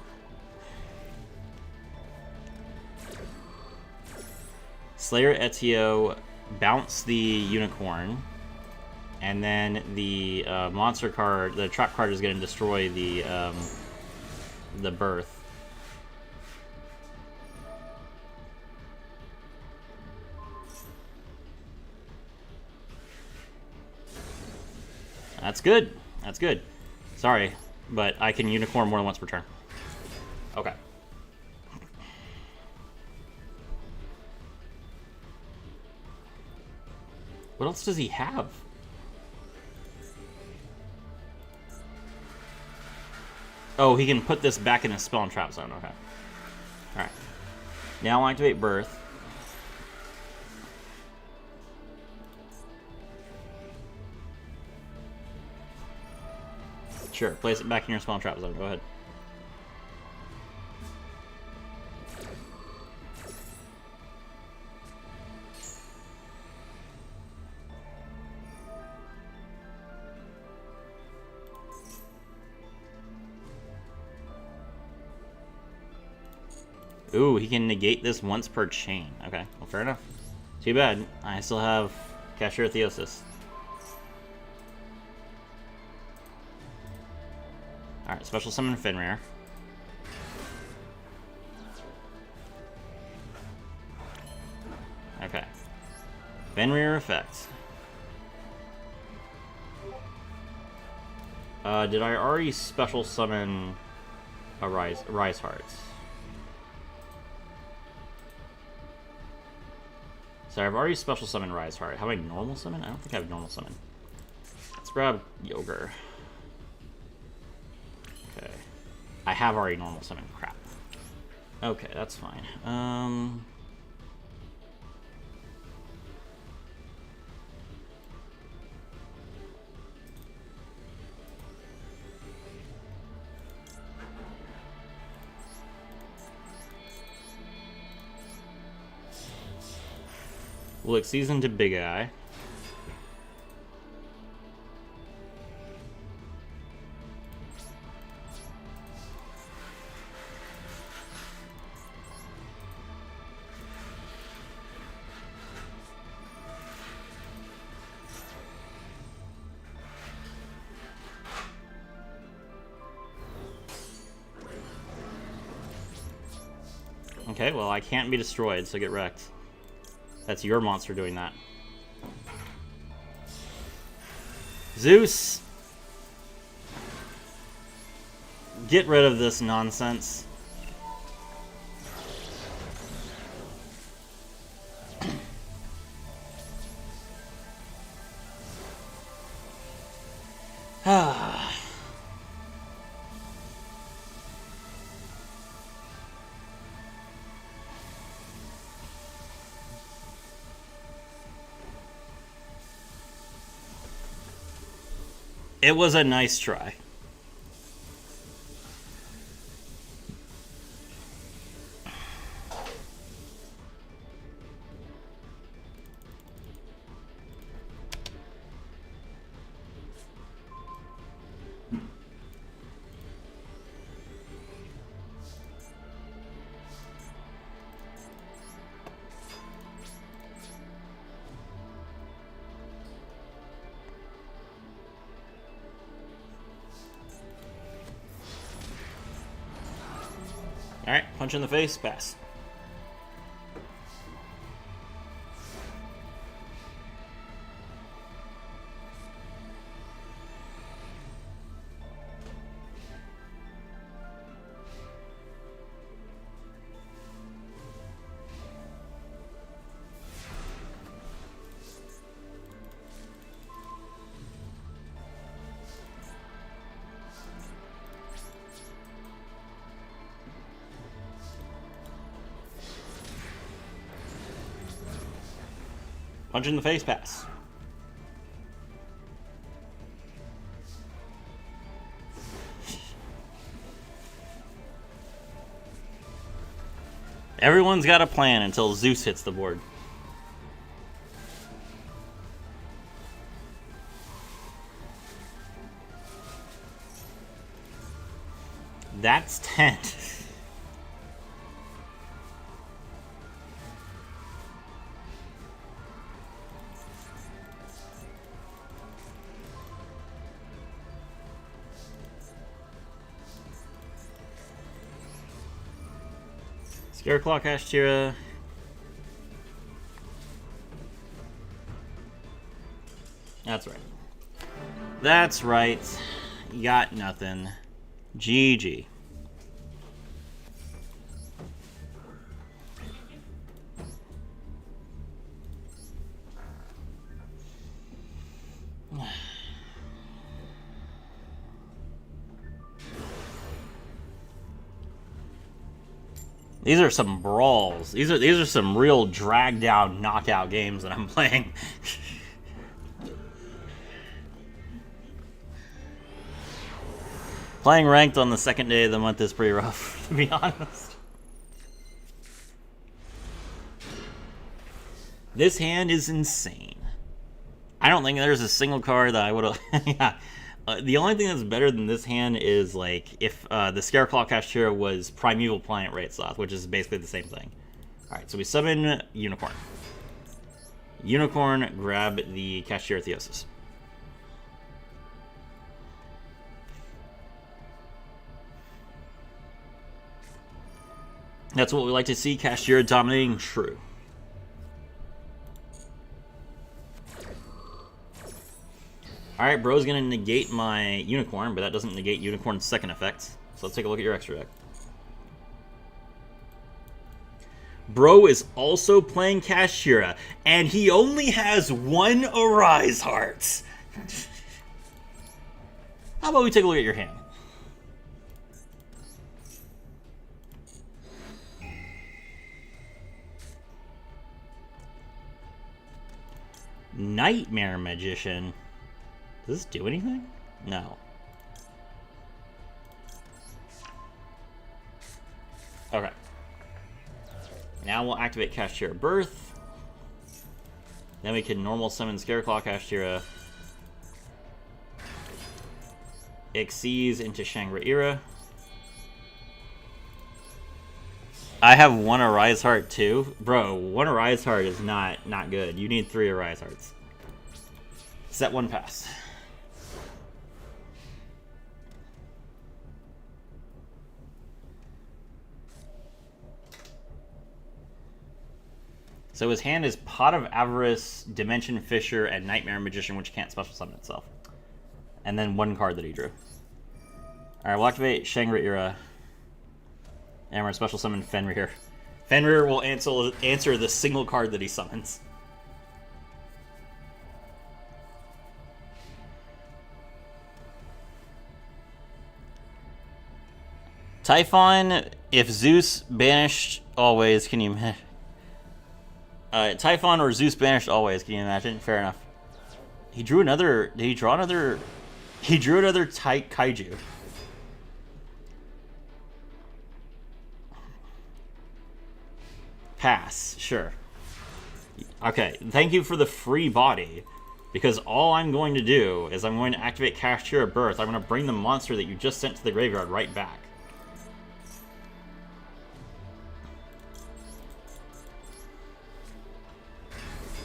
Slayer Etio, bounce the Unicorn, and then the monster card, the trap card, is gonna destroy the Birth. That's good. That's good. Sorry, but I can Unicorn more than once per turn. Okay. What else does he have? Oh, he can put this back in his spell and trap zone. Okay. Alright. Now I'll activate Birth. Sure, place it back in your spell and trap zone. Go ahead. Ooh, he can negate this once per chain. Okay, well, fair enough. Too bad. I still have Kashtira Theosis. Alright, special summon Fenrir. Okay. Fenrir effect. Did I already special summon a Rise Hearts? Sorry, I've already special summoned Rise Heart. Have I normal summon? I don't think I have normal summon. Let's grab Yogre. Okay. I have already normal summon. Crap. Okay, that's fine. We'll exceed into Big Eye. Okay, well, I can't be destroyed, so get wrecked. That's your monster doing that. Zeus! Get rid of this nonsense. It was a nice try. Alright, punch in the face, pass. Punch in the face, pass. Everyone's got a plan until Zeus hits the board. That's 10. Scareclaw, Kashtira. That's right. That's right. You got nothing. GG. These are some brawls. These are some real drag down knockout games that I'm playing. Playing ranked on the second day of the month is pretty rough, to be honest. This hand is insane. I don't think there's a single card that I would have... yeah. The only thing that's better than this hand is, like, if the Scareclaw Kashtira was Primeval Pliant Wraithsloth, which is basically the same thing. Alright, so we summon Unicorn. Unicorn, grab the Kashtira Theosis. That's what we like to see, Kashtira dominating true. Alright, bro's gonna negate my Unicorn, but that doesn't negate Unicorn's second effect. So let's take a look at your extra deck. Bro is also playing Kashtira, and he only has one Arise Heart. How about we take a look at your hand? Nightmare Magician. Does this do anything? No. Okay. Now we'll activate Kashtira Birth. Then we can normal summon Scareclaw Kashtira. Xyz into Shangri-Ira. I have one Arise Heart too. Bro, one Arise Heart is not good. You need 3 Arise Hearts. Set 1 pass. So his hand is Pot of Avarice, Dimension Fisher, and Nightmare Magician, which can't special summon itself. And then 1 card that he drew. Alright, we'll activate Shangri-Ira. And we're going to special summon Fenrir. Fenrir will answer the single card that he summons. Typhon, if Zeus banished always, can you... Typhon or Zeus banished always, can you imagine? Fair enough. He drew another... Did he draw another... He drew another Kaiju. Pass, sure. Okay, thank you for the free body. Because all I'm going to do is I'm going to activate Kashtira Birth. I'm going to bring the monster that you just sent to the graveyard right back.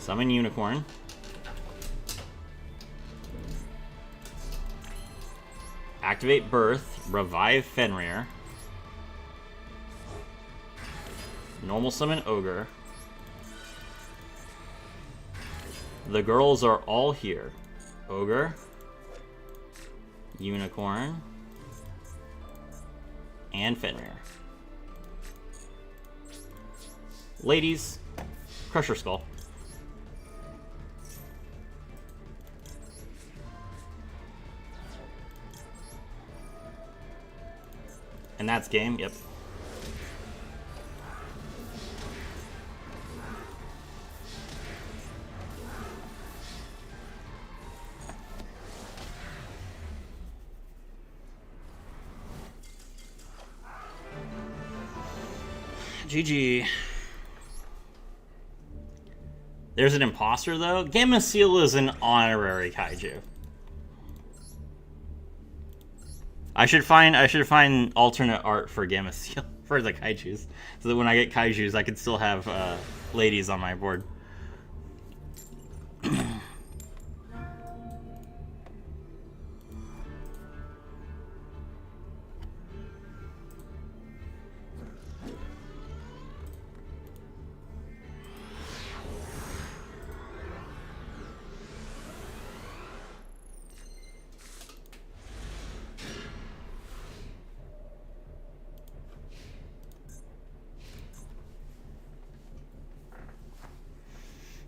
Summon Unicorn. Activate Birth. Revive Fenrir. Normal summon Ogre. The girls are all here. Ogre. Unicorn. And Fenrir. Ladies, Crusher Skull. And that's game, yep. GG. There's an imposter, though. Gamma Seal is an honorary kaiju. I should find alternate art for Gamma Steel for the kaijus, so that when I get kaijus, I can still have ladies on my board.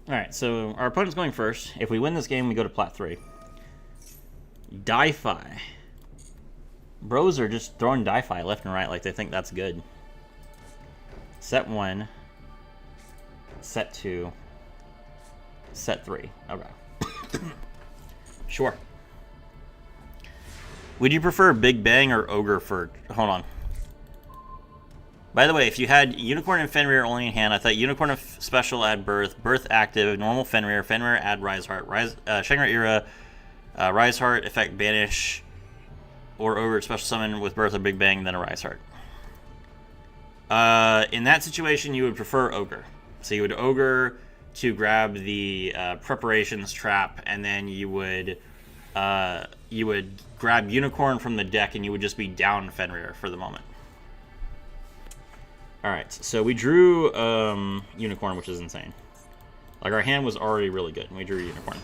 Alright, so our opponent's going first. If we win this game, we go to Plat 3. Di-Fi. Bros are just throwing Di-Fi left and right like they think that's good. Set 1. Set 2. Set 3. Okay. Sure. Would you prefer Big Bang or Ogre for... Hold on. By the way, if you had Unicorn and Fenrir only in hand, I thought Unicorn of Special add Birth, Birth active, normal Fenrir, Fenrir add Rise Heart, Shanghai Era, Rise Heart, effect Banish, or Ogre Special Summon with Birth or Big Bang, then a Rise Heart. In that situation, you would prefer Ogre. So you would Ogre to grab the Preparations Trap, and then you would grab Unicorn from the deck, and you would just be down Fenrir for the moment. Alright, so we drew Unicorn, which is insane. Like, our hand was already really good, and we drew Unicorn.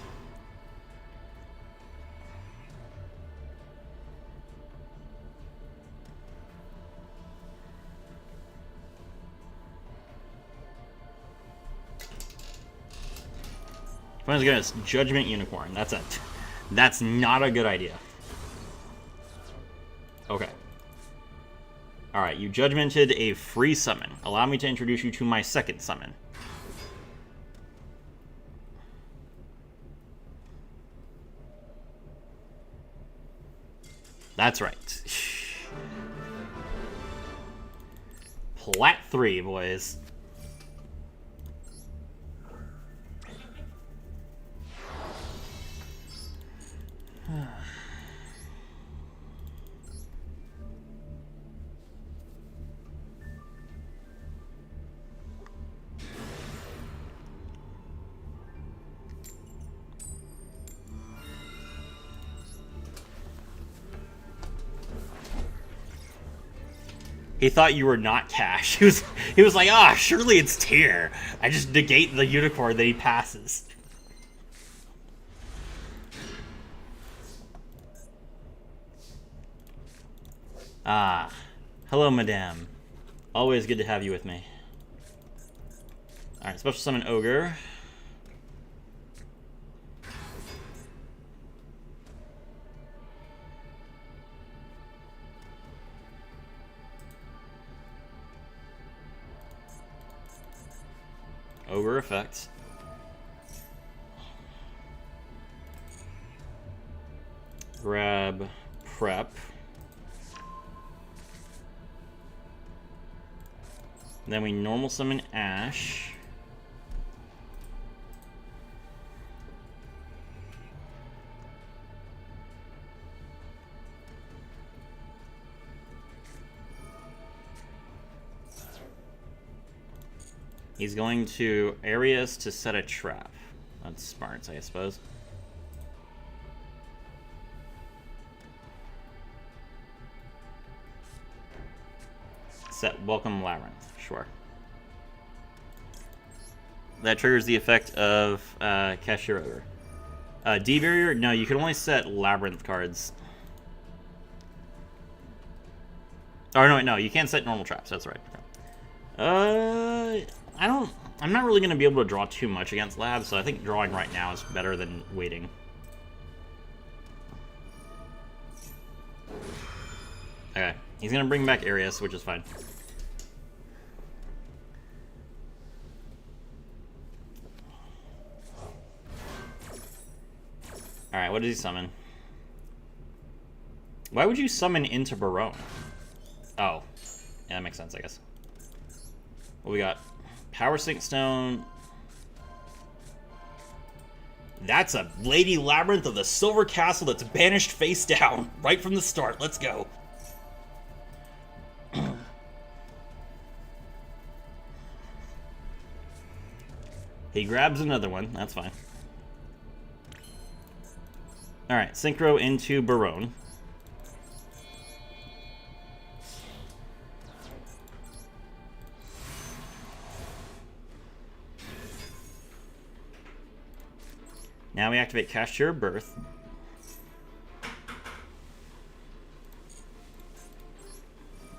Opponent's gonna Judgment Unicorn. That's not a good idea. Okay. Alright, you judgmented a free summon. Allow me to introduce you to my second summon. That's right. Plat 3, boys. He thought you were not Cash. He was like, ah, surely it's Tear. I just negate the Unicorn that he passes. Ah, hello, madame. Always good to have you with me. Alright, special summon Ogre. Ogre effect. Grab Prep. Then we normal summon Ash. He's going to Arias to set a trap. That's smart, I suppose. Set Welcome Labyrinth, sure. That triggers the effect of Kashtira. D-Barrier? No, you can only set Labyrinth cards. Or no, you can't set normal traps, that's right. I'm not really going to be able to draw too much against Lab, so I think drawing right now is better than waiting. Okay, he's going to bring back Arias, which is fine. Alright, what does he summon? Why would you summon into Barone? Oh, yeah, that makes sense, I guess. What we got? Power Sink Stone. That's a Lady Labyrinth of the Silver Castle that's banished face down right from the start. Let's go. He grabs another one. That's fine. Alright, Synchro into Barone. Now we activate Kashtira Birth.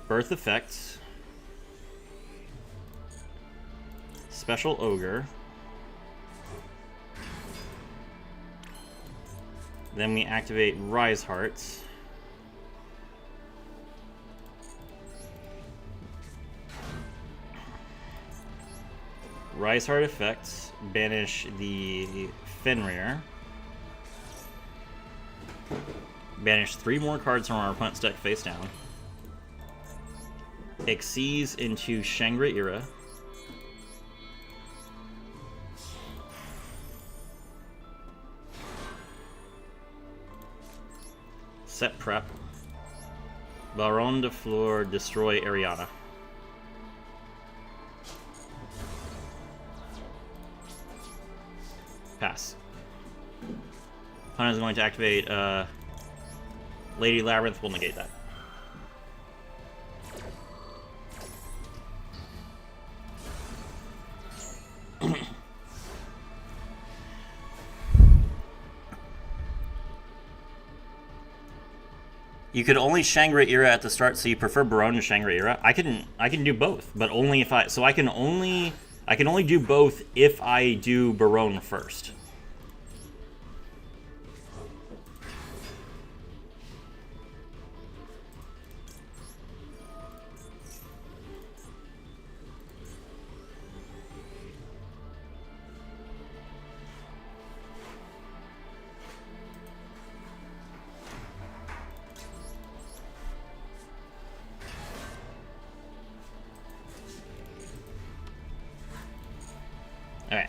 Birth effects. Special Ogre. Then we activate Rise Hearts. Rise Heart effects. Banish the Fenrir. Banish 3 more cards from our opponent's deck face down. Exceeds into Shangri-Ira. Set prep. Baron de Fleur, destroy Ariana. Pass. Opponent is going to activate Lady Labyrinth, will negate that. You could only Shangri-Ira at the start, so you prefer Baron to Shangri-Ira. I can do both, but only if I can only do both if I do Baron first. Alright.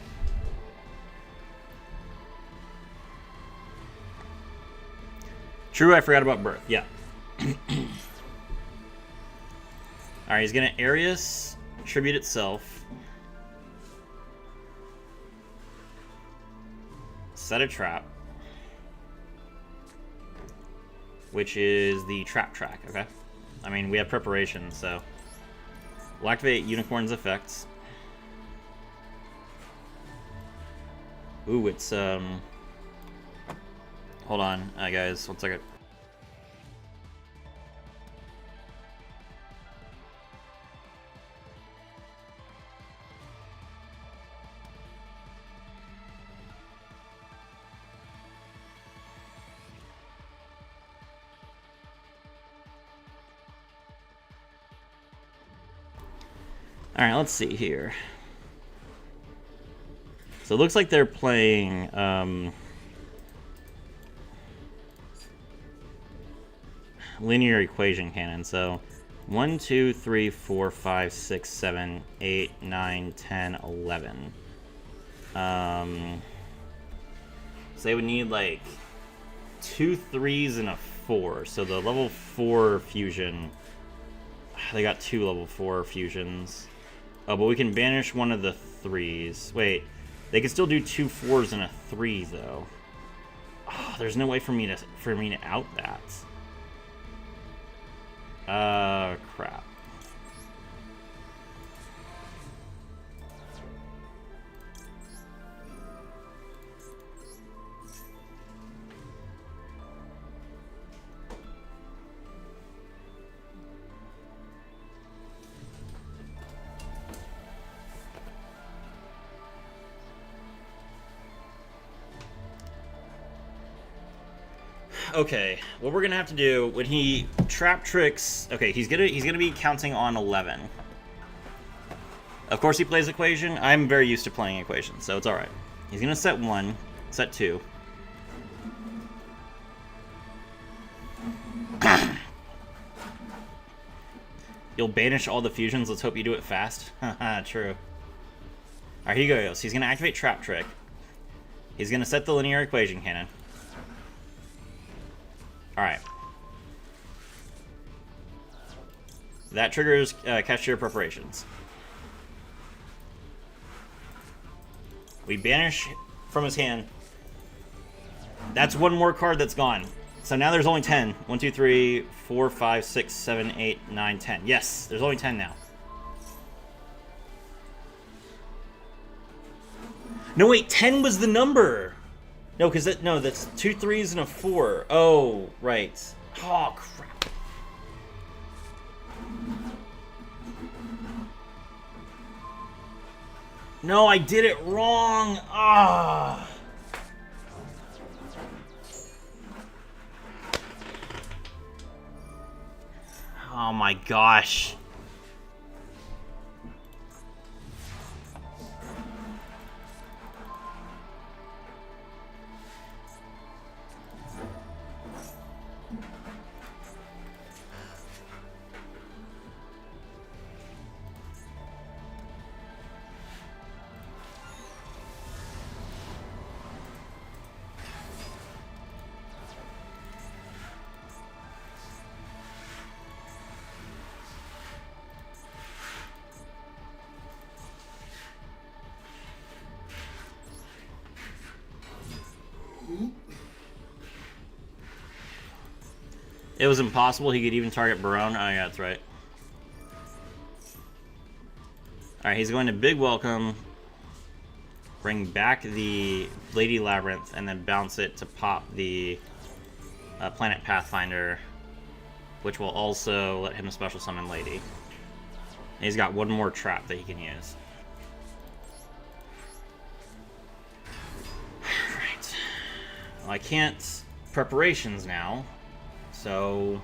True, I forgot about Birth. Yeah. Alright, he's gonna Arius Tribute itself. Set a trap. Which is the trap track, okay? I mean, we have preparation, so. We'll activate Unicorn's effects. Ooh, it's, hold on, guys, 1 second. Alright, let's see here. So it looks like they're playing linear equation cannon. So 1, 2, 3, 4, 5, 6, 7, 8, 9, 10, 11. So they would need like 2 3s and a 4. So the level 4 fusion, they got 2 level 4 fusions. Oh, but we can banish one of the 3s. Wait. They can still do 2 4s and a 3, though. Oh, there's no way for me to out that. Crap. Okay, what we're gonna have to do when he trap tricks. Okay, he's gonna be counting on 11. Of course, he plays equation. I'm very used to playing equation, so it's all right. He's gonna set 1, set 2. You'll banish all the fusions. Let's hope you do it fast. Haha, true. All right, here he goes. He's gonna activate trap trick. He's gonna set the linear equation cannon. Alright. That triggers Kashtira preparations. We banish from his hand. That's one more card that's gone. So now there's only 10. 1, 2, 3, 4, 5, 6, 7, 8, 9, 10. Yes, there's only 10 now. No, wait, 10 was the number. No, because that's 2 3s and a 4. Oh, right. Oh, crap. No, I did it wrong. Ah. Oh my gosh. It was impossible he could even target Barone. Oh, yeah, that's right. Alright, he's going to Big Welcome, bring back the Lady Labyrinth, and then bounce it to pop the Planet Pathfinder, which will also let him special summon Lady. And he's got one more trap that he can use. Alright. Well, I can't preparations now. So,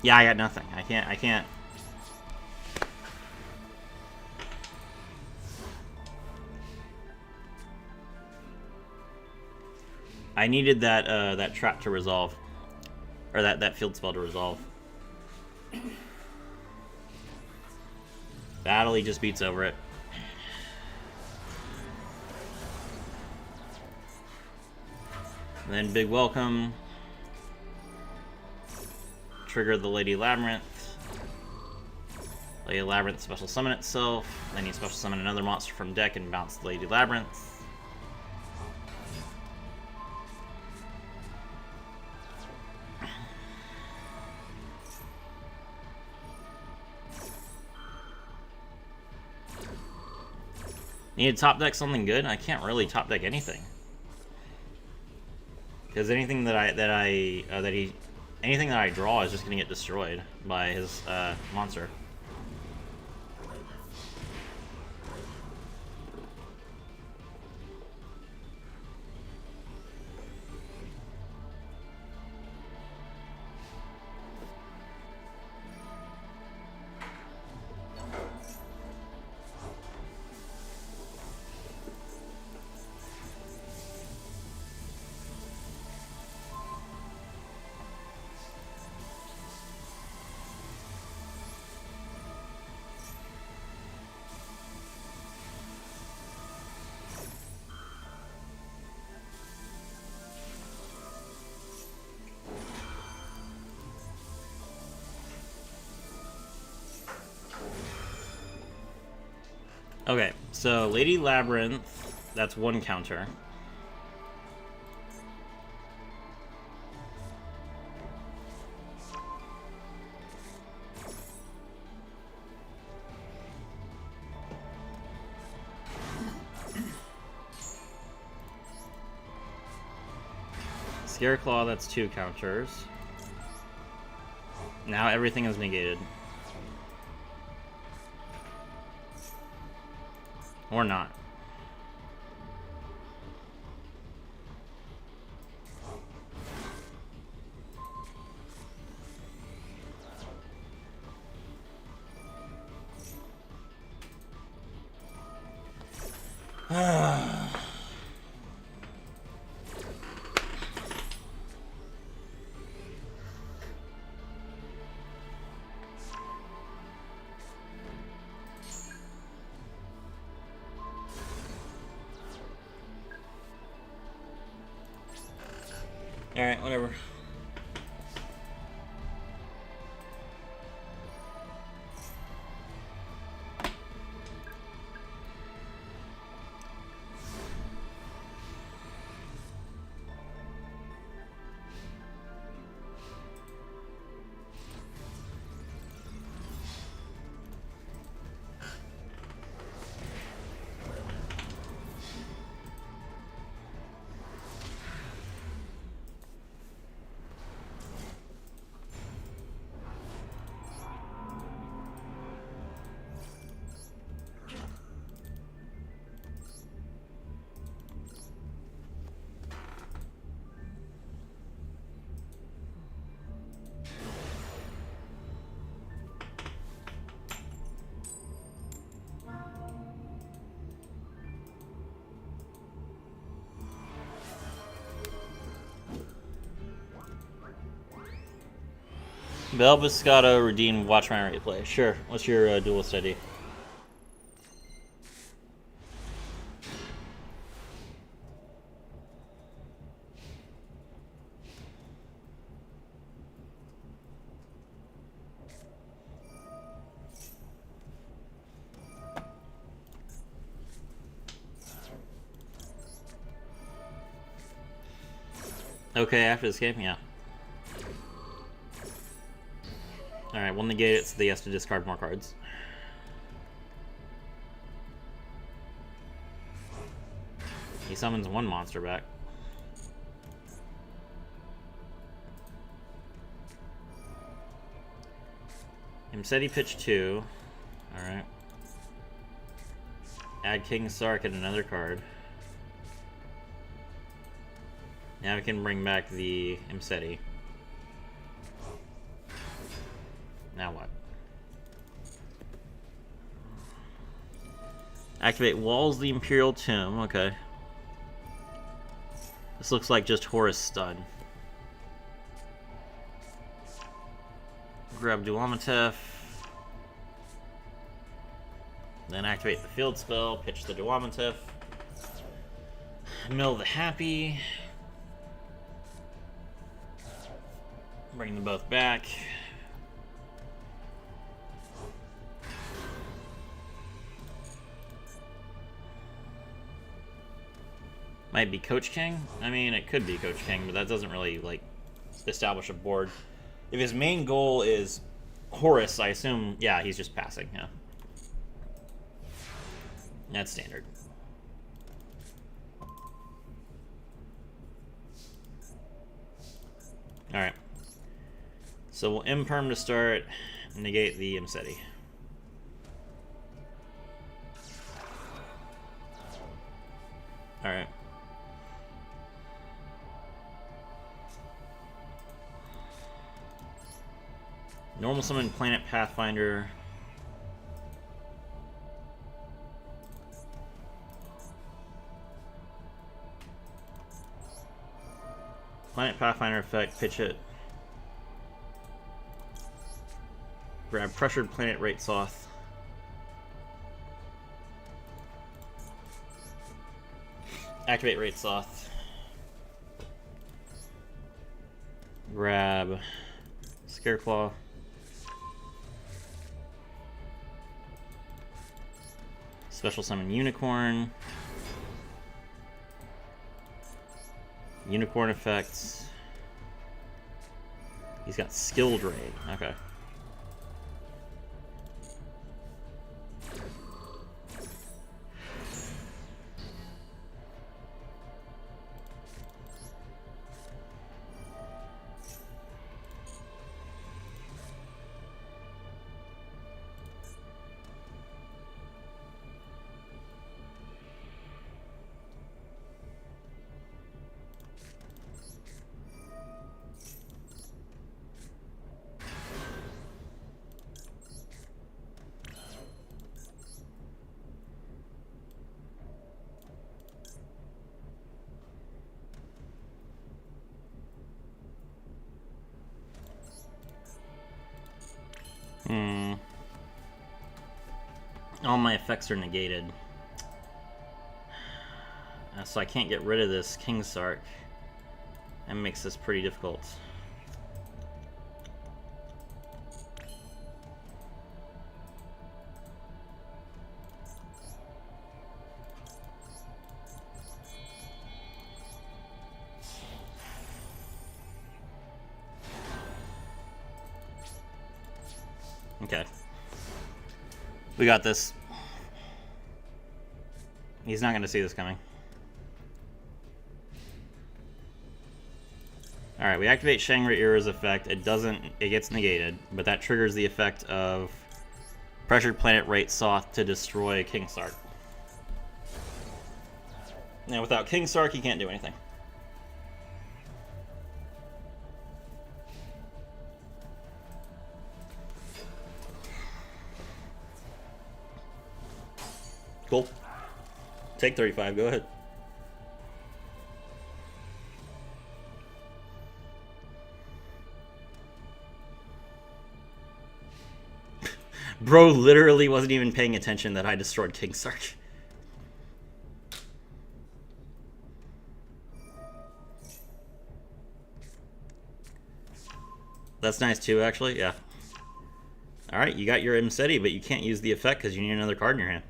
yeah, I got nothing. I can't. I needed that that trap to resolve, or that field spell to resolve. Battle, he just beats over it. And then Big Welcome. Trigger the Lady Labyrinth. Lady Labyrinth special summon itself. Then you special summon another monster from deck and bounce the Lady Labyrinth. Need to top deck something good? I can't really top deck anything. Because anything that I draw is just gonna get destroyed by his monster. Okay, so Lady Labyrinth, that's one counter. Scareclaw, that's two counters. Now everything is negated. Or not. Alright, whatever. Bell Biscotto redeemed Watch My Replay. Sure. What's your duelist ID? Okay, after this game, yeah. Alright, we'll negate it so he has to discard more cards. He summons one monster back. Said he pitched 2. Alright. Add King Sark and another card. Now we can bring back the Imseti. Now what? Activate Walls the Imperial Tomb. Okay. This looks like just Horus Stun. Grab Duamatef. Then activate the field spell, pitch the Duamatef. Mill the Happy. Bring them both back. Might be Coach King. I mean, it could be Coach King, but that doesn't really, like, establish a board. If his main goal is Horus, I assume, yeah, he's just passing, yeah. That's standard. Alright. So we'll Imperm to start, negate the Imseti. Alright. Normal summon Planet Pathfinder. Planet Pathfinder effect, pitch it. Grab Pressured Planet Rate Soth. Activate Rate Soth. Grab Scareclaw. Special summon Unicorn. Unicorn effects. He's got Skill Drain. Okay. All my effects are negated. So I can't get rid of this King Sark. That makes this pretty difficult. Okay. We got this. He's not going to see this coming. Alright, we activate Shangri-Ira's effect. It gets negated, but that triggers the effect of Pressured Planet Rate Soth to destroy King Sark. Now, without King Sark, he can't do anything. Cool. Take 35, go ahead. Bro literally wasn't even paying attention that I destroyed King Sark. That's nice too, actually. Yeah. Alright, you got your Mseti, but you can't use the effect because you need another card in your hand.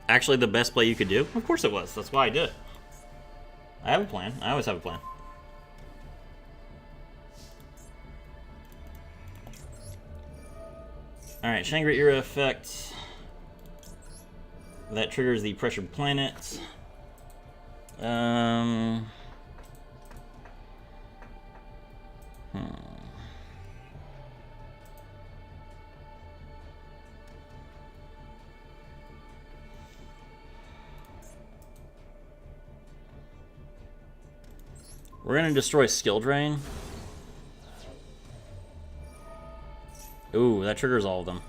Actually, the best play you could do? Of course it was. That's why I did it. I have a plan. I always have a plan. Alright, Shangri-Ira effect. That triggers the pressured planet. We're gonna destroy Skill Drain. Ooh, that triggers all of them.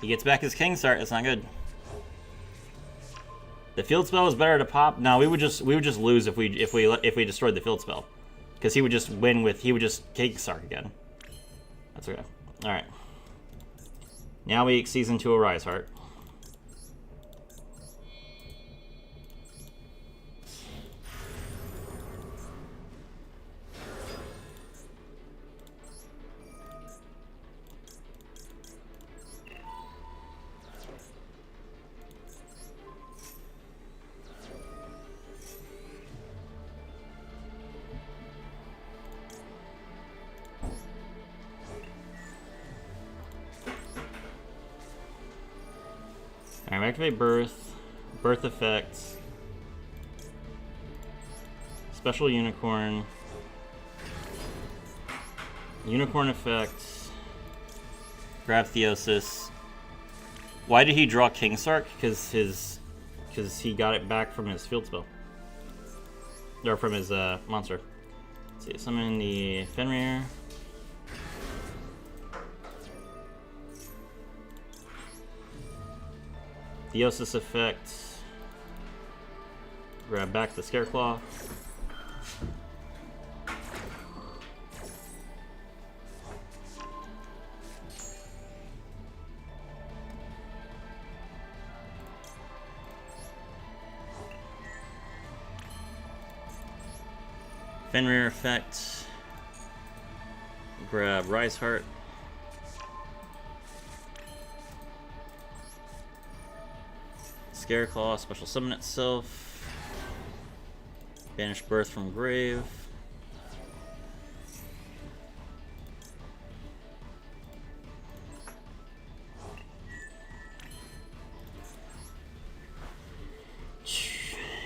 He gets back his King Start. That's not good. The field spell is better to pop. No, we would just lose if we destroyed the field spell, because he would just win with he would just King Start again. That's okay. All right. Now we season 2 a Rise Heart. Alright, activate Birth. Birth effects. Special Unicorn. Unicorn effects. Grab Theosis. Why did he draw King Sark? Because he got it back from his field spell. Or from his monster. Let's see, summon the Fenrir. Theosis effect. Grab back the Scareclaw. Fenrir effect. Grab Rise Heart. Scareclaw, special summon itself. Banish Birth from Grave.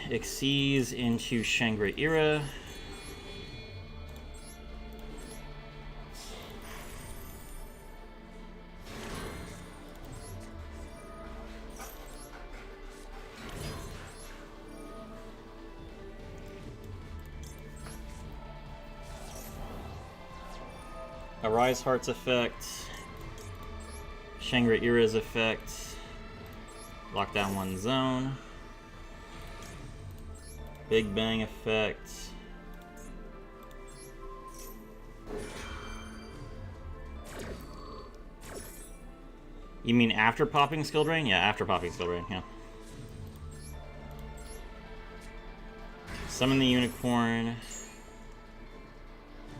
Exceeds into Shangri-Ira. Rise Heart's effect, Shangri-Ira's effect, lock down one zone, Big Bang effect, you mean after popping Skill Drain? Yeah, after popping Skill Drain, yeah. Summon the Unicorn,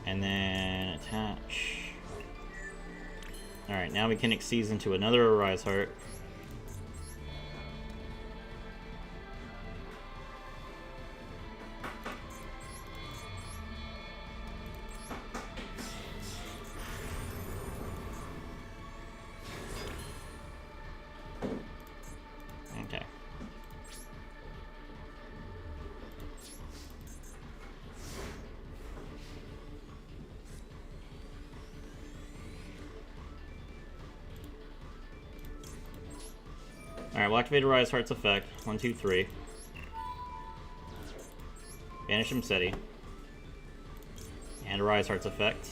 and then attach. Alright, now we can exceed into another Arise Heart. Okay. Alright, we'll activate a Rise Heart's effect. 1, 2, 3. Banish him Seti. And a Rise Heart's effect.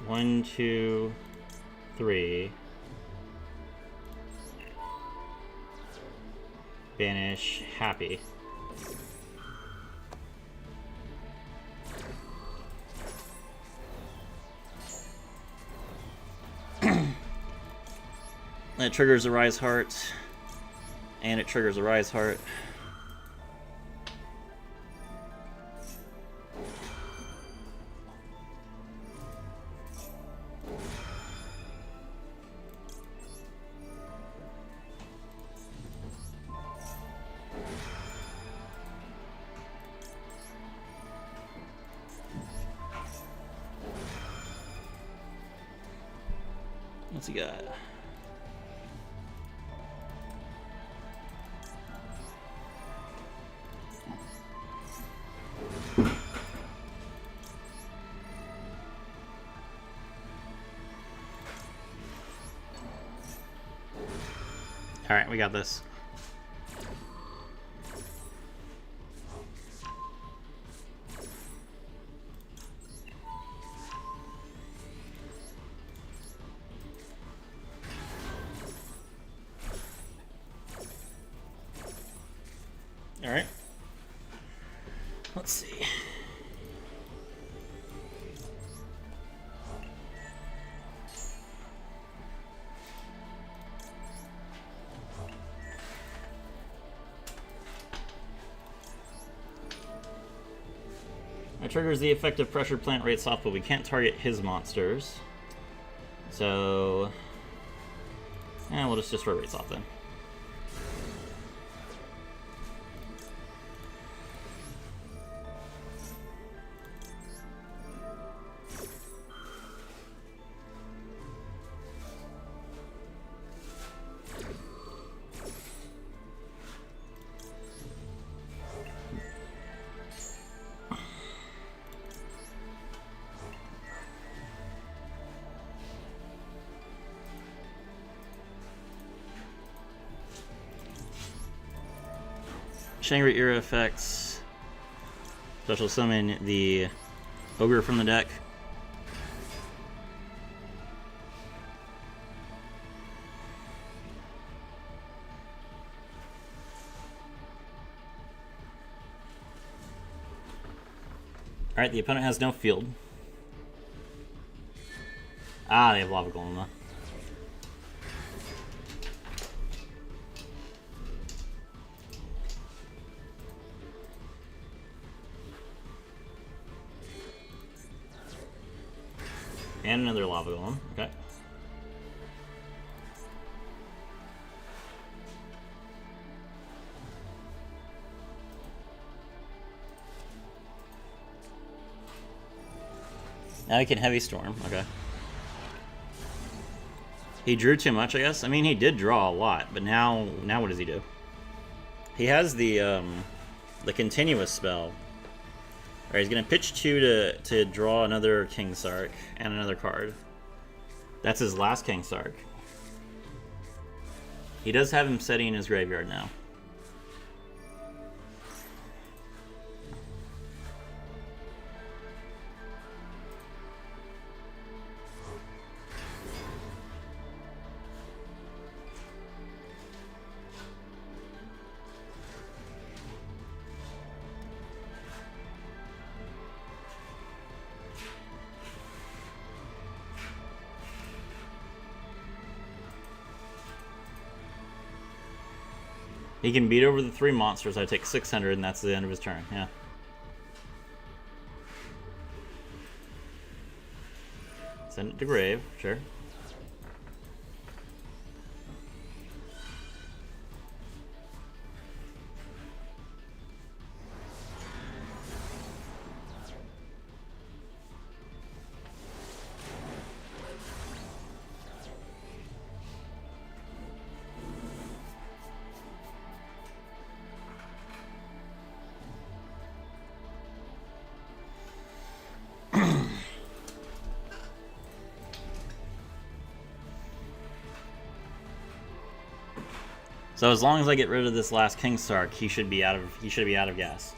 1, 2, 3. Banish Happy. That triggers a Rise Heart. And it triggers a Rise Heart. What's he got? Alright, we got this. Alright. Let's see. That triggers the effective pressure plant rates off, but we can't target his monsters. So... yeah, we'll just destroy rates off then. Shangri Era effects. Special summon the ogre from the deck. Alright, the opponent has no field. Ah, they have Lava Golem though. And another Lava Golem, okay. Now he can Heavy Storm, okay. He drew too much, I guess. I mean, he did draw a lot, but now what does he do? He has the continuous spell. Alright, he's gonna pitch 2 to draw another King Sark and another card. That's his last King Sark. He does have him Seti in his graveyard now. He can beat over the 3 monsters. I take 600, and that's the end of his turn. Yeah. Send it to grave. Sure. So as long as I get rid of this last King Sark, he should be out of gas.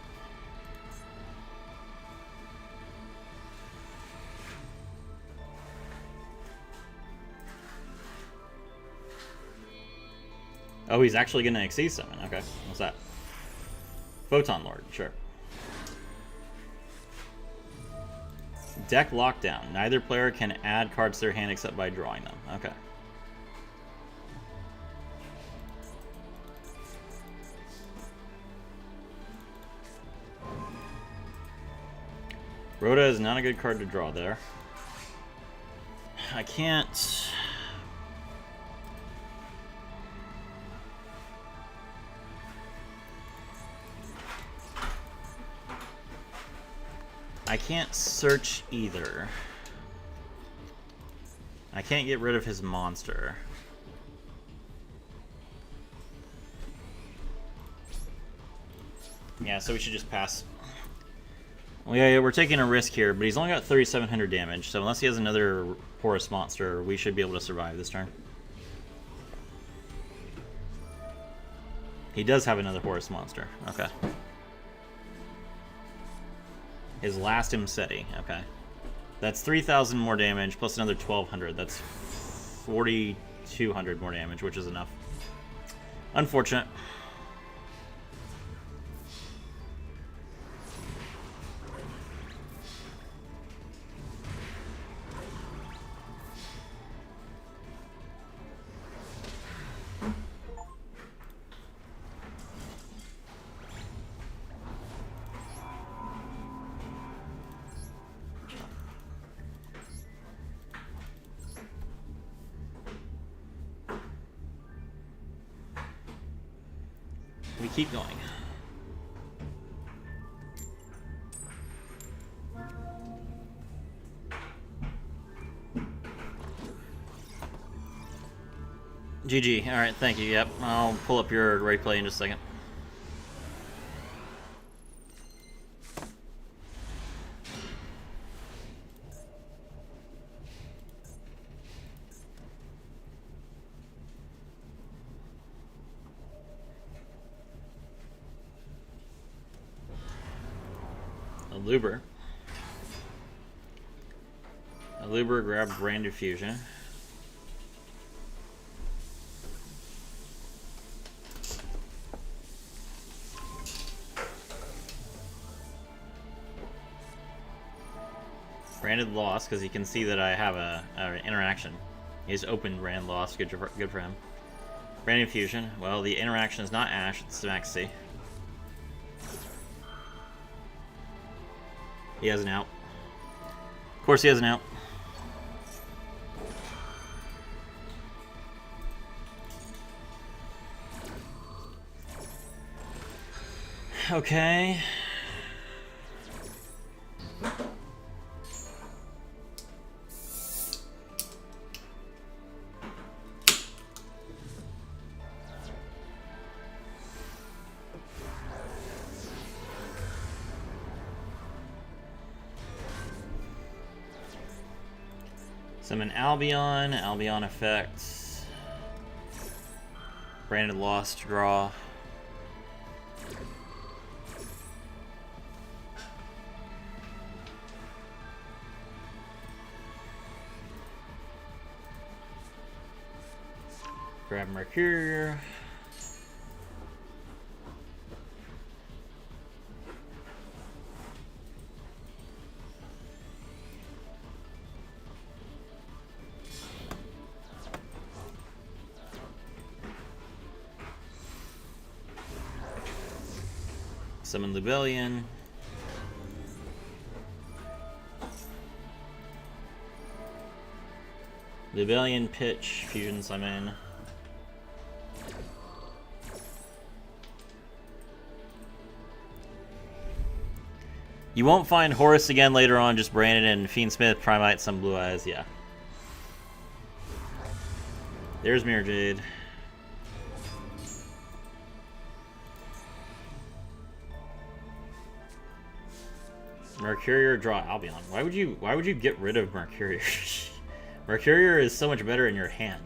Oh, he's actually going to Exceed Summon. Okay, what's that? Photon Lord, sure. Deck Lockdown. Neither player can add cards to their hand except by drawing them. Okay. Rhoda is not a good card to draw there. I can't... I can't search either. I can't get rid of his monster. Yeah, so we should just pass. Well, yeah, we're taking a risk here, but he's only got 3,700 damage, so unless he has another porous monster, we should be able to survive this turn. He does have another porous monster. Okay. His last Imseti. Okay. That's 3,000 more damage, plus another 1,200. That's 4,200 more damage, which is enough. Unfortunate. We keep going. GG. Alright, thank you. Yep, I'll pull up your replay in just a second. Luber grabbed Brand Diffusion. Branded lost because he can see that I have an interaction. He's opened Brand lost. Good for him. Brand Infusion. Well, the interaction is not Ash, it's Maxi. He has an out. Of course he has an out. Okay. Summon Albion, Albion effects. Branded lost, draw. Grab Mercurier. Summon Lubellion. Lubellion, pitch, fusion summon. You won't find Horus again later on, just Brandon and Fiendsmith, Primite, some Blue Eyes, yeah. There's Mirror Jade. Mercurier, draw Albion. Why would you get rid of Mercurier? Mercurier is so much better in your hand.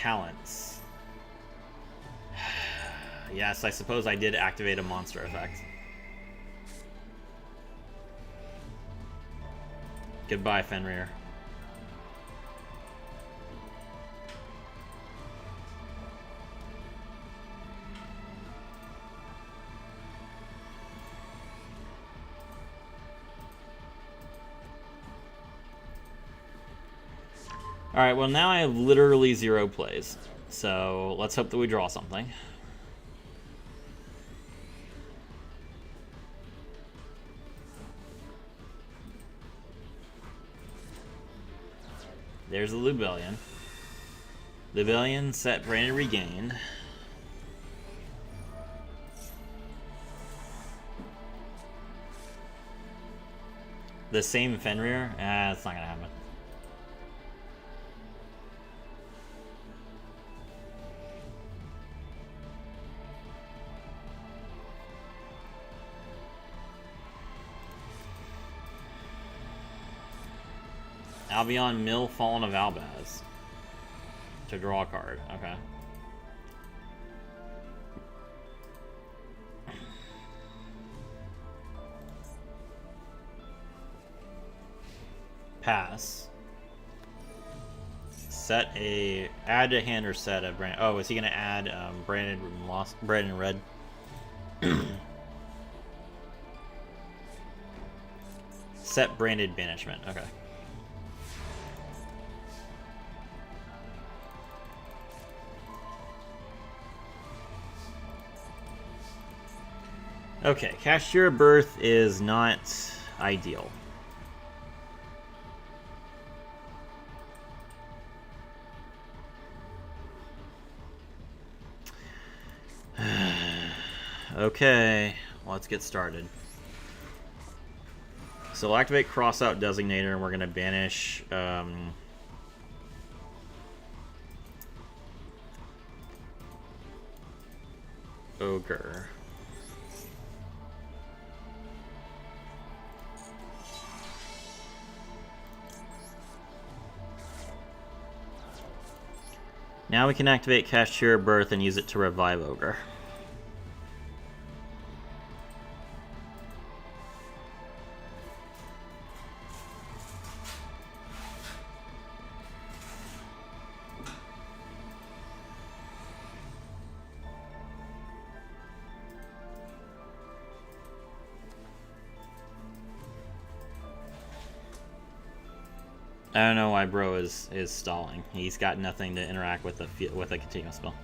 talents. Yes, I suppose I did activate a monster effect. Goodbye, Fenrir. Alright, well now I have literally 0 plays. So let's hope that we draw something. There's the Lubellion. Lubellion, set, branded, regained. The same Fenrir? That's not gonna happen. Albion Mill, Fallen of Albaz. To draw a card. Okay. Pass. Set a... Add a hand or set a brand... Oh, is he going to add Branded Red? Set Branded Banishment. Okay. Okay, Kashtira Birth is not ideal. Okay, let's get started. So we'll activate Crossout Designator and we're going to banish Ogre. Now we can activate Kashtira Birth and use it to revive Ogre. I don't know why bro is stalling. He's got nothing to interact with a continuous spell.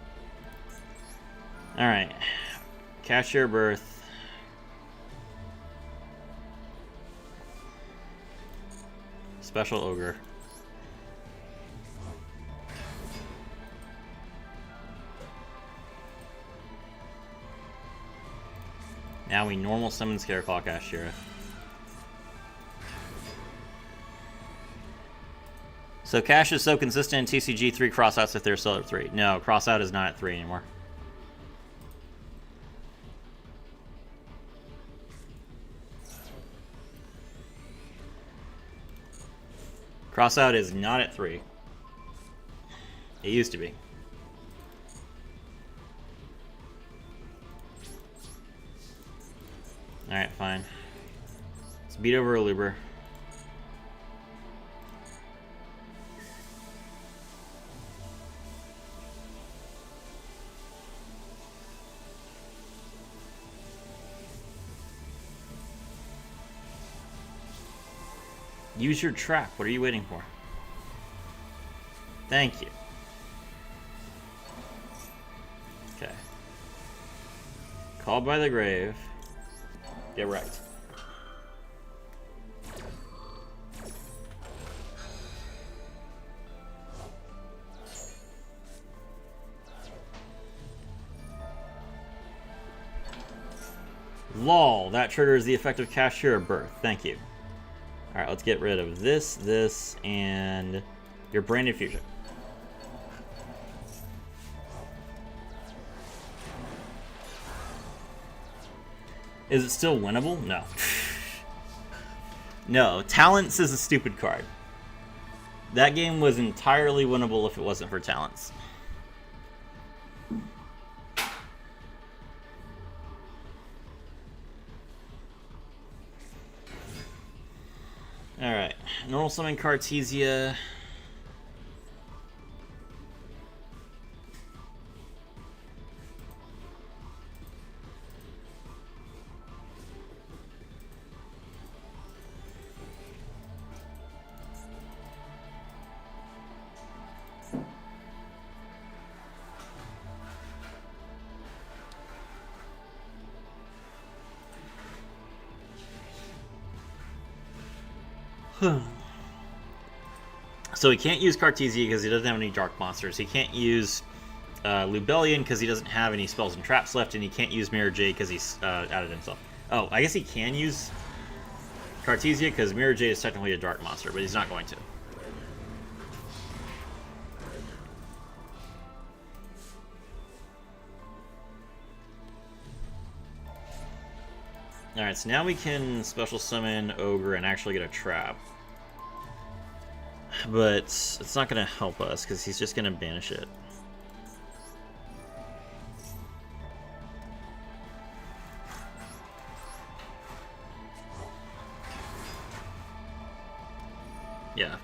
All right, Kashtira Birth. Special Ogre. Now we normal summon Scareclaw Kashtira. So Cash is so consistent in TCG 3 crossouts if they're still at 3. No, crossout is not at 3 anymore. Crossout is not at 3. It used to be. Alright, fine. Let's beat over a Luber. Use your trap. What are you waiting for? Thank you. Okay. Called by the grave. Get right. LOL. That triggers the effect of Kashtira Birth. Thank you. Alright, let's get rid of this, and your Branded Fusion. Is it still winnable? No. No, Talents is a stupid card. That game was entirely winnable if it wasn't for Talents. Alright, normal summon Cartesia. So he can't use Cartesia because he doesn't have any dark monsters. He can't use Lubellion because he doesn't have any spells and traps left, and he can't use Mirror Jade because he's outed himself. Oh, I guess he can use Cartesia because Mirror Jade is technically a dark monster, but he's not going to. Alright, so now we can special summon Ogre and actually get a trap. But it's not going to help us because he's just going to banish it. Yeah.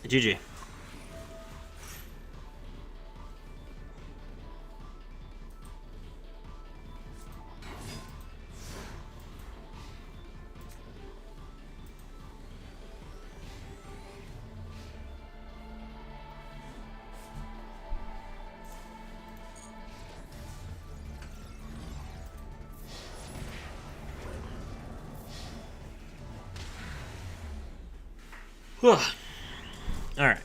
GG. All right.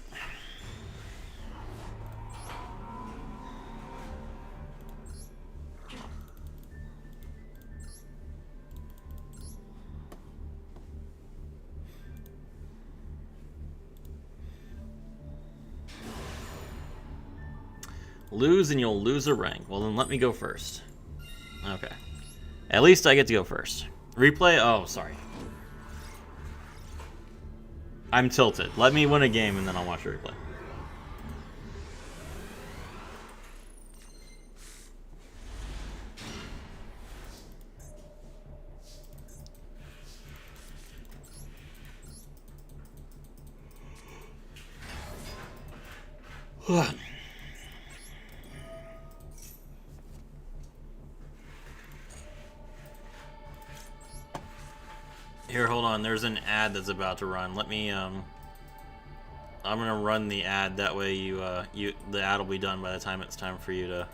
Lose and you'll lose a rank. Well, then let me go first. Okay. At least I get to go first. Replay? Oh, sorry. I'm tilted. Let me win a game and then I'll watch a replay. Here, hold on. There's an ad that's about to run. Let me, I'm gonna run the ad. That way the ad will be done by the time it's time for you to...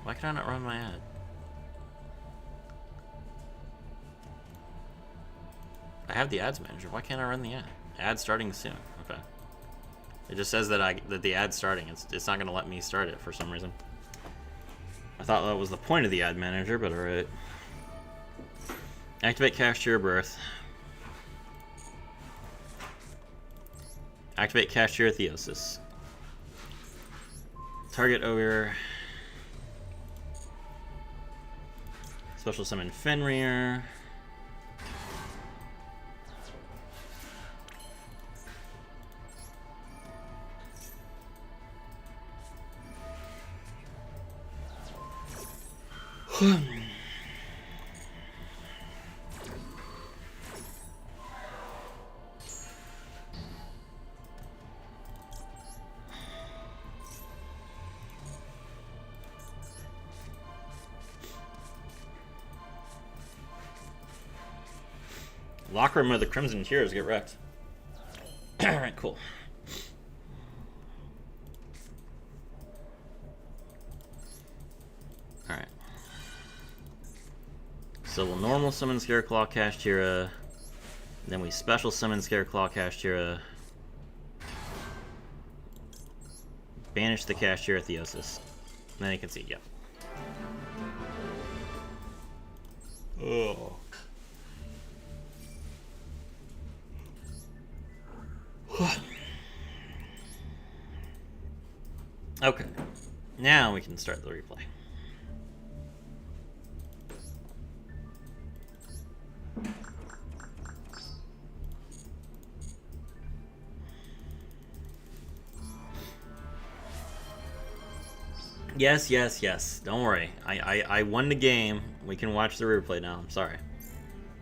Why can I not run my ad? I have the ads manager. Why can't I run the ad? Ad starting soon. Okay. It just says that the ad's starting. It's not gonna let me start it for some reason. I thought that was the point of the ad manager, but alright. Activate Kashtira Birth. Activate Kashtira Theosis. Target Ogre. Special summon Fenrir. Locker room where the Crimson Heroes get wrecked. Alright, cool. Alright. So we'll normal summon Scareclaw Kashtira. Then we special summon Scareclaw Kashtira. Banish the Kashtira Theosis. And then you can see, yeah. Oh. Okay, now we can start the replay. Yes, yes, yes. Don't worry. I won the game. We can watch the replay now. I'm sorry.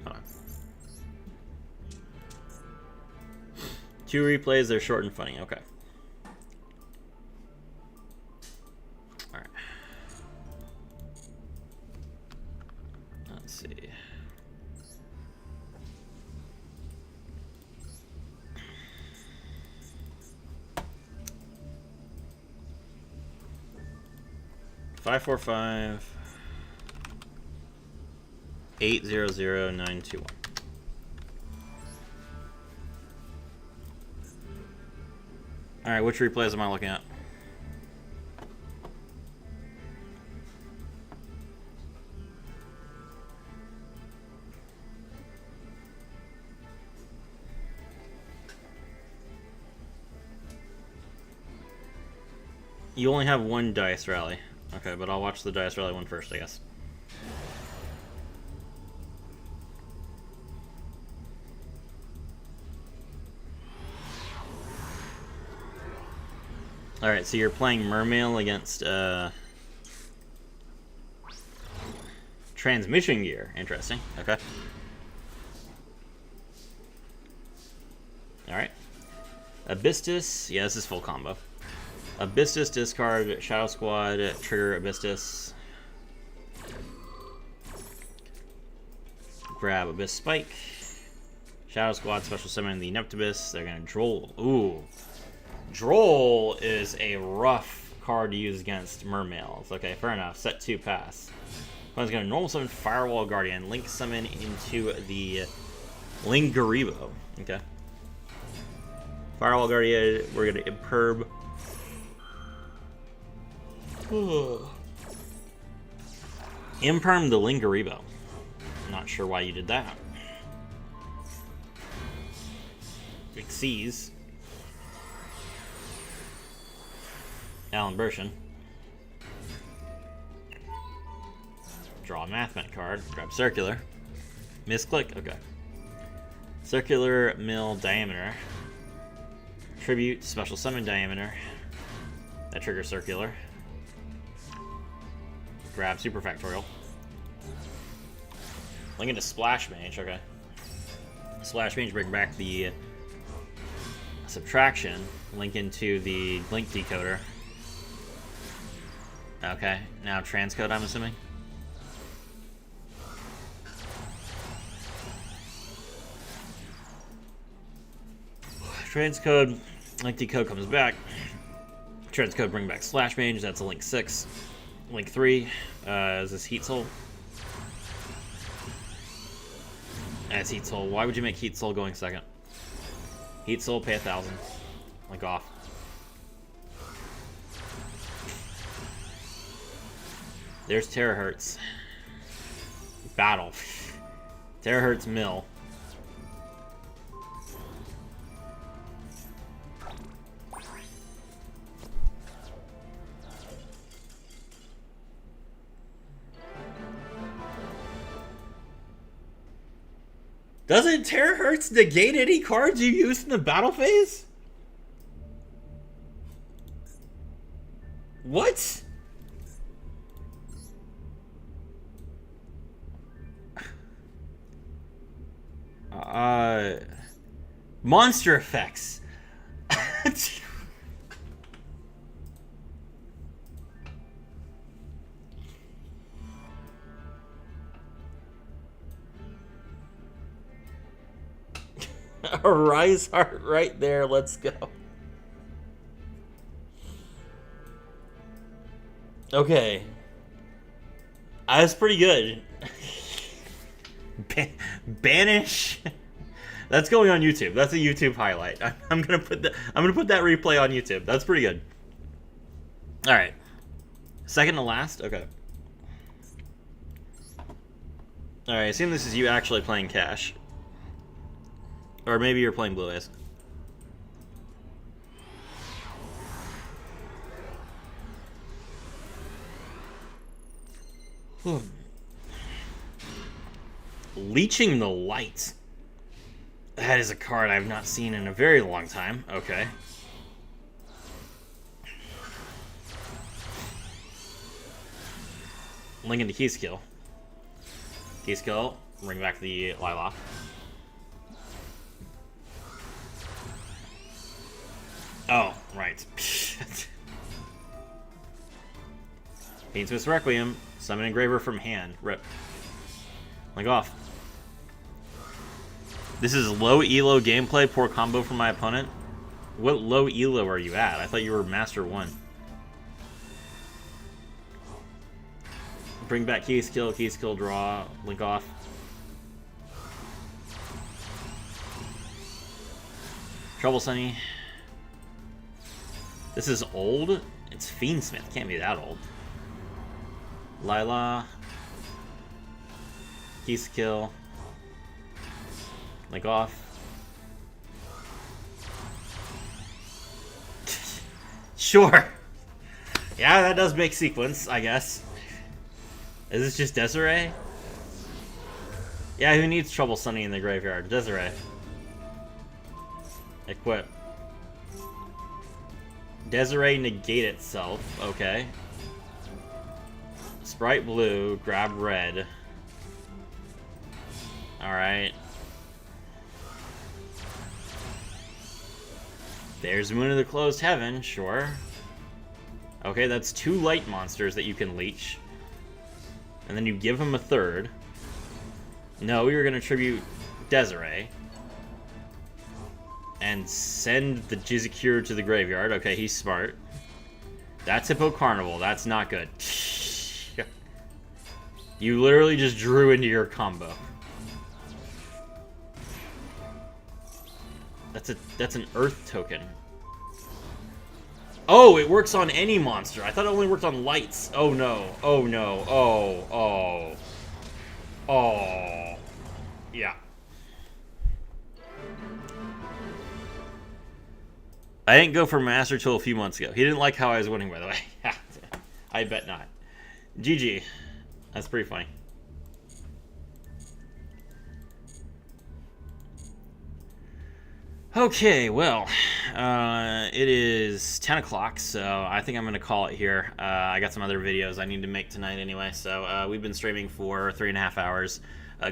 Hold on. 2 replays, they're short and funny. Okay. Alright. Let's see. Five, 4, 5, 8, 0, 0, 9, 2, 1. Alright, which replays am I looking at? You only have 1 dice rally. Okay, but I'll watch the dice rally one first, I guess. Alright, so you're playing Mermail against Transmission Gear. Interesting. Okay. Alright. Abystus. Yeah, this is full combo. Abystus, discard, Shadow Squad, trigger Abystus. Grab Abyss Spike. Shadow Squad, special summon the Neptibus. They're gonna Droll. Ooh. Droll is a rough card to use against Mermails. Okay, fair enough. Set 2 pass. Opponent's gonna normal summon Firewall Guardian, link summon into the Lingaribo. Okay. Firewall Guardian, we're gonna imperb. Imperm the Lingaribo. Not sure why you did that. Exceeds. Alan Bershin. Draw a Mathmet card. Grab Circular. Misclick. Okay. Circular Mill Diameter. Tribute Special Summon Diameter. That triggers Circular. Grab Super Factorial. Link into Splash Mage. Okay. Splash Mage, bring back the Subtraction. Link into the Link Decoder. Okay, now transcode, I'm assuming. Transcode, Link Decode comes back. Transcode, bring back Slash Mage, that's a Link 6. Link 3, is this Heat Soul? That's Heat Soul. Why would you make Heat Soul going second? Heat Soul, pay 1,000. Link off. There's Terahertz. Battle. Terahertz Mill. Doesn't Terahertz negate any cards you used in the battle phase? What? Monster effects. A Rise Heart right there. Let's go. Okay. That's pretty good. Banish. That's going on YouTube. That's a YouTube highlight. I'm gonna put that replay on YouTube. That's pretty good. All right. Second to last. Okay. All right. I assume this is you actually playing Cash, or maybe you're playing Blue Eyes. Leeching the Light. That is a card I've not seen in a very long time. Okay. Link into key skill. Key skill. Bring back the Lilac. Oh, right. Paintsmith's Requiem. Summon Engraver from hand. Rip. Link off. This is low elo gameplay. Poor combo from my opponent. What low elo are you at? I thought you were Master 1. Bring back key skill, draw, link off. Trouble Sunny. This is old? It's Fiendsmith. Can't be that old. Lila. Key skill. Link off. Sure. Yeah, that does make sequence, I guess. Is this just Desiree? Yeah, who needs Trouble Sunny in the graveyard? Desiree. Equip. Desiree negate itself. Okay. Sprite blue, grab red. Alright. There's Moon of the Closed Heaven, sure. Okay, that's 2 light monsters that you can leech. And then you give him a third. No, you're going to tribute Desiree. And send the Jizikure to the graveyard. Okay, he's smart. That's Hippo Carnival. That's not good. You literally just drew into your combo. That's an Earth token. Oh, it works on any monster. I thought it only worked on lights. Oh no. Oh no. Oh. Yeah. I didn't go for Master till a few months ago. He didn't like how I was winning, by the way. I bet not. GG. That's pretty funny. Okay, well, it is 10 o'clock, so I think I'm going to call it here. I got some other videos I need to make tonight anyway, so we've been streaming for 3.5 hours.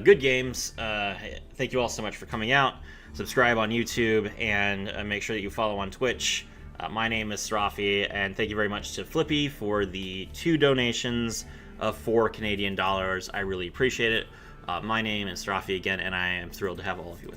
Good games. Thank you all so much for coming out. Subscribe on YouTube, and make sure that you follow on Twitch. My name is Srafi, and thank you very much to Flippy for the 2 donations of $4 Canadian. I really appreciate it. My name is Srafi again, and I am thrilled to have all of you with me.